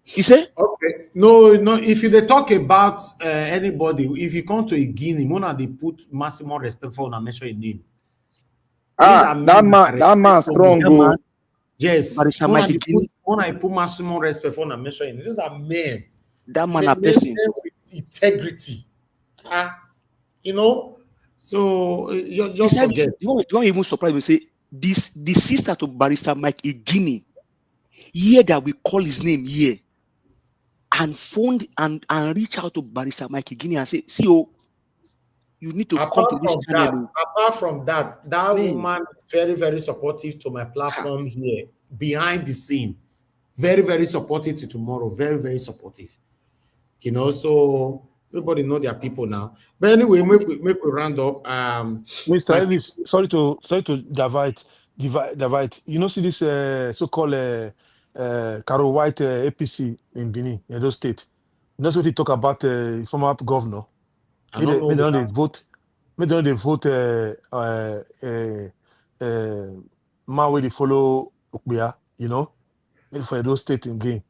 You say? Okay. No. If they talk about anybody, if you come to a Guinea, one they put maximum respect for and mention a name. These are That men man strong. Yeah, man. Yes. Barrister Mike Igini, When I put maximum respect for and mention a name. These are men. that man a Men person. with integrity. You know. So you just Besides, forget. you don't even surprise me. Say this the sister to Barrister Mike Igini, here that we call his name here, and phoned and reach out to Barrister Mike Igini and say, see, oh, you need to come to this channel. Apart from that Man. woman is very, very supportive to my platform here behind the scene. Very, very supportive to tomorrow. Very, very supportive. You know, so everybody know their people now. But anyway, make we round up. Mr. Elvis, sorry to divide. You know, see this so-called Carol White APC in Benin, Edo State. You know what he talk about former governor. I don't know. They vote. Maybe they vote. Man where they follow Ukbia, you know, maybe for Edo State again.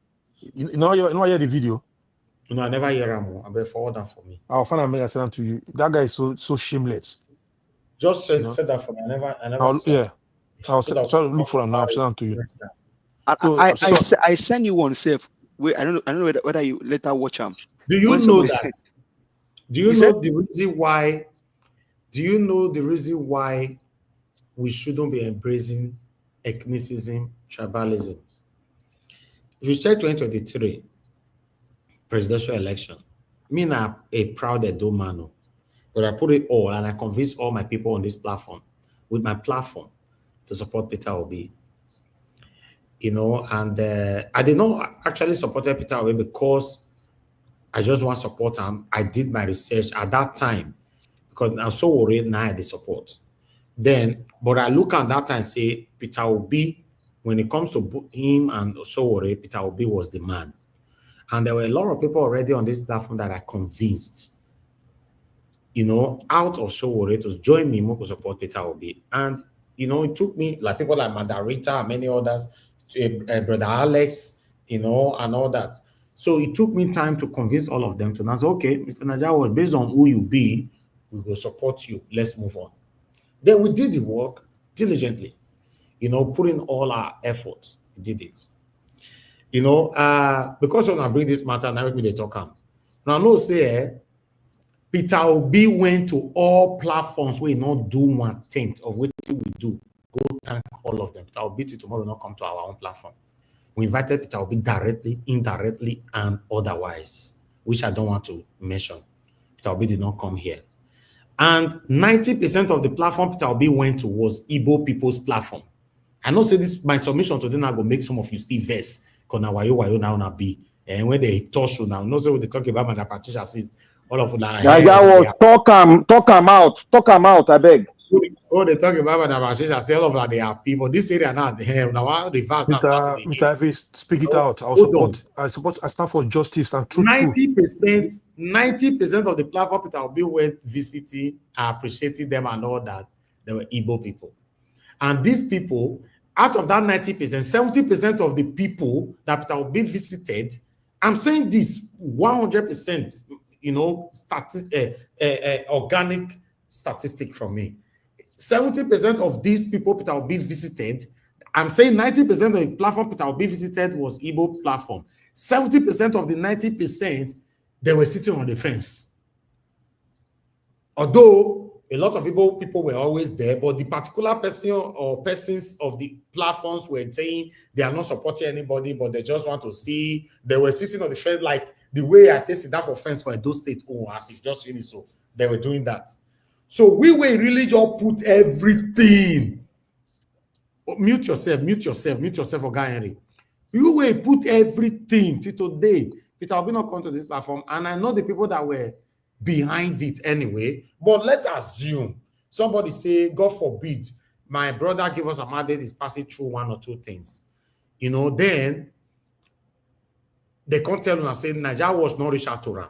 You know, you hear the video. No, I never hear him. I bet forward that for me. I'll find a mega send to you. That guy is so shameless. Just said that for me. I never saw. Yeah. I'll try to look for him now. I'll send to you. I send you one self. Wait, I don't know whether you later watch him. Do you know that? Do you know the reason why? Do you know the reason why we shouldn't be embracing ethnicism, tribalism? If you check 2023 presidential election, me now a proud Edo man, but I put it all and I convinced all my people on this platform with my platform to support Peter Obi. You know, and I did not actually support Peter Obi because I just want to support him. I did my research at that time because I'm so worried now the support. Then, but I look at that and say Peter Obi, when it comes to him and Sowore, Peter Obi was the man. And there were a lot of people already on this platform that are convinced, you know, out of Sowore to join me more to support Peter Obi. And, you know, it took me, like people like Madarita and many others, to Brother Alex, you know, and all that. So it took me time to convince all of them to now say, okay, Mr. Najawa, based on who you be, we will support you. Let's move on. Then we did the work diligently, you know, putting all our efforts. We did it. You know, because when I bring this matter, now we talk on. Now, I know say Peter Obi went to all platforms where not do 1/10 of what we do. Go thank all of them. Peter Obi tomorrow not come to our own platform. We invited Peter Obi directly, indirectly, and otherwise, which I don't want to mention. Peter Obi did not come here. And 90% of the platform Peter Obi went to was Igbo people's platform. I know say this, my submission today now go make some of you still vex. Because now wayo now be. And when they touch you now, no say what they talk about my Patricia says, all of that. Talk him out, I beg. Oh, they talk about my Patricia say all of that they are people. This area now, now I reverse that. Mr. Evans, speak it out. I stand for justice and truth. 90% of the platform Peter Obi went visiting, appreciating them and all that. They were Igbo people. And these people, out of that 90%, 70% of the people that Peter Obi visited, I'm saying this 100%, organic statistic from me. 70% of these people Peter Obi visited, I'm saying 90% of the platform Peter Obi visited was Igbo platform. 70% of the 90%, they were sitting on the fence. Although a lot of people were always there, but the particular person or persons of the platforms were saying they are not supporting anybody, but they just want to see. They were sitting on the fence like the way I tasted that for fence for Edo State. Oh, as if just finished. So they were doing that. So we were really just put everything. Oh, mute yourself, Oga Henry. You will put everything till today. Peter Obi not come to this platform, and I know the people that were behind it anyway. But let's assume somebody say, God forbid, my brother give us a mandate is passing through one or two things. Then they can't tell you and say Nigeria was not reach out to them.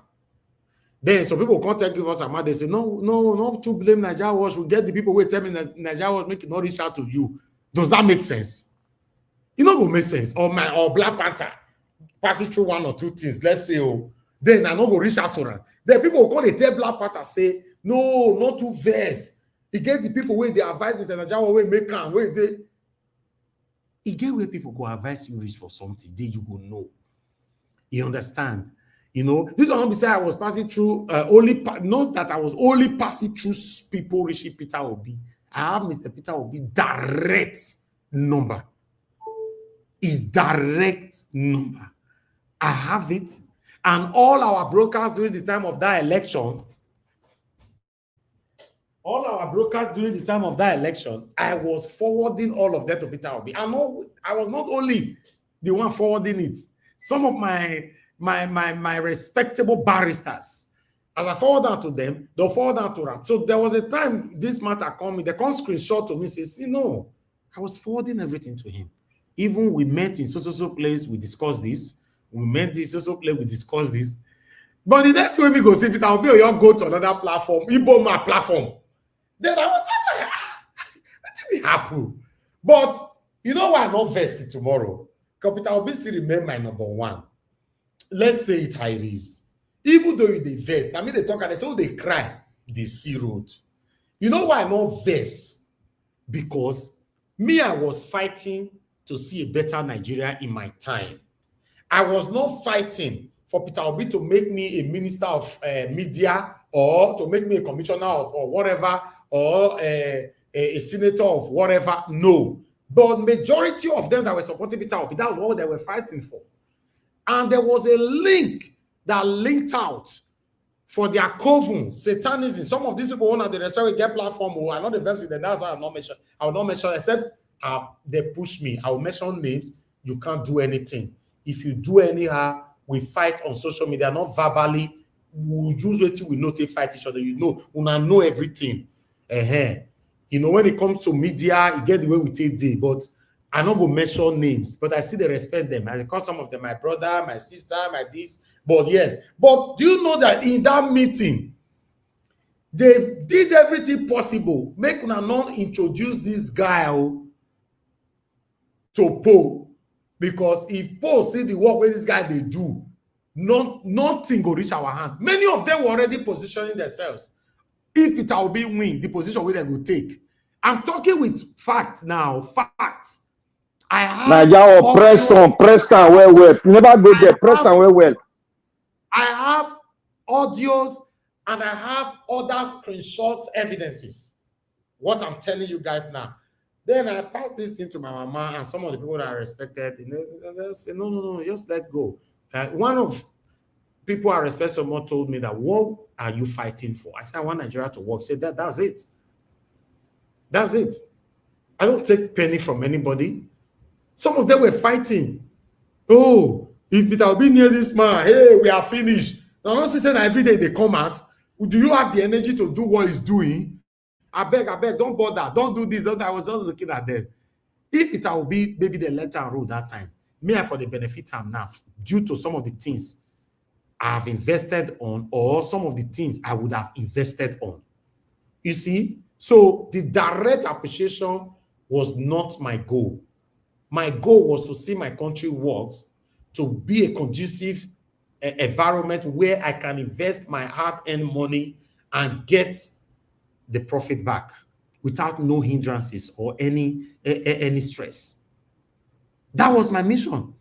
Then some people can't give us a mandate. They say, no, not to blame Nigeria was. We get the people who tell me that Nigeria was making not reach out to you. Does that make sense? It not go make sense. Or Black Panther passing through one or two things. Let's say, then I not go reach out to them. Then people will call the tell Black Panther say, no, not too vex. He get the people where they advise Mr. Najawa where make can where they. He get where people go advise you reach for something. Then you go know. You understand? This one not be say I was passing through not that I was only passing through people reaching Peter Obi. I have Mr. Peter Obi direct number. His direct number. I have it. And all our brokers during the time of that election, I was forwarding all of that to Peter Obi. I was not only the one forwarding it. Some of my respectable barristers, as I forward that to them, they'll forward that to them. So there was a time this matter coming, they come screenshot to me, says, I was forwarding everything to him. Even we met in so place, we discussed this. We met in so place, we discussed this. But the next way we go see Peter Obi, you go to another platform, Iboma platform. Then I was like, what did it happen? But you know why I'm not vested tomorrow? Because Peter Obi still remain my number one. Let's say it how it is. Even though they vest, I mean they talk and they say, they cry, they see road. You know why I'm not vest? Because me, I was fighting to see a better Nigeria in my time. I was not fighting for Peter Obi to make me a minister of media or to make me a commissioner of or whatever or a senator of whatever. No. But majority of them that were supporting Peter Obi, that was what they were fighting for. And there was a link that linked out for their coven, satanism. Some of these people want to respect with their platform who are not invest with them. That's why I will not mention, except they push me. I will mention names. You can't do anything. If you do anyhow, we fight on social media, not verbally. We use it till we know they fight each other. We know everything. When it comes to media, you get the way we take day, but I not go mention names, but I still respect them. I call some of them my brother, my sister, my this. But yes, but do you know that in that meeting, they did everything possible. Make una not introduce this guy to Paul, because if Paul see the work where this guy they do, nothing go reach our hand. Many of them were already positioning themselves. If Peter Obi win, the position where they will take. I'm talking with fact now. Fact. I have Naija, press on, well. Never go there. Press on, well. I have audios and I have other screenshots, evidences. What I'm telling you guys now. Then I passed this thing to my mama and some of the people that I respected. They say, no, just let go. One of people I respect so much told me that, what are you fighting for? I said, I want Nigeria to work. Said that's it. That's it. I don't take penny from anybody. Some of them were fighting. Oh, if Peter will be near this man, hey, we are finished. Now, not saying every day they come out. Do you have the energy to do what he's doing? I beg, don't bother. Don't do this. I was just looking at them. If Peter will be, maybe they let her roll that time. Me, I for the benefit I'm now, due to some of the things I've invested on, or some of the things I would have invested on. You see? So the direct appreciation was not my goal. My goal was to see my country work, to be a conducive environment where I can invest my hard-earned money and get the profit back without no hindrances or any stress. That was my mission.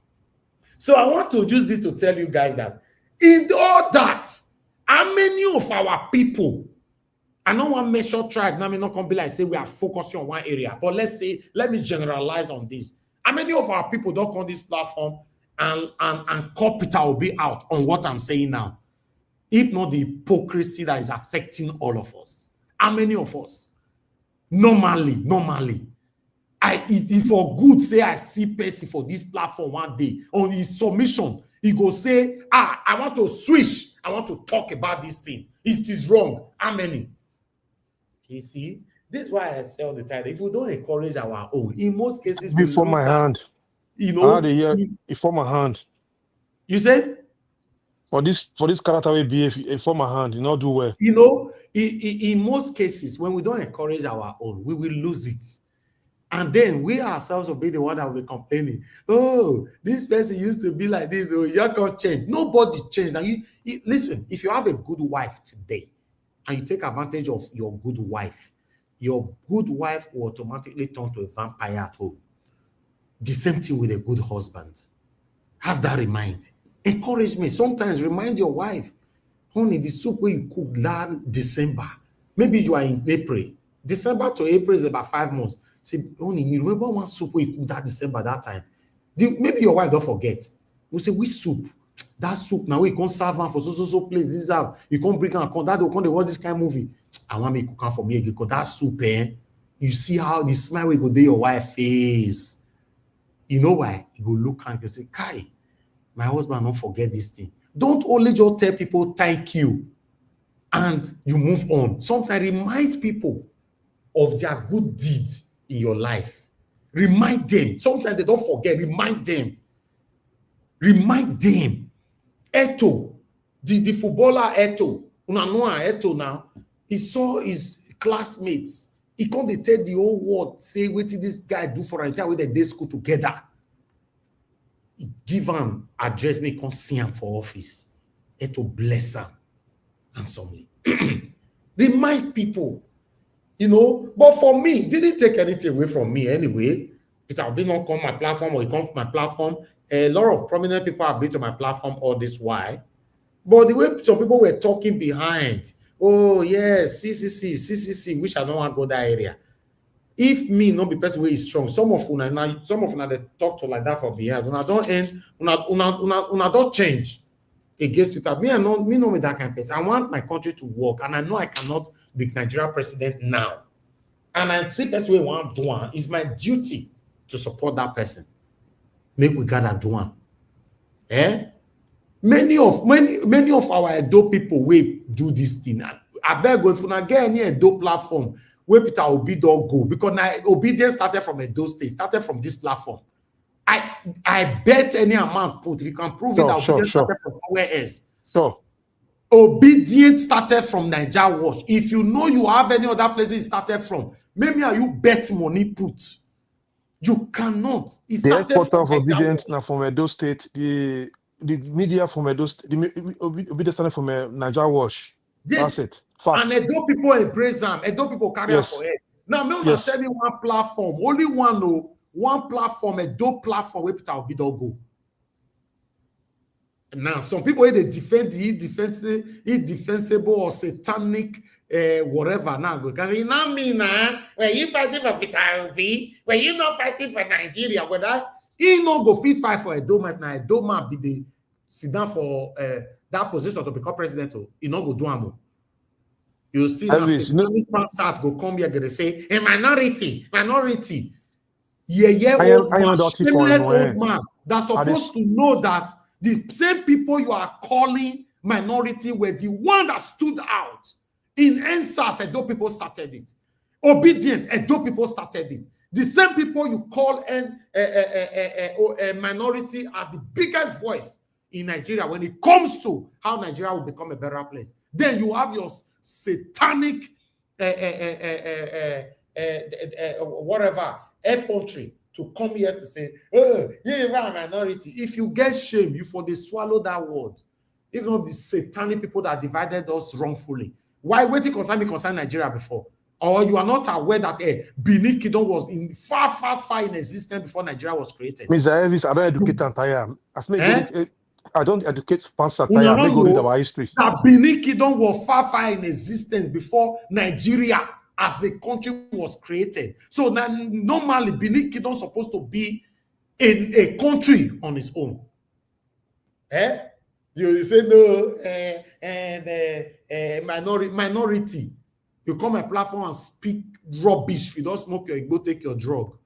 So I want to use this to tell you guys that in all that, how many of our people, I don't want to measure tribe, now may not come be like say we are focusing on one area, but let's say, let me generalize on this. How many of our people don't come on this platform and call Peter Obi out on what I'm saying now? If not the hypocrisy that is affecting all of us. How many of us? Normally, if for good say I see person for this platform one day on his submission, he go say, I want to switch. I want to talk about this thing. It is wrong. How many? You see, this is why I say all the time, if we don't encourage our own, in most cases, we before lose my that, hand. You know, before my hand. You say? For this character will be for my hand, you not do well. You know, in most cases, when we don't encourage our own, we will lose it. And then we ourselves will be the one that will be complaining. Oh, this person used to be like this. Oh, you can't change. Nobody changed. Now, listen, if you have a good wife today and you take advantage of your good wife will automatically turn to a vampire at home. The same thing with a good husband. Have that in mind. Encourage me. Sometimes remind your wife, honey, the soup where you cook last December. Maybe you are in April. December to April is about 5 months. Say, honey, you remember one soup where you cook that December that time? Maybe your wife don't forget. We say, which soup? That soup now we can't serve her for so place. This out. You can't bring her that will come to watch this kind of movie. I want me to cook for me again because that soup, you see how the smile will go there your wife face. You know why? You go look and you say, Kai, my husband don't forget this thing. Don't only just tell people thank you and you move on. Sometimes remind people of their good deeds in your life. Remind them. Sometimes they don't forget. Remind them. Remind them. Eto, the footballer Eto, Eto now, he saw his classmates. He can't tell the whole world, say, what did this guy do for an entire way that they school together? He give him address, me come see him for office. Eto bless him handsomely. Remind people, you know, but for me, it didn't take anything away from me anyway. Peter Obi not come my platform or he come to my platform. A lot of prominent people have been to my platform all this while. But the way some people were talking behind, oh yes, CCC, which I don't want to go that area. If me not be person where is strong, some of una they talk to like that for behind. Una don't end, una don't change against Peter. Me not be that kind of person. I want my country to work, and I know I cannot be Nigeria president now. And I see person we want do one. It's my duty to support that person. Make we gather do one. Many of our Edo people will do this thing. I beg if you get any Edo platform where Peter Obi don't go, because now obedience started from Edo State, started from this platform. I bet any amount put, if you can prove it, that obedience started from somewhere else. Obedience started from Niger Watch. If you know you have any other places it started from, maybe you bet money put. You cannot. It The started headquarters from of obedience now from Edo State. The media from Edo State. The obedience started from Niger Watch. Yes. That's it. Fact. And Edo people embrace them. Edo people carry out for it. Now, I'm telling you one platform. Only one platform, Edo platform where Peter Obi don't go. Now, some people they defend the indefensible or satanic whatever now. Because you know me now, when you fighting for Peter Obi, when you not fighting for Nigeria, whether he no go fit fight for Edo man, now Edo man be the sit down for that position to become president. He no go do am. You see now satanic concert go come here and say a minority. Old man, shameless old man that's supposed to know that the same people you are calling minority were the one that stood out. In NSAS, Edo people started it. Obedient, Edo people started it. The same people you call a minority are the biggest voice in Nigeria when it comes to how Nigeria will become a better place. Then you have your satanic whatever effrontery to come here to say, oh, you're a minority. If you get shame, you for they swallow that word. If not the satanic people that divided us wrongfully. Why waiting concern Nigeria before? Or you are not aware that Benin Kingdom was in far in existence before Nigeria was created. Mr. Elvis, I don't educate Antaya. I don't educate Pastor You Taya. I may go read know our history. that Benin Kingdom was far in existence before Nigeria as a country was created. So now, normally, Benin Kingdom is supposed to be in a country on its own. You say no, minority. You come a platform and speak rubbish. If you don't smoke your Igbo, take your drug.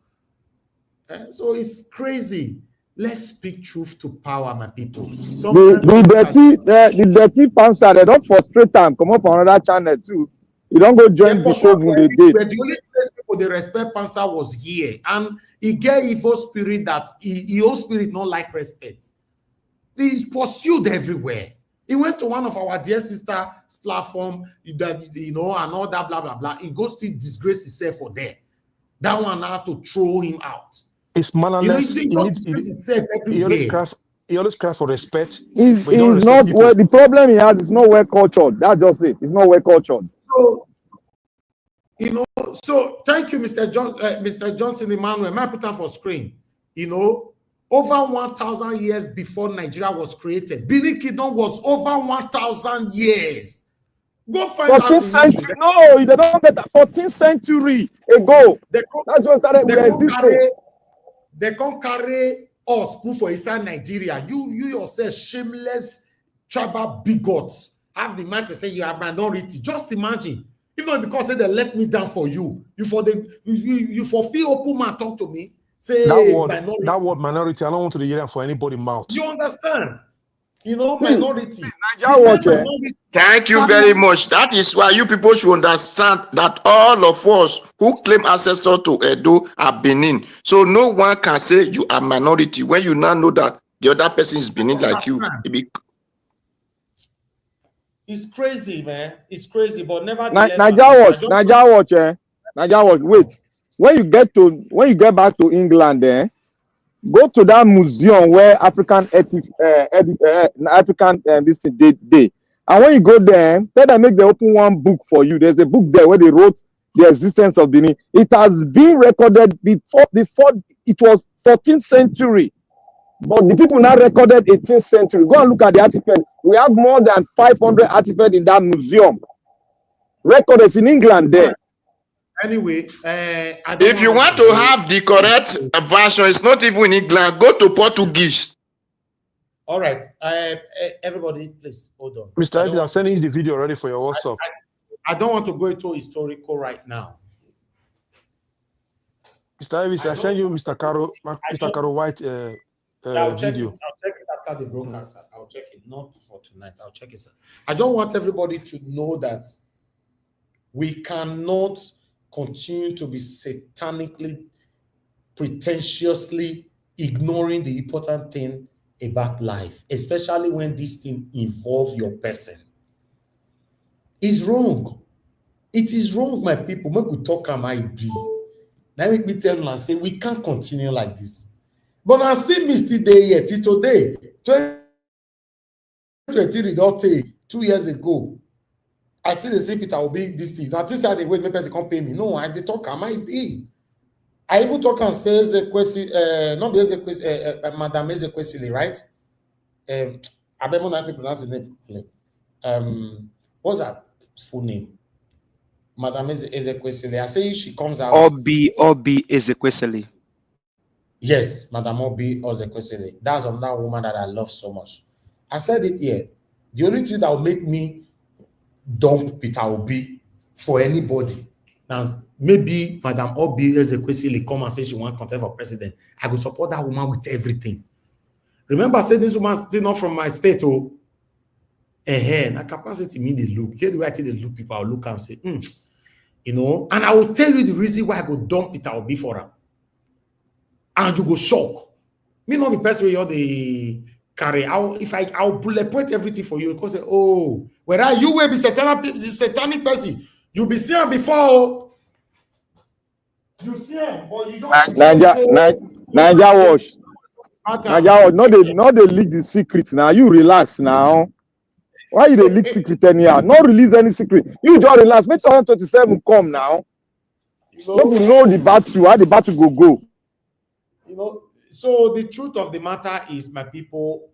So it's crazy. Let's speak truth to power, my people. The dirty pansa, they don't frustrate them. Come up on another channel too. You don't go join the show when they did. The only place people they respect pansa was here, and he get evil spirit that evil spirit not like respect. He's pursued everywhere. He went to one of our dear sister's platform, that and all that blah blah blah. He goes to disgrace himself for there. That one has to throw him out. It's mannerless. He always cries for respect. He's not well. The problem he has is not well cultured. That's just it. It's not well cultured. So thank you, Mr. Johnson Emmanuel. My put on for screen. Over 1,000 years before Nigeria was created, Benin Kingdom was over 1,000 years. Go find 14th century. No, they don't get that. 14th century ago. That's what started. We existed. They can't carry us put for inside Nigeria. You yourself, shameless tribal bigots, have the mind to say you are minority. Just imagine. Even because they let me down for you. You for feel open man talk to me. Say that word minority. I don't want to hear that for anybody mouth. You understand? Minority. Thank you very much. That is why you people should understand that all of us who claim ancestors to Edo are Benin. So no one can say you are minority when you now know that the other person is Benin like you. It's crazy, man. It's crazy, but nevertheless. Naija watch. Wait. When you get back to England, go to that museum where African this thing day. And when you go there, tell them make they open one book for you. There's a book there where they wrote the existence of Benin. It has been recorded before it was 14th century. But the people now recorded 18th century. Go and look at the artifact. We have more than 500 artifacts in that museum. Recorded in England there. Anyway, if you want to have the correct version, it's not even in England. Go to Portuguese. All right, everybody, please hold on. Mr. Evans, I'm sending you the video already for your WhatsApp. I don't want to go into historical right now. Mr. Evans, I send you Mr. Caro White I'll check video. I'll check it after the broadcast. I'll check it, not for tonight. I'll check it, sir. I don't want everybody to know that we cannot continue to be satanically, pretentiously ignoring the important thing about life, especially when this thing involves your person. It's wrong. It is wrong, my people. Make we talk am I be. Now make me tell you and say we can't continue like this. But I still miss the day yet. Today, 2023 don't take 2 years ago. I still see Peter will be this thing. Now this side they wait, maybe person can't pay me. No, I they talk am I be. I even talk and say not the Madam Ezekwesili, right? I bet more people pronounce the name. What's her full name? Madam Ezekwesili. I say she comes out. Obi Ezekwesili. Yes, Madam Obi Ezekwesili. That's another woman that I love so much. I said it here. The only thing that will make me dump Peter Obi for anybody. Now, maybe Madam Obi Ezekwesili come and say she wants contest for president. I will support that woman with everything. Remember, I said this woman still not from my state. Oh, na capacity mean they look. Here the way I tell they look people, I'll look and say, and I will tell you the reason why I go dump Peter Obi for her. And you go shock. Me not be person where you're the carry. I'll bulletproof everything for you because whether you will be satanic person, you'll be seen before. You see him, but you don't Niger, say Niger wash. matter. Niger wash. No, they leak the secret now. You relax now. Why you dey leak secret anyhow? Not release any secret. You just relax. Make 2027 come now. You Let know, me know the battle, how the battle go. you know. So the truth of the matter is, my people,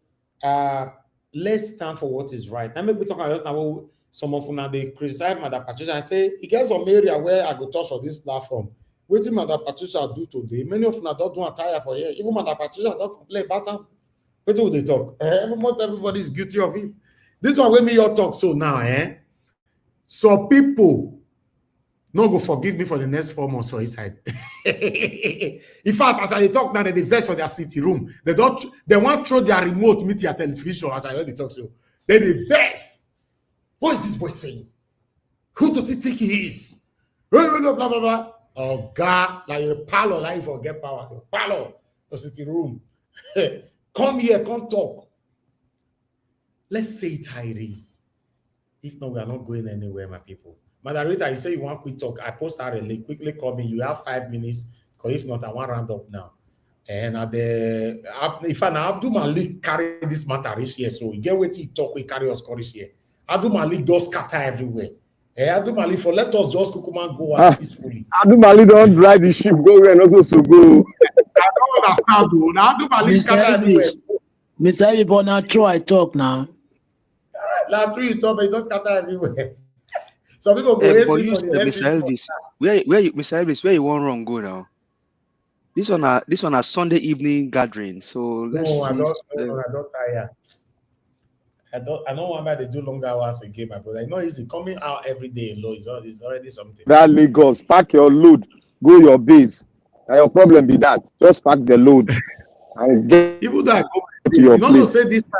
let's stand for what is right. Now make we talk about just now. Some of them they criticize Madam Patricia and say it gets some area where I go touch on this platform. What did Madam Patricia do today? Many of them don't do attire for here. Even Madam Patricia don't complain about them. What do they talk? Almost everybody is guilty of it. This one when me your talk so now, So people no go forgive me for the next 4 months for inside. In fact, as I talk now, they vex for their city room. They want to throw their remote meet their television as I heard the talk so. They vex. What is this boy saying? Who does he think he is? Blah, blah, blah, blah. Oh God, like a parlor, like you forget power. Your parlor, your city room. Come here, come talk. Let's say it how it is. If not, we are not going anywhere, my people. Moderator, you say you want quick talk. I post out a link. Quickly come in. You have 5 minutes. Because if not, I want to round up now. And if I now Abdul Malik carry this matter this here, so we get what he talk, we carry us courage here. Abdul Malik does scatter everywhere. Abdul Malik, for let us just Kukuma go out peacefully. Abdul Malik don't drive the ship go where not so go. I don't understand though. Now Abdul Malik scatter everywhere. Mr. Elvis, now true I talk now. Now true you talk, but it does scatter everywhere. Some people go hate me for the next Mr. Elvis, Mr. Elvis, where you want wrong go now? This one a Sunday evening gathering. So let's see. I don't tire. I don't want to do long hours again, my brother. It's not easy. Coming out every day alone is already something. That Lagos, pack your load, go your base. And your problem be that. Just pack the load and get even though I go my base, to your you know, place. say this time.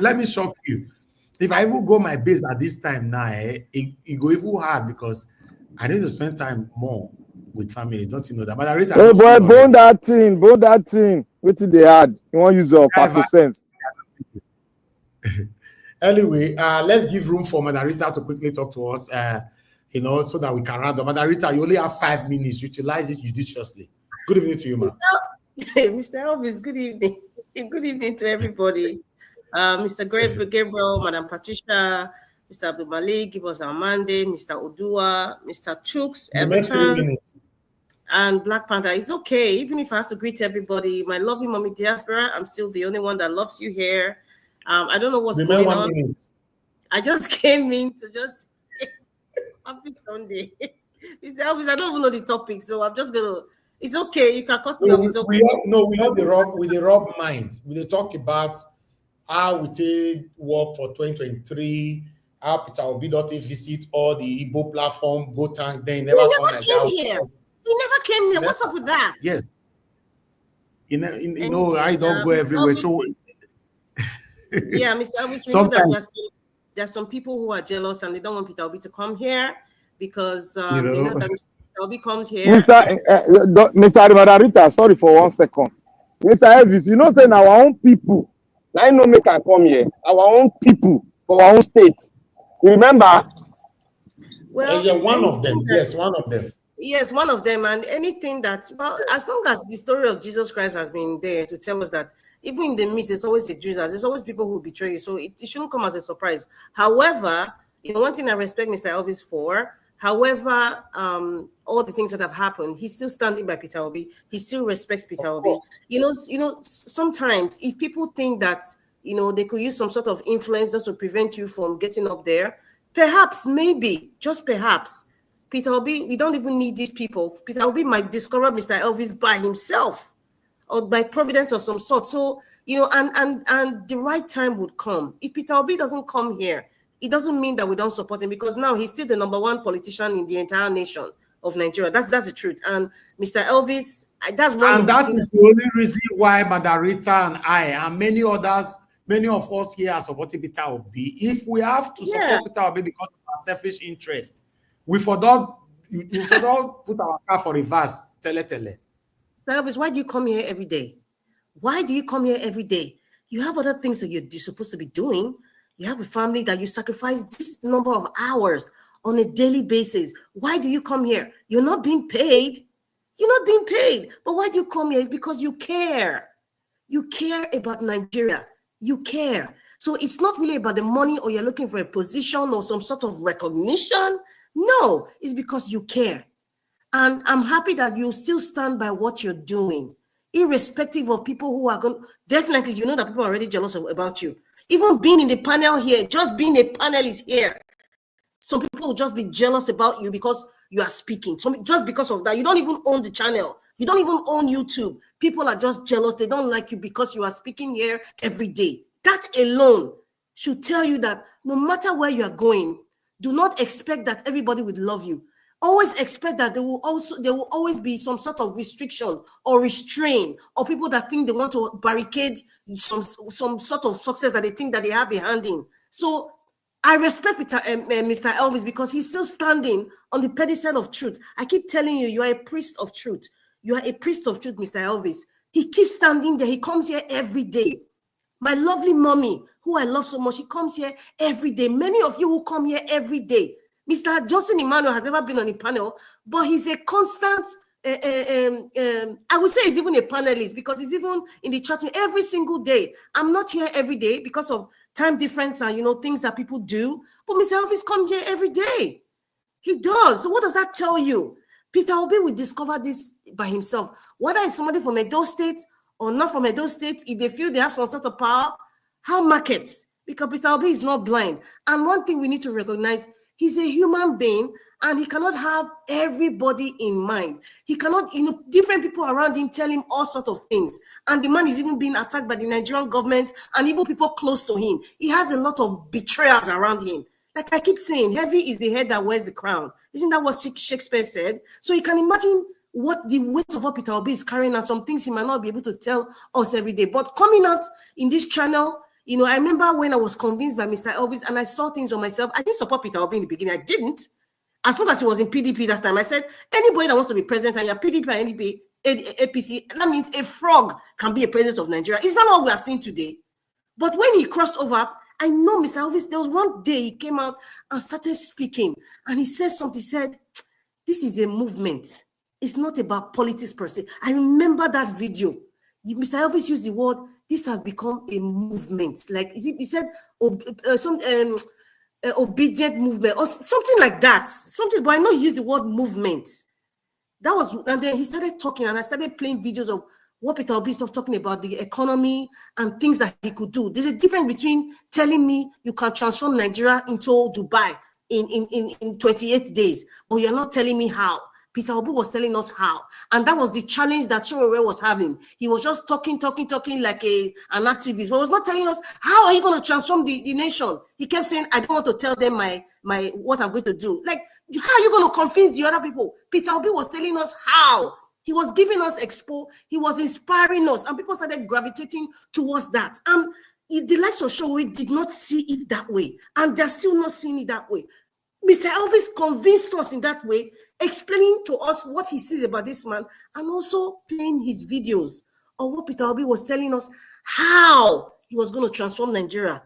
Let me shock you. If I even go my base at this time now, it go even hard because I need to spend time more with family. Don't you know that? But I read. Oh boy, bone that thing. What did they add? You want to use your pack sense? Anyway, let's give room for Madarita to quickly talk to us. So that we can round up. Madarita, you only have 5 minutes. Utilize it judiciously. Good evening to you, ma'am. Mr. Elvis, good evening. Good evening to everybody. Mr. Gabriel, Madam Patricia, Mr. Abdul Malik, give us our Monday, Mr. Odua, Mr. Chooks, Everton, and Black Panther. It's okay, even if I have to greet everybody. My lovely mommy diaspora, I'm still the only one that loves you here. I don't know what's going on. I just came in to just happy Sunday. Mr. Elvis, I don't even know the topic, so I'm just gonna. It's okay. You can cut me off. It's okay. We have the rock mind. We talk about how we take work for 2023. How Peter Obi don't visit all the Igbo platform, go tank. They never came here. He never came here. What's up with that? Yes. I don't go everywhere. Elvis, so yeah, Mr. Elvis, we know that there's some people who are jealous and they don't want Peter Obi to come here because they know that Mr. Obi comes here. Mr. Madarita, sorry for 1 second. Mr. Elvis, you know, saying our own people. I know make I come here. Our own people for our own state. You remember? Well, one of them. Yes, one of them. Yes, one of them. And anything that, well, as long as the story of Jesus Christ has been there to tell us that even in the midst, there's always a Judas, there's always people who betray you. So it shouldn't come as a surprise. However, one thing I respect Mr. Elvis for, however, all the things that have happened, he's still standing by Peter Obi. He still respects Peter Obi. Sometimes if people think that, they could use some sort of influence just to prevent you from getting up there, perhaps, maybe, just perhaps, Peter Obi, we don't even need these people. Peter Obi might discover Mr. Elvis by himself or by providence of some sort. So, and the right time would come. If Peter Obi doesn't come here, it doesn't mean that we don't support him because now he's still the #1 politician in the entire nation of Nigeria. That's the truth. And Mr. Elvis, that's one. And that is the only reason why Madarita and I and many others, many of us here are supporting Peter Obi. If we have to support Peter Obi because of our selfish interest, we forgot put our car for reverse. Tele. Mr. Elvis, why do you come here every day? Why do you come here every day? You have other things that you're supposed to be doing. You have a family that you sacrifice this number of hours on a daily basis. Why do you come here? You're not being paid. You're not being paid. But why do you come here? It's because you care. You care about Nigeria. You care. So it's not really about the money or you're looking for a position or some sort of recognition. No, it's because you care. And I'm happy that you still stand by what you're doing, irrespective of people who are going. Definitely, you know that people are already jealous about you. Even being in the panel here, just being a panelist here, some people will just be jealous about you because you are speaking. Just because of that, you don't even own the channel. You don't even own YouTube. People are just jealous. They don't like you because you are speaking here every day. That alone should tell you that no matter where you are going, do not expect that everybody would love you. Always expect that there will always be some sort of restriction or restraint, or people that think they want to barricade some sort of success that they think that they have a hand in. So I respect Mr. Elvis because he's still standing on the pedestal of truth. I keep telling you, you are a priest of truth. You are a priest of truth, Mr. Elvis. He keeps standing there. He comes here every day. My lovely mommy, who I love so much, she comes here every day. Many of you who come here every day. Mr. Johnson Emmanuel has never been on a panel, but he's a constant, I would say he's even a panelist because he's even in the chat room every single day. I'm not here every day because of time difference and, you know, things that people do. But Mr. Elvis comes here every day. He does. So what does that tell you? Peter Obi will discover this by himself. Whether it's somebody from Edo State or not from Edo State, if they feel they have some sort of power, how markets? Because Peter Obi is not blind. And one thing we need to recognize, he's a human being and he cannot have everybody in mind. He cannot, you know, different people around him tell him all sorts of things. And the man is even being attacked by the Nigerian government and even people close to him. He has a lot of betrayals around him. Like I keep saying, heavy is the head that wears the crown. Isn't that what Shakespeare said? So you can imagine what the weight of what Peter Obi is carrying and some things he might not be able to tell us every day. But coming out in this channel, you know, I remember when I was convinced by Mr. Elvis and I saw things on myself. I didn't support Peter Obi in the beginning. I didn't. As long as he was in PDP that time, I said, anybody that wants to be president and you're PDP or NDP, APC, that means a frog can be a president of Nigeria. Is that what we are seeing today? But when he crossed over, I know Mr. Elvis, there was one day he came out and started speaking and he said something, he said, this is a movement. It's not about politics per se. I remember that video. Mr. Elvis used the word, this has become a movement. Like he said, obedient movement or something like that. Something, but I know he used the word movement. That was, and then he started talking and I started playing videos of what Peter Obi is talking about, the economy and things that he could do. There's a difference between telling me you can transform Nigeria into Dubai in 28 days, but you're not telling me how. Peter Obi was telling us how. And that was the challenge that Showore was having. He was just talking like an activist. But he was not telling us, how are you going to transform the nation? He kept saying, I don't want to tell them my what I'm going to do. Like, how are you going to convince the other people? Peter Obi was telling us how. He was giving us expo. He was inspiring us. And people started gravitating towards that. The likes of Showore did not see it that way. And they're still not seeing it that way. Mr. Elvis convinced us in that way, explaining to us what he sees about this man and also playing his videos of what Peter Obi was telling us how he was going to transform Nigeria.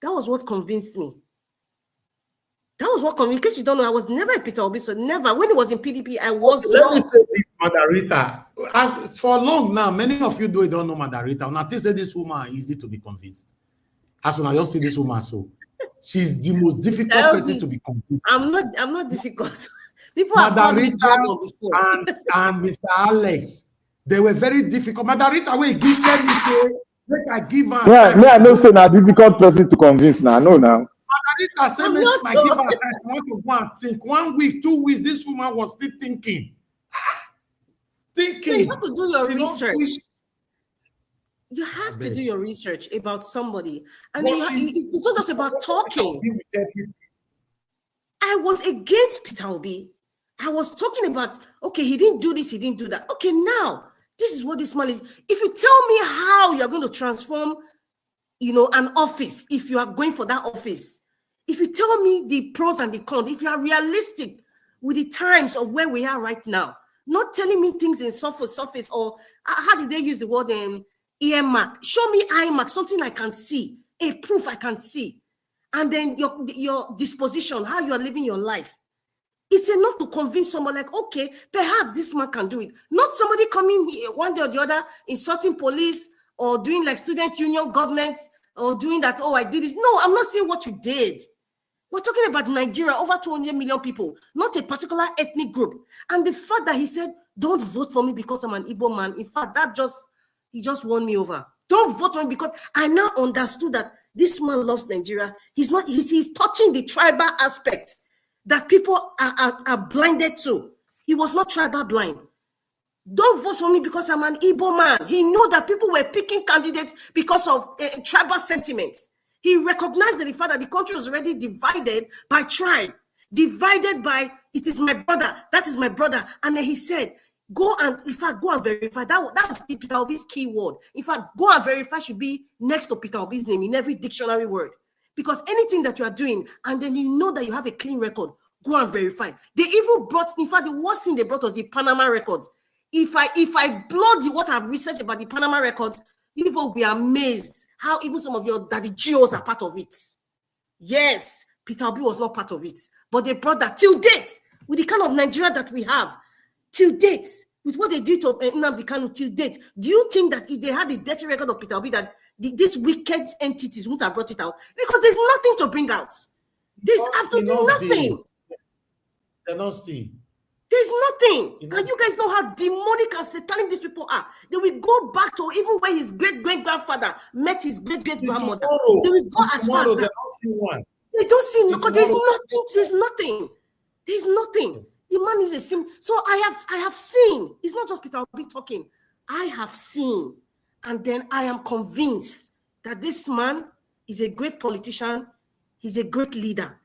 That was what convinced me. That was what convinced me. In case you don't know, I was never a Peter Obi, so never. When he was in PDP, I was Let me say this, Madarita. As for long now, many of you don't know Madarita. When I say this woman easy to be convinced. As when I just see this woman, so she's the most difficult person to be convinced. I'm not difficult. People have called me dragon before. and Mr. Alex, they were very difficult. Madarita, wait, give me say, make I give her. Yeah, me I know say na difficult person to convince now. No, now. Madarita said, I give her time. I want to go and think. 1 week, 2 weeks, this woman was still thinking. You have to do your research. You have to do your research about somebody. And it's not just about talking. I was against Peter Obi. I was talking about, okay, he didn't do this, he didn't do that. Okay, now, this is what this man is. If you tell me how you're going to transform, you know, an office, if you are going for that office, if you tell me the pros and the cons, if you are realistic with the times of where we are right now, not telling me things in surface, or how did they use the word earmark? Show me iMark, something I can see, a proof I can see. And then your disposition, how you are living your life. It's enough to convince someone like, okay, perhaps this man can do it. Not somebody coming here one day or the other, insulting police or doing like student union government or doing that, oh, I did this. No, I'm not saying what you did. We're talking about Nigeria, over 200 million people, not a particular ethnic group. And the fact that he said, don't vote for me because I'm an Igbo man, in fact, he just won me over. Don't vote for me because I now understood that this man loves Nigeria. He's touching the tribal aspect that people are blinded to. He was not tribal blind. Don't vote for me because I'm an Igbo man. He knew that people were picking candidates because of tribal sentiments. He recognized the fact that the country was already divided by tribe, divided by, it is my brother, that is my brother. And then he said, go and verify. That's Peter Obi's key word. In fact, go and verify should be next to Peter Obi's name in every dictionary word. Because anything that you are doing, and then you know that you have a clean record, go and verify. They even brought, in fact, the worst thing they brought was the Panama records. If I blow what I've researched about the Panama records, people will be amazed how even some of your daddy geos are part of it. Yes, Peter Obi was not part of it, but they brought that till date with the kind of Nigeria that we have. Till date, with what they did to Nnamdi Kanu till date, do you think that if they had the dirty record of Peter Obi, that these wicked entities wouldn't have brought it out? Because there's nothing to bring out. There's absolutely nothing. They don't see. There's nothing. And you guys know how demonic and satanic these people are. They will go back to even where his great-great-grandfather met his great-great-grandmother. They will go as far as that. They don't see, because there's nothing. There's nothing. The man is a sim. So I have seen. It's not just Peter Obi talking. I have seen, and then I am convinced that this man is a great politician. He's a great leader.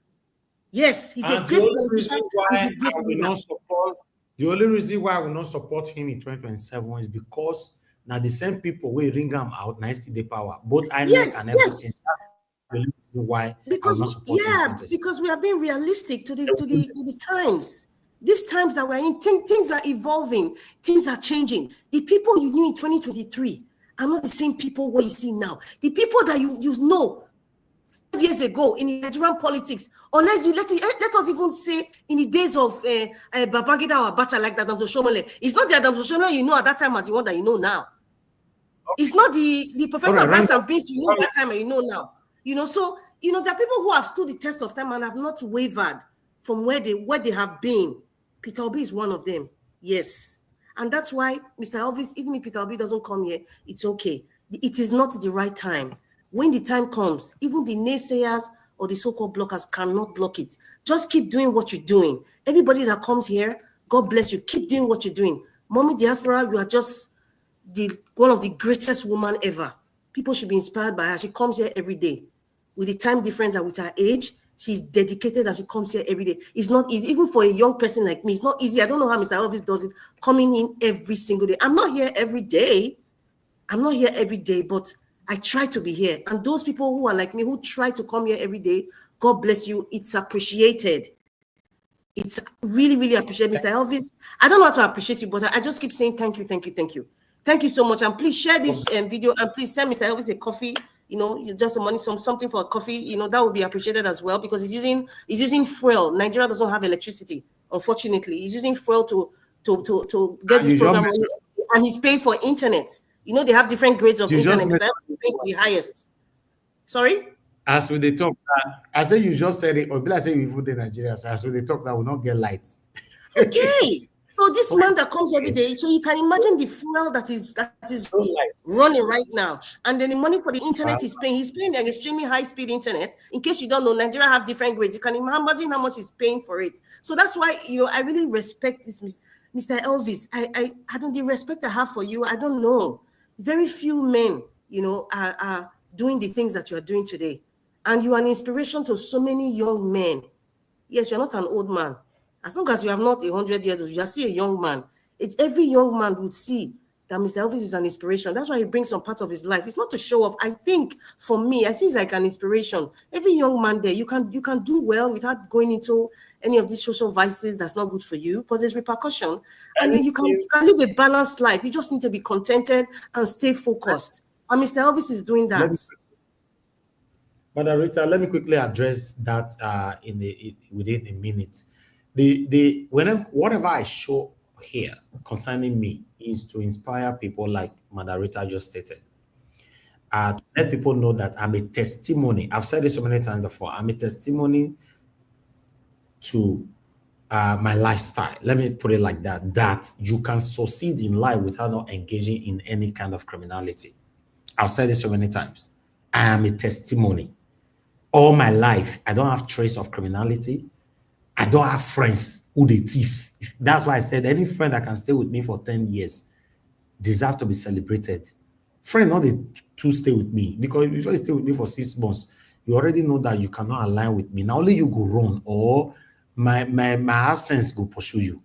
Yes, he's a great politician. He's a great leader. The only reason why I will not support him in 2027 is because now the same people will ring him out, nice to the power. Both INEC and everything. Yes. Why? Because we are being realistic to the times. These times that we're in, things are evolving, things are changing. The people you knew in 2023 are not the same people what you see now. The people that you know 5 years ago in Nigerian politics, unless you let us even say in the days of Babangida or Abacha, like that Adams Oshomole, it's not the Adams Oshomole you know at that time as the one that you know now. It's not the Professor Rice and Beans you know at that time and you know now. So there are people who have stood the test of time and have not wavered from where they have been. Peter Obi is one of them. Yes. And that's why Mr. Elvis, even if Peter Obi doesn't come here, it's okay. It is not the right time. When the time comes, even the naysayers or the so-called blockers cannot block it. Just keep doing what you're doing. Everybody that comes here, God bless you. Keep doing what you're doing. Mommy Diaspora, you are just one of the greatest women ever. People should be inspired by her. She comes here every day. With the time difference and with her age, she's dedicated and she comes here every day. It's not easy. Even for a young person like me, it's not easy. I don't know how Mr. Elvis does it, coming in every single day. I'm not here every day. But I try to be here. And those people who are like me, who try to come here every day, God bless you. It's appreciated. It's really, really appreciated. Mr. Elvis, I don't know how to appreciate you, but I just keep saying thank you, thank you, thank you. Thank you so much. And please share this video and please send Mr. Elvis a coffee. Just some money, something for a coffee. That would be appreciated as well, because he's using fuel. Nigeria doesn't have electricity, unfortunately. He's using fuel to get this program running, and he's paying for internet. They have different grades of internet. Mr. Elvis is paying for the highest. Sorry? As with the talk, I say you just said it, or be like say you vote in Nigeria. So as with the talk, that will not get lights. Okay. So this man that comes every day, so you can imagine the fuel that is running right now, and then the money for the internet he's paying an extremely high-speed internet. In case you don't know, Nigeria have different grades. You can imagine how much he's paying for it. So that's why I really respect this, Mr. Elvis. I don't the respect I have for you. I don't know. Very few men, are doing the things that you are doing today, and you are an inspiration to so many young men. Yes, you're not an old man. As long as you have not 100 years old, you are still a young man. It's every young man would see that Mr. Elvis is an inspiration. That's why he brings some part of his life. It's not to show off. I think for me, I see it's like an inspiration. Every young man there, you can do well without going into any of these social vices that's not good for you, because there's repercussion. And then you can live a balanced life. You just need to be contented and stay focused. And Mr. Elvis is doing that. Madam Rita, let me quickly address that within a minute. Whatever I show here concerning me is to inspire people like Madarita just stated. Let people know that I'm a testimony. I've said this so many times before. I'm a testimony to my lifestyle. Let me put it like that. That you can succeed in life without not engaging in any kind of criminality. I've said this so many times. I am a testimony. All my life, I don't have trace of criminality. I don't have friends who they thief. That's why I said any friend that can stay with me for 10 years deserve to be celebrated. Friend, not the to stay with me, because if you stay with me for 6 months, you already know that you cannot align with me. Now only you go run, or my absence go pursue you.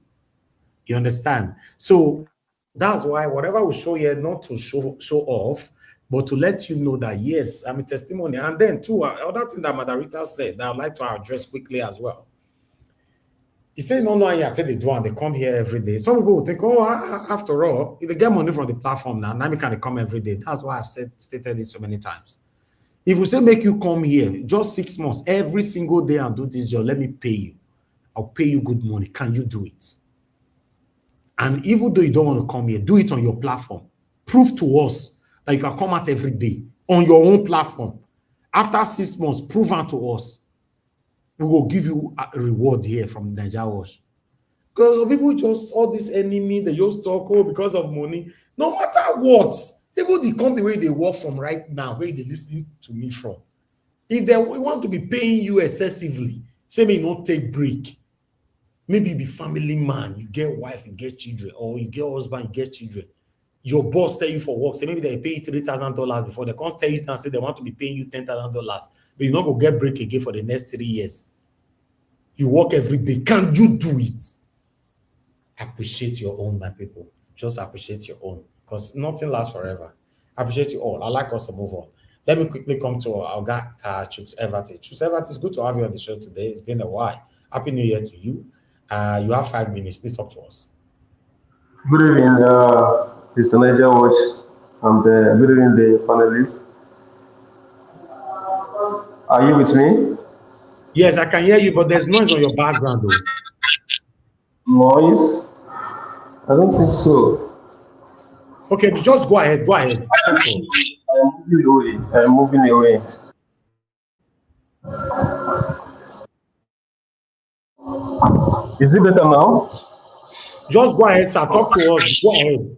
You understand? So that's why whatever we show here, not to show off, but to let you know that yes, I'm a testimony. And then two other thing that Madarita said that I'd like to address quickly as well. He said, no, no, yeah, tell the do and they come here every day. Some people will think, oh, after all, if they get money from the platform now, now can they come every day. That's why I've stated this so many times. If we say make you come here just 6 months, every single day and do this job, let me pay you. I'll pay you good money. Can you do it? And even though you don't want to come here, do it on your platform. Prove to us that you can come out every day on your own platform. After 6 months, prove out to us. We will give you a reward here from Nigerian. Because people just, all this enemy, they just talk, oh, because of money. No matter what, even the company where they work from right now, where they listen to me from, if they want to be paying you excessively, say may not take break. Maybe you be family man, you get wife, you get children, or you get husband, you get children. Your boss tell you for work, say maybe they pay you $3,000 before they can't tell you now, say they want to be paying you $10,000, but you not go get break again for the next 3 years. You work every day. Can you do it? Appreciate your own, my people. Just appreciate your own, because nothing lasts forever. Appreciate you all. I like us to move on. Let me quickly come to our guy, Chuks Everett. Chuks Everett, it's good to have you on the show today. It's been a while. Happy New Year to you. You have 5 minutes. Please talk to us. Good evening, Mr. Niger Watch, and good evening, the panelists. Are you with me? Yes, I can hear you, but there's noise on your background, though. Noise? I don't think so. Okay, just go ahead. Go ahead. Talk to us. I'm moving away. I'm moving away. Is it better now? Just go ahead, sir. Talk to us. Go ahead.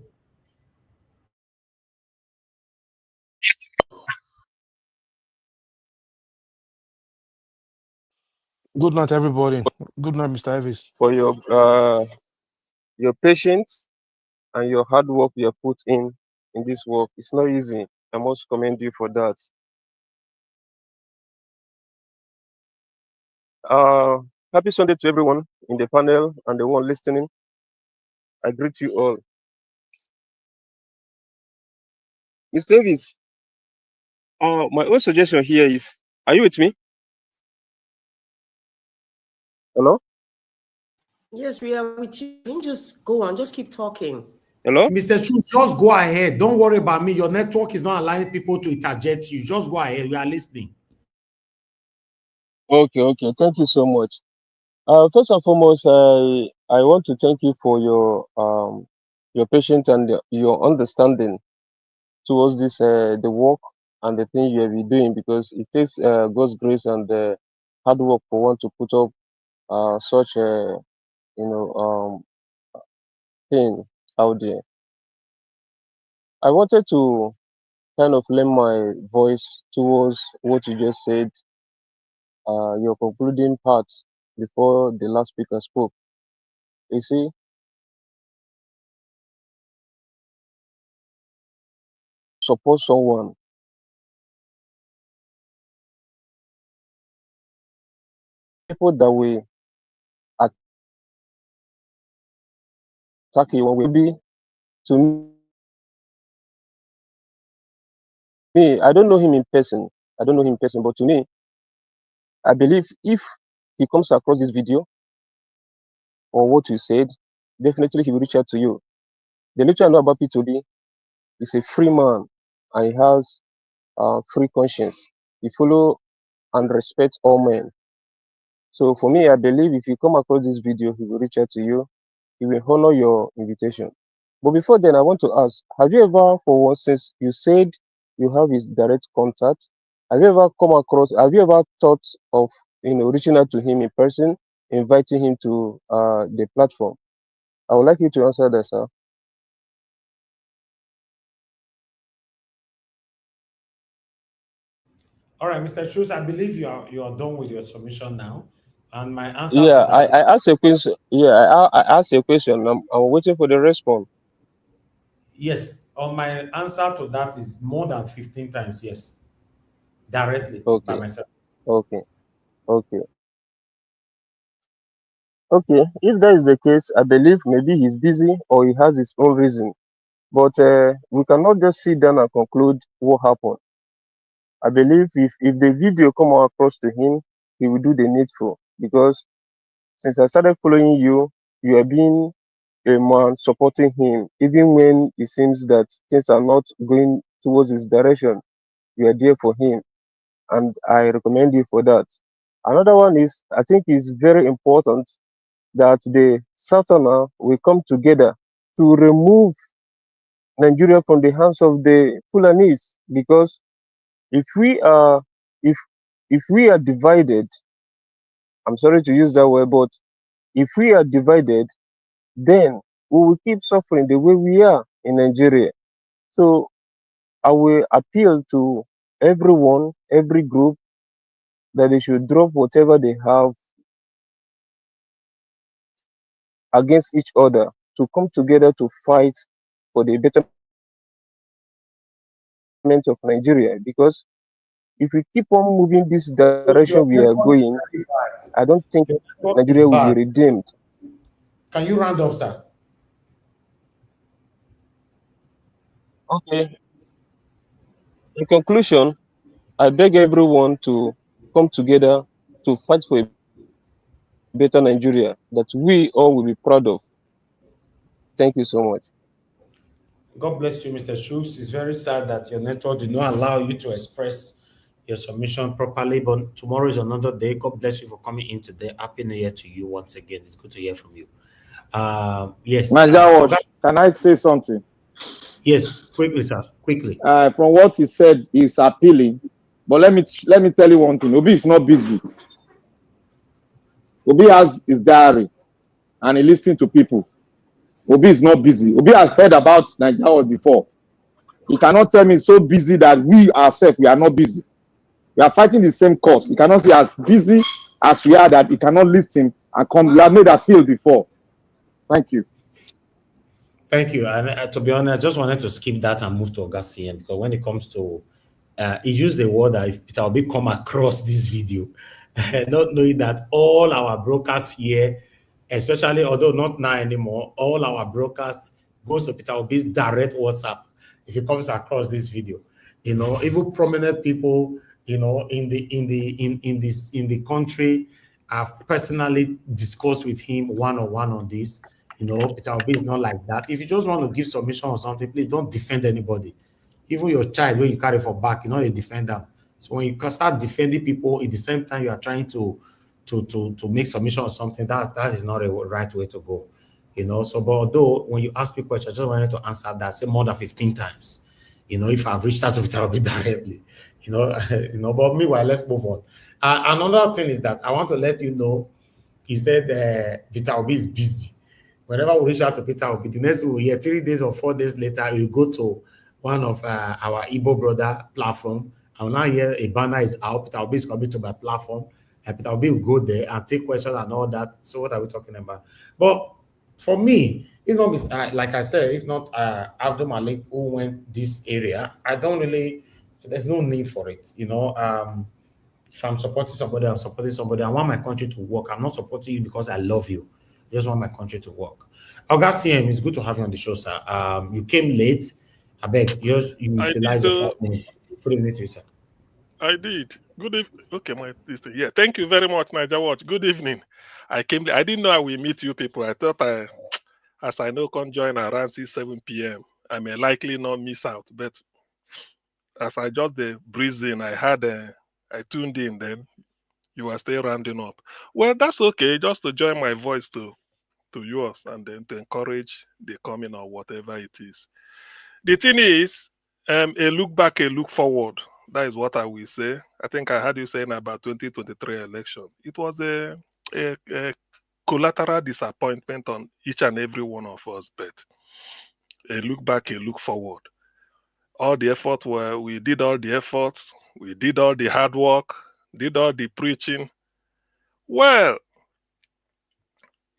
Good night, everybody. Good night, Mr. Elvis. For your patience and your hard work you have put in this work. It's not easy. I must commend you for that. Happy Sunday to everyone in the panel and the one listening. I greet you all. Mr. Davis, my own suggestion here is, are you with me? Hello? Yes, we are with you. You just go on, just keep talking. Hello? Mr. Chu, just go ahead. Don't worry about me. Your network is not allowing people to interject you. Just go ahead. We are listening. Okay. Thank you so much. First and foremost, I want to thank you for your patience and your understanding towards this the work and the thing you have been doing, because it takes God's grace and hard work for one to put up such a thing out there. I wanted to kind of lend my voice towards what you just said, your concluding part before the last speaker spoke. You see, support someone. People that will attack you one way. Maybe to me, I don't know him in person. But to me, I believe if he comes across this video or what you said, definitely he will reach out to you. The little I know about P2D, he's a free man and he has free conscience. He follow and respect all men. So for me, I believe if you come across this video, he will reach out to you. He will honor your invitation. But before then, I want to ask, have you ever, for once, since you said you have his direct contact, have you ever thought of, reaching out to him in person, inviting him to the platform? I would like you to answer that, sir. All right, Mr. Schultz, I believe you are done with your submission now. And my answer to Yeah, that, I asked a question. Yeah, I asked a question. I'm waiting for the response. yes, on my answer to that is more than 15 times, yes, directly by Okay, myself. okay, okay, okay. If that is the case, I believe maybe he's busy or he has his own reason. But we cannot just sit down and conclude what happened. I believe if the video come across to him, he will do the needful. Because since I started following you, you have been a man supporting him, even when it seems that things are not going towards his direction. You are there for him, and I recommend you for that. Another one is, I think it's very important that the Southerner will come together to remove Nigeria from the hands of the Fulanis, because if we are if if we are divided, I'm sorry to use that word, but if we are divided, then we will keep suffering the way we are in Nigeria. So I will appeal to everyone, every group, that they should drop whatever they have against each other to come together to fight for the betterment of Nigeria. Because if we keep on moving this Schultz, direction your we are network is going, very bad. I don't think Your network is Nigeria will be bad. redeemed. Can you round up, sir? Okay. In conclusion, I beg everyone to come together to fight for a better Nigeria that we all will be proud of. Thank you so much. God bless you, Mr. Schultz. It's very sad that your network did not allow you to express your submission properly, but tomorrow is another day. God bless you for coming in today. Happy New Year to you once again. It's good to hear from you. Yes, Niger Oga, Watch, can I say something? yes, quickly, sir, quickly. From what he said, he's appealing. But let me tell you one thing. Obi is not busy. Obi has his diary and he listens to people. Obi is not busy. Obi has heard about Nigeria before. He cannot tell me so busy that we ourselves, we are not busy. We are fighting the same cause. He cannot say as busy as we are that he cannot listen and come. We have made appeal before. Thank you. Thank you. And to be honest, I just wanted to skip that and move to Oga CM, because when it comes to, he used the word that if Peter Obi come across this video, not knowing that all our brokers here, especially although not now anymore, all our broadcast goes to Peter Obi's direct WhatsApp if he comes across this video. Even prominent people, in the country, I've personally discussed with him one-on-one on this. Peter Obi is not like that. If you just want to give submission or something, please don't defend anybody. Even your child, when you carry for back, they defend them. So when you can start defending people at the same time you are trying to make submission or something, that is not a right way to go. So but although when you ask me questions, I just wanted to answer that, say more than 15 times. If I've reached out to Peter Obi directly. But meanwhile, let's move on. Another thing is that I want to let you know, he said Peter Obi is busy. Whenever we reach out to Peter Obi, the next we'll hear 3 days or 4 days later, you go to one of our Igbo brother platform. I will now hear a banner is out. Peter Obi is coming to my platform. And Peter Obi will go there and take questions and all that. So what are we talking about? But for me, if not, like I said, if not Abdul Malik who went this area, I don't really, there's no need for it. If I'm supporting somebody, I'm supporting somebody. I want my country to work. I'm not supporting you because I love you. I just want my country to work. Oga CM, it's good to have you on the show, sir. You came late. I beg, you I did. utilize your 5 minutes. Good evening to you, sir. I did. Good evening. Okay, yeah. Thank you very much, Niger Watch. Good evening. I came. I didn't know I will meet you people. I thought as I know, come join around 7 p.m. I may likely not miss out. But as I just breezed in, I tuned in. Then You are still rounding up. Well, that's okay. Just to join my voice to yours and then to encourage the coming or whatever it is. The thing is, a look back, a look forward. That is what I will say. I think I heard you saying about 2023 election. It was a collateral disappointment on each and every one of us, but a look back, a look forward. All the effort were we did all the efforts, we did all the hard work, did all the preaching. Well,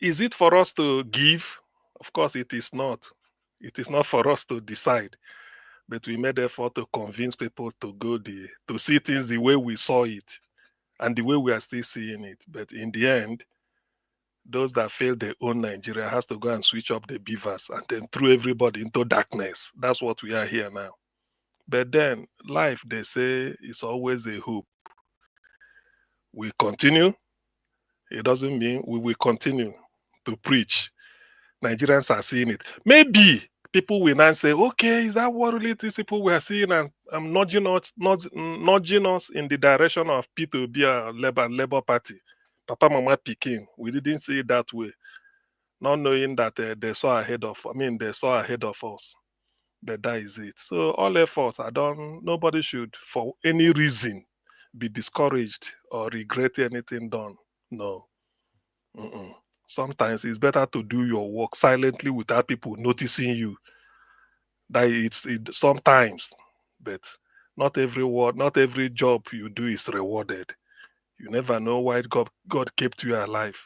is it for us to give? Of course, it is not. It is not for us to decide. But we made effort to convince people to see things the way we saw it and the way we are still seeing it. But in the end, those that fail their own Nigeria has to go and switch up the beavers and then throw everybody into darkness. That's what we are here now. But then life, they say, is always a hope. We continue. It doesn't mean we will continue to preach. Nigerians are seeing it. Maybe people will now say, okay, is that what really these people we are seeing and nudging us in the direction of P2B and Labour Party? Papa, Mama, Peking. We didn't see it that way. Not knowing that they saw ahead of us. But that is it. So all efforts are done. Nobody should, for any reason, be discouraged or regret anything done. No. Mm-mm. Sometimes it's better to do your work silently without people noticing you. That it sometimes, but not every job you do is rewarded. You never know why God kept you alive.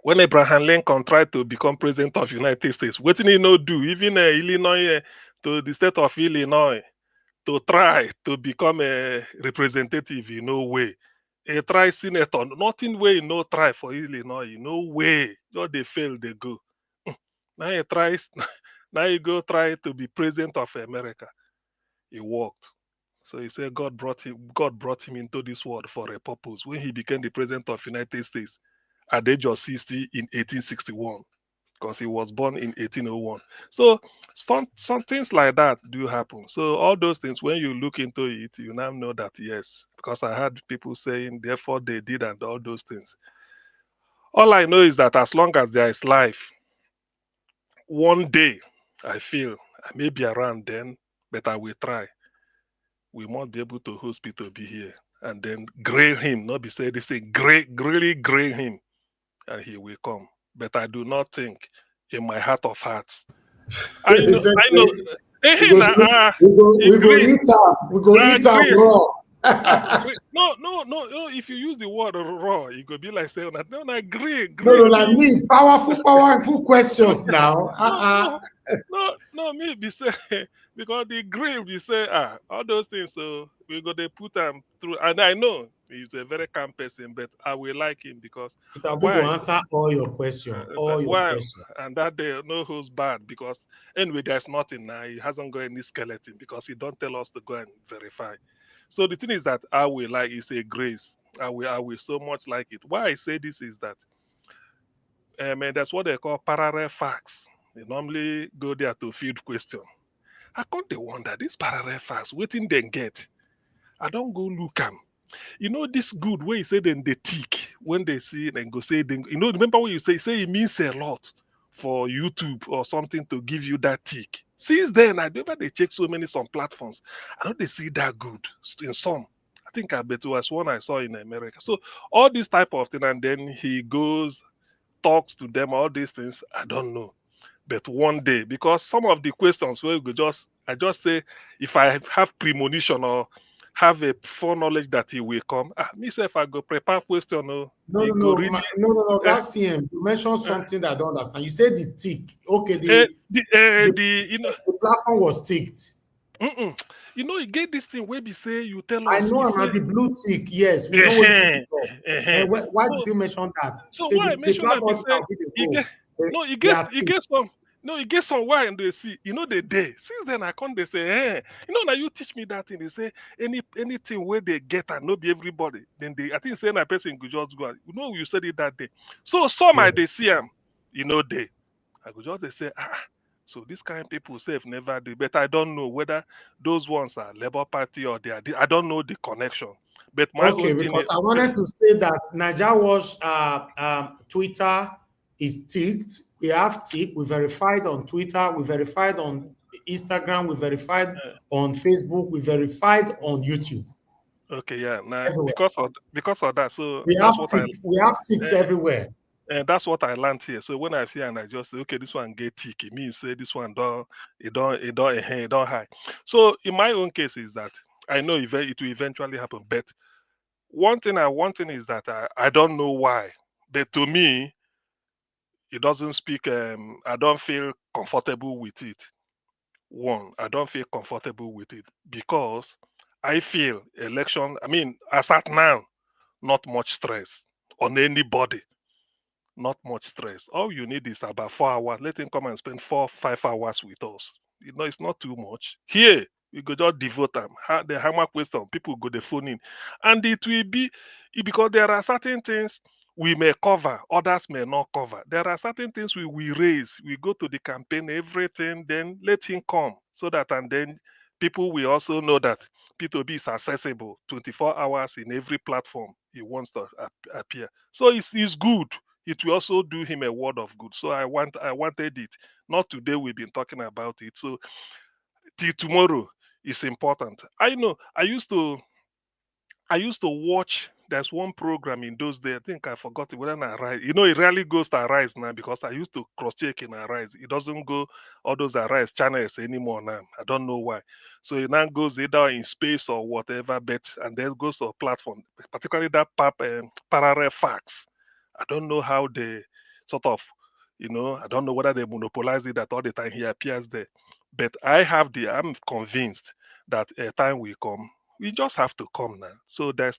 When Abraham Lincoln tried to become president of United States, what did he not do? Even Illinois, to the state of Illinois, to try to become a representative, in no way. He try senator, nothing way, no try for Illinois, no way. Just they fail, they go. Now he tries, now he go try to be president of America. He worked. So he said God brought him into this world for a purpose. When he became the president of United States at the age of 60 in 1861, because he was born in 1801. So some things like that do happen. So all those things, when you look into it, you now know that yes, because I heard people saying, therefore they did and all those things. All I know is that as long as there is life, one day I feel I may be around then, but I will try. We must be able to host people to be here and then grail him, not be saying this thing, really grail him, and he will come. But I do not think in my heart of hearts. I know. We go eat am raw. No. If you use the word raw, it could be like saying that. No, agree. No, like me, powerful questions now. No, me be say because the grill be say all those things. So we go they put them through, and I know he's a very calm person, but I will like him because We go answer all your questions. And that day no who's bad because anyway there's nothing now. He hasn't got any skeleton because he don't tell us to go and verify. So the thing is that I will like is a grace. I will so much like it. Why I say this is that and that's what they call parallel facts. They normally go there to field question. I can't wonder this parallel facts, waiting then get. I don't go look them. You know this good way you say then they tick when they see it and go say then remember what you say it means a lot for YouTube or something to give you that tick. Since then, I never they check so many some platforms. I know they see that good in some. I think I bet it was one I saw in America. So all this type of thing, and then he goes, talks to them, all these things. I don't know. But one day, because some of the questions where I just say if I have premonition or have a foreknowledge that he will come. Myself, I go prepare question. No. That's him. You mentioned something that I don't understand. You said the tick. Okay, the platform was ticked. You get this thing where we say you tell us. I know about the blue tick. Yes, we know what why did you mention that? So why I mention that? He gets some why and they see, the day. Since then I come they say, now you teach me that thing. They say anything where they get and not be everybody. Then I think saying a person could just go. You said it that day. So some I they see them, they. I could just they say, so this kind of people say never do. But I don't know whether those ones are Labour Party or they are. I don't know the connection. But my Okay, own thing because is, I wanted to say that Niger Watch Twitter is ticked. We have ticked. We verified on Twitter. We verified on Instagram. We verified on Facebook. We verified on YouTube. okay, yeah, now Everywhere. because of that, so We have that's what I tick. We have ticks everywhere. and that's what I learned here. So when I see and I just say, okay, this one get tick, it means say this one it don't high. So in my own case is that I know it will eventually happen. But one thing is that I don't know why. But to me, it doesn't speak. I don't feel comfortable with it. One, I don't feel comfortable with it because I feel election. I mean, as at now, not much stress on anybody. Not much stress. All you need is about 4 hours. Let him come and spend 5 hours with us. It's not too much. Here, we go just devote them. The hammer question, people go the phone in. And it will be because there are certain things we may cover, others may not cover. There are certain things we raise. We go to the campaign, everything, then let him come. So that and then people will also know that P2B is accessible 24 hours in every platform he wants to appear. So it's good. It will also do him a word of good. So I wanted it. Not today we've been talking about it. So till tomorrow is important. I know I used to watch. There's one program in those days. I think I forgot it. When I Arise, it rarely goes to Arise now because I used to cross check in Arise. It doesn't go all those Arise channels anymore now. I don't know why. So it now goes either in space or whatever, but and then goes to a platform, particularly that parallel facts. I don't know how they sort of, I don't know whether they monopolize it that all the time he appears there. But I'm convinced that a time will come we just have to come now. So there's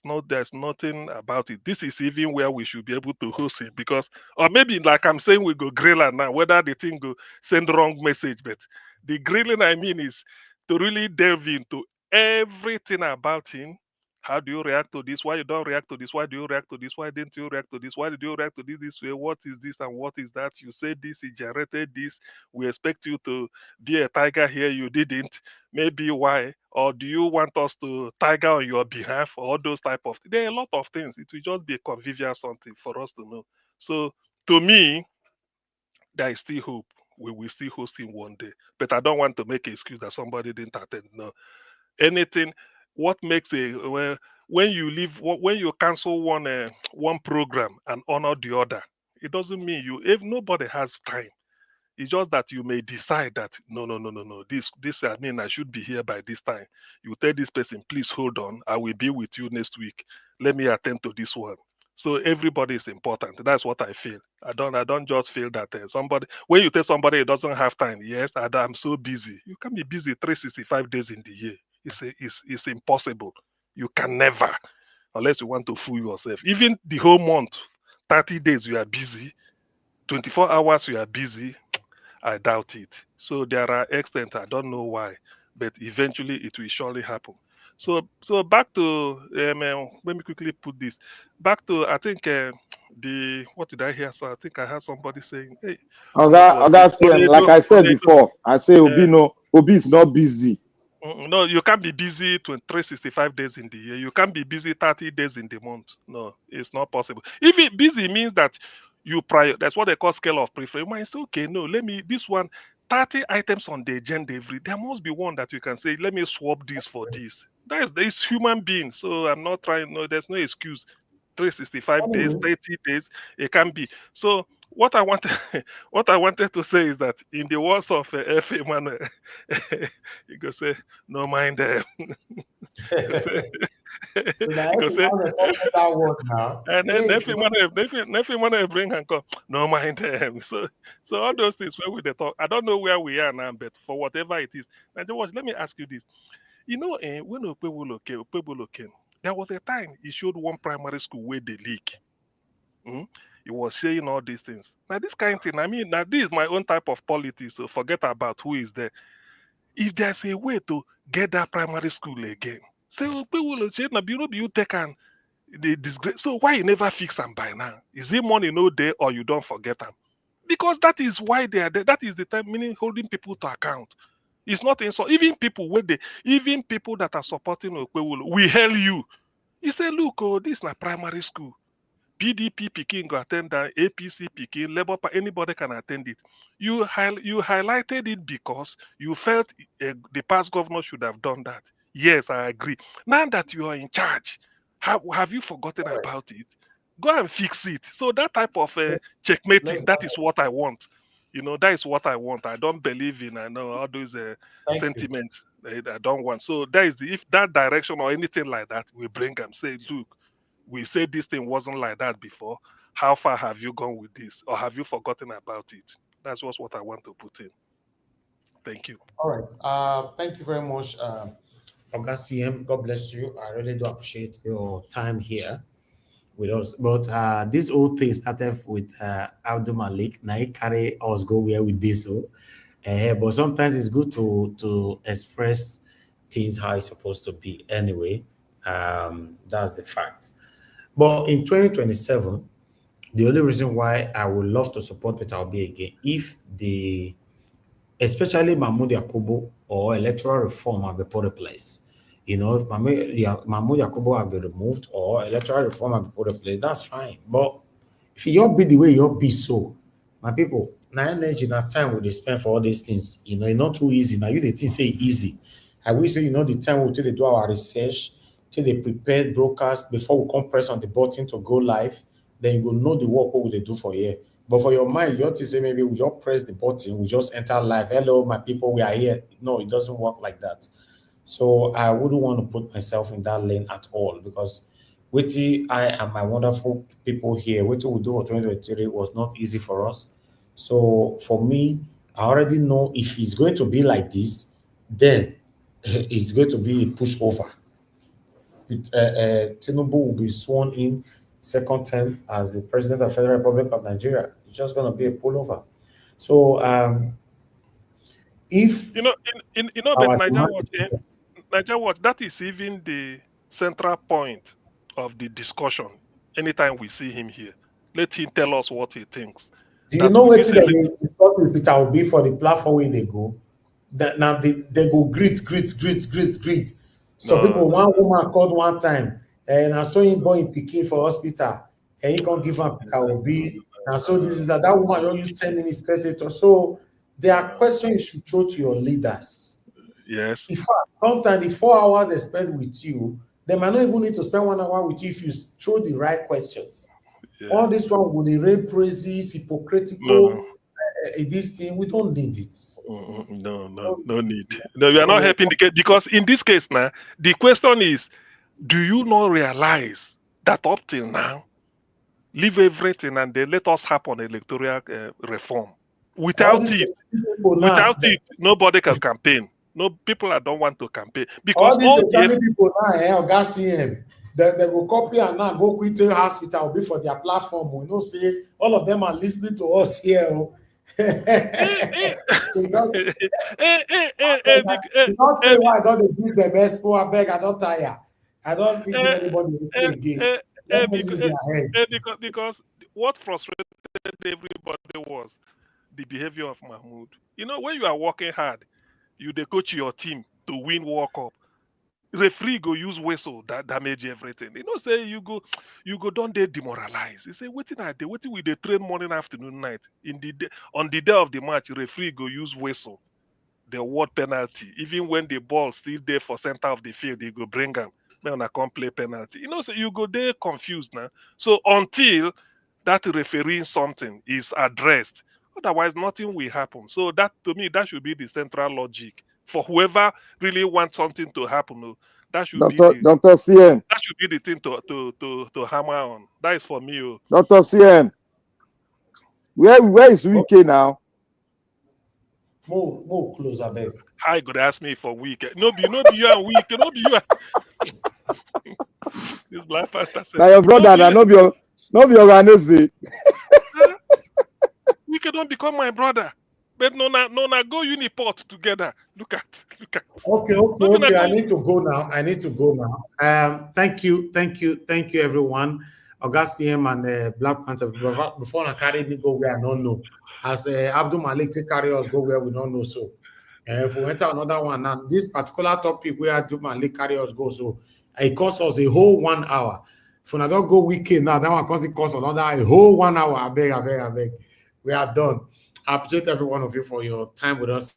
nothing about it. This is even where we should be able to host it because or maybe like I'm saying we go griller now, whether the thing go send wrong message, but the grilling I mean is to really delve into everything about him. How do you react to this? Why you don't react to this? Why do you react to this? Why didn't you react to this? Why did you react to this way? What is this and what is that? You said this, he generated this. We expect you to be a tiger here, you didn't. Maybe why? Or do you want us to tiger on your behalf? Or all those type of there are a lot of things. It will just be a convivial something for us to know. So to me, there is still hope. We will still host him one day. But I don't want to make an excuse that somebody didn't attend. No. Anything what makes when you leave when you cancel one program and honor the other, it doesn't mean you if nobody has time. It's just that you may decide that no. This I mean I should be here by this time. You tell this person, please hold on. I will be with you next week. Let me attend to this one. So everybody is important. That's what I feel. I don't just feel that somebody when you tell somebody it doesn't have time. Yes, I'm so busy. You can be busy 365 days in the year. It's impossible. You can never, unless you want to fool yourself. Even the whole month, 30 days you are busy, 24 hours you are busy. I doubt it. So there are extent I don't know why, but eventually it will surely happen. So back to let me quickly put this back to I think the what did I hear? So I think I heard somebody saying, "Hey, what was it? Oga CM, like Tornado, I said tornado." before, I say Uh, Obi is not busy. no, you can't be busy 365 days in the year. You can't be busy 30 days in the month. No, it's not possible. If it busy means that you prior, that's what they call scale of preference. You might say, okay, no, let me, this one, 30 items on the agenda there must be one that you can say, let me swap this for this. That is human being. So I'm not trying, no, there's no excuse. 365 days, Anyway, 30 days, it can be. So what I wanted, what I wanted to say is that in the words of F.A. Manuel, you could say, no mind them. You say, so that you could say, everyone recorded that word now. and then Hey, Nephew Manuel bring and come, no mind them. So all those things where we they talk, I don't know where we are now, but for whatever it is. Now, George, let me ask you this. When Opebolo came, there was a time he showed one primary school where they leak. Mm? He was saying all these things. Now, this kind of thing, I mean, now this is my own type of politics, so forget about who is there. If there's a way to get that primary school again, say, oh, people will say, "Na you take and the disgrace." So why you never fix them by now? Is it money no there or you don't forget them? Because that is why they are there. That is the time meaning holding people to account. It's not insult. Even people that are supporting Okpewolo, we hail you. He said, look, oh, this is not primary school. PDP picking go attend that, APC picking, Labour Party, anybody can attend it. You highlighted it because you felt the past governor should have done that. Yes, I agree. Now that you are in charge, have you forgotten about it? Go and fix it. So that type of checkmating, that is what I want. That is what I want. I don't believe in, I know, all those sentiments that I don't want. So that is if that direction or anything like that, we bring them, say, look, we said this thing wasn't like that before. How far have you gone with this? Or have you forgotten about it? That's just what I want to put in. Thank you. All right. Thank you very much, Oga CM. God bless you. I really do appreciate your time here with us. But this whole thing started with Abdul Malik. Now he carry us go where with this. But sometimes it's good to express things how it's supposed to be. Anyway, that's the fact. But in 2027, the only reason why I would love to support Peter Obi again, if especially Mahmoud Yakubu or electoral reform have been put in place. If Mahmoud Yakubu have been removed or electoral reform have been put in place, that's fine. But if you be the way you be so, my people, now energy, now time will they spend for all these things. It's not too easy. Now you the thing say easy. I wish say the time will take to do our research, till they prepare broadcast before we come press on the button to go live. Then you will know the work what they do for you. But for your mind, you have to say maybe we just press the button, we just enter live. Hello, my people, we are here. No, it doesn't work like that. So I wouldn't want to put myself in that lane at all because I and my wonderful people here, what we do for 2023 was not easy for us. So for me, I already know if it's going to be like this, then it's going to be a pushover. Tinubu will be sworn in second term as the president of the Federal Republic of Nigeria. It's just going to be a pullover. So if but Nigeria Watch, that is even the central point of the discussion. Anytime we see him here, let him tell us what he thinks. Do you know what they discuss with Peter Obi for the platform where they go? Now they go greet. So people, one woman called one time, and I saw him boy in Pikin for hospital, and he can't give him Peter Obi. And so this is that woman don't use 10 minutes or so. There are questions you should throw to your leaders. Yes. In fact, sometimes the 4 hours they spend with you, they might not even need to spend 1 hour with you if you throw the right questions. Yeah. All this one with the rape praises, hypocritical, this thing, we don't need it. No need. No, we are not helping the case because in this case now, the question is, do you not realize that up till now, leave everything and they let us have an electoral reform? Without it, nobody can campaign. No, people that don't want to campaign because all these people now, they will copy and now go quit the hospital be for their platform. We know say all of them are listening to us here. Not tell why I don't use them expo. I beg, I don't tire. I don't think anybody is again. Because what frustrated everybody was the behavior of Mahmoud. When you are working hard, they coach your team to win World Cup. Referee go use whistle that damage everything. Say you go don't they demoralize. You say waiting with the train morning, afternoon, night. On the day of the match, referee go use whistle. The award penalty. Even when the ball still there for center of the field, they go bring them. Man, I can't play penalty. So you go there confused now. So until that refereeing something is addressed, otherwise nothing will happen. So that to me, that should be the central logic. For whoever really wants something to happen, that should be Dr. CM. That should be the thing to hammer on. That is for me. Dr. CM. Where is Wike now? More closer, babe. Hi, could ask me for Wike. No be you and Wike. No be you. This Black Panther said. Now your brother, no be your Ranese. Wike don't become my brother. But no, go uniport together. Look at. Okay. I need to go now. Thank you, everyone. Augustine and Black Panther. Before I carry me go where I don't know. As Abdul Malik take carry us go where we don't know. So if we enter another one now, this particular topic where Abdul Malik carry us go, so It costs us a whole 1 hour. If I don't go weekend now, that one costs another a whole 1 hour. I beg. We are done. I appreciate every one of you for your time with us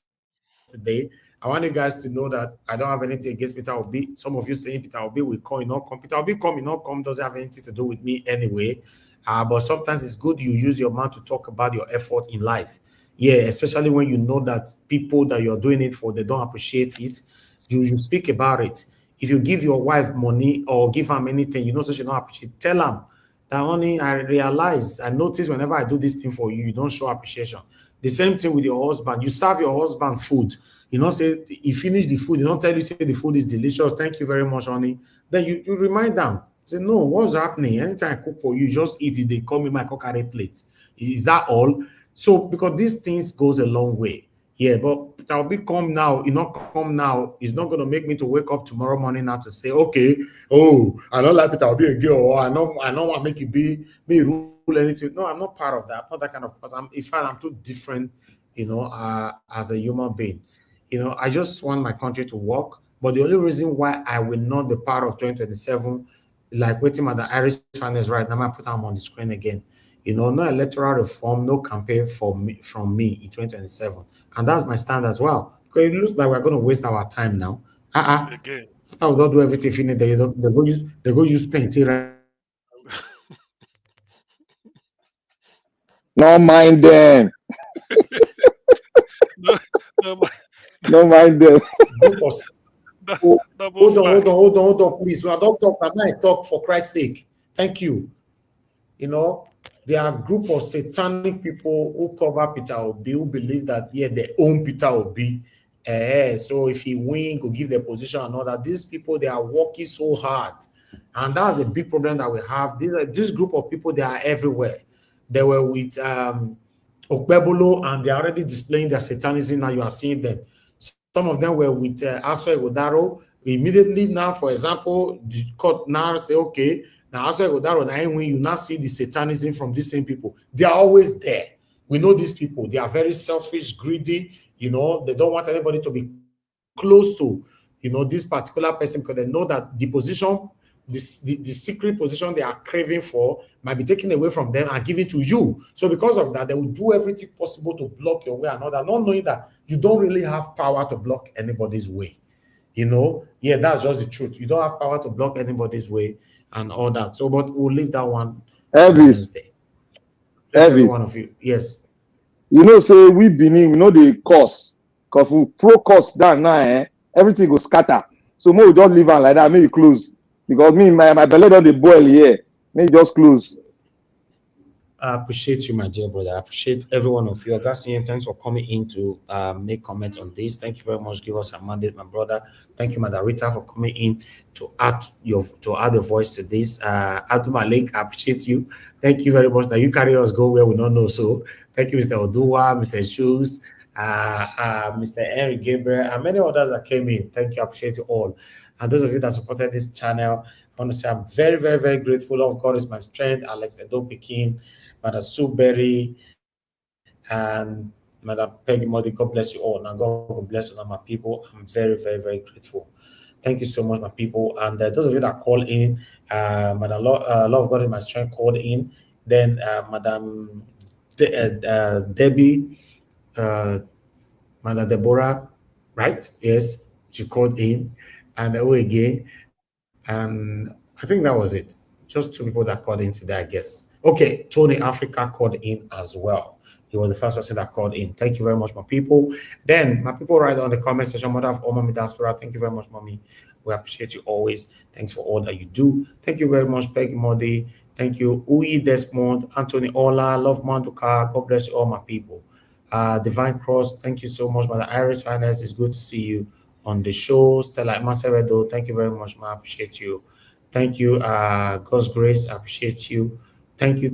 today. I want you guys to know that I don't have anything against Peter Obi. Some of you saying Peter Obi will come, not come. Peter Obi come, not come doesn't have anything to do with me anyway. But sometimes it's good you use your mouth to talk about your effort in life. Yeah, especially when you know that people that you're doing it for, they don't appreciate it. You speak about it. If you give your wife money or give her anything, you know, so she don't appreciate, tell them that honey, I realize, I notice whenever I do this thing for you, you don't show appreciation. The same thing with your husband. You serve your husband food. You know, say he finished the food. You don't tell you, say the food is delicious. Thank you very much, honey. Then you remind them. Say, no, what's happening? Anytime I cook for you, just eat it. They call me my cookery plate. Is that all? So because these things goes a long way. Yeah, but I'll be come now. You not come now. It's not going to make me to wake up tomorrow morning now to say, okay, oh, I don't like it. I'll be a girl. Or I don't want to make it be me rule anything. No, I'm not part of that. I'm not that kind of person. In fact, I'm too different, you know, as a human being. You know, I just want my country to work. But the only reason why I will not be part of 2027, like waiting at the Irish finance right now, I put them on the screen again. You know, no electoral reform, no campaign for me from me in 2027. And that's my stand as well. Because it looks like we're going to waste our time now. Again. After we don't do everything, finish, they go use paint. No mind them. No mind them. Hold on, please. So I don't talk. I might talk for Christ's sake. Thank you. You know, there are a group of satanic people who cover Peter Obi, who believe that, yeah, they own Peter Obi. So if he win, go give their position and all that. These people, they are working so hard. And that's a big problem that we have. This group of people, they are everywhere. They were with Okpebolo, and they're already displaying their satanism. Now you are seeing them. Some of them were with Aswa Godaro. Immediately now, for example, the court now say, okay, now Aswa Godaro, now when you now see the satanism from these same people, they are always there. We know these people. They are very selfish, greedy. You know, they don't want anybody to be close to, you know, this particular person because they know that the position, the secret position they are craving for might be taken away from them and given to you. So because of that, they will do everything possible to block your way and all that, not knowing that you don't really have power to block anybody's way. You know, yeah, that's just the truth. You don't have power to block anybody's way and all that. So, but we'll leave that one Wednesday. Every one of you, yes. You know, say we Benin, we know the course. Because we pro course down now, everything goes scatter. So we just leave on like that, maybe close. Because me, my belly on the boil here. Maybe just close. I appreciate you, my dear brother. I appreciate every one of you. Augustine, thanks for coming in to make comments on this. Thank you very much. Give us a mandate, my brother. Thank you, Madam Rita, for coming in to add a voice to this. Abdul Malik, I appreciate you. Thank you very much. Now you carry us go where we don't know. So thank you, Mr. Odua, Mr. Shoes, Mr. Henry Gabriel, and many others that came in. Thank you. I appreciate you all. And those of you that supported this channel, I want to say I'm very, very, very grateful. Of God is my strength. Alex Edo Pekin, Madam Sue Berry, and Madam Peggy Modi. God bless you all. Now God bless all my people. I'm very, very, very grateful. Thank you so much, my people. And those of you that call in, Madam Love of God is my strength called in. Then Madam Debbie, Madam Deborah, right? Yes, she called in. And again. And I think that was it. Just two people that called in today, I guess. Okay, Tony Africa called in as well. He was the first person that called in. Thank you very much, my people. Then my people write on the comment section, Mother of all Mommy Diaspora. Thank you very much, Mommy. We appreciate you always. Thanks for all that you do. Thank you very much, Peggy Modi. Thank you, Uyi Desmond, Anthony Ola, Love Manduka. God bless you all, my people. Divine Cross, thank you so much, Mother Iris Finance. It's good to see you on the show. Stella Masevedo, thank you very much, I appreciate you. Thank you, God's Grace, I appreciate you. Thank you,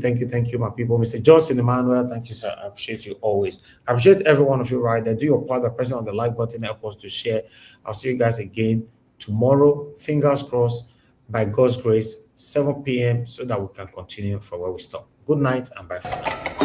my people. Mr. Johnson Emmanuel, thank you, sir. I appreciate you always. I appreciate every one of you right there. Do your part by pressing on the like button, help us to share. I'll see you guys again tomorrow. Fingers crossed, by God's grace, 7 p.m. so that we can continue from where we stop. Good night and bye for now.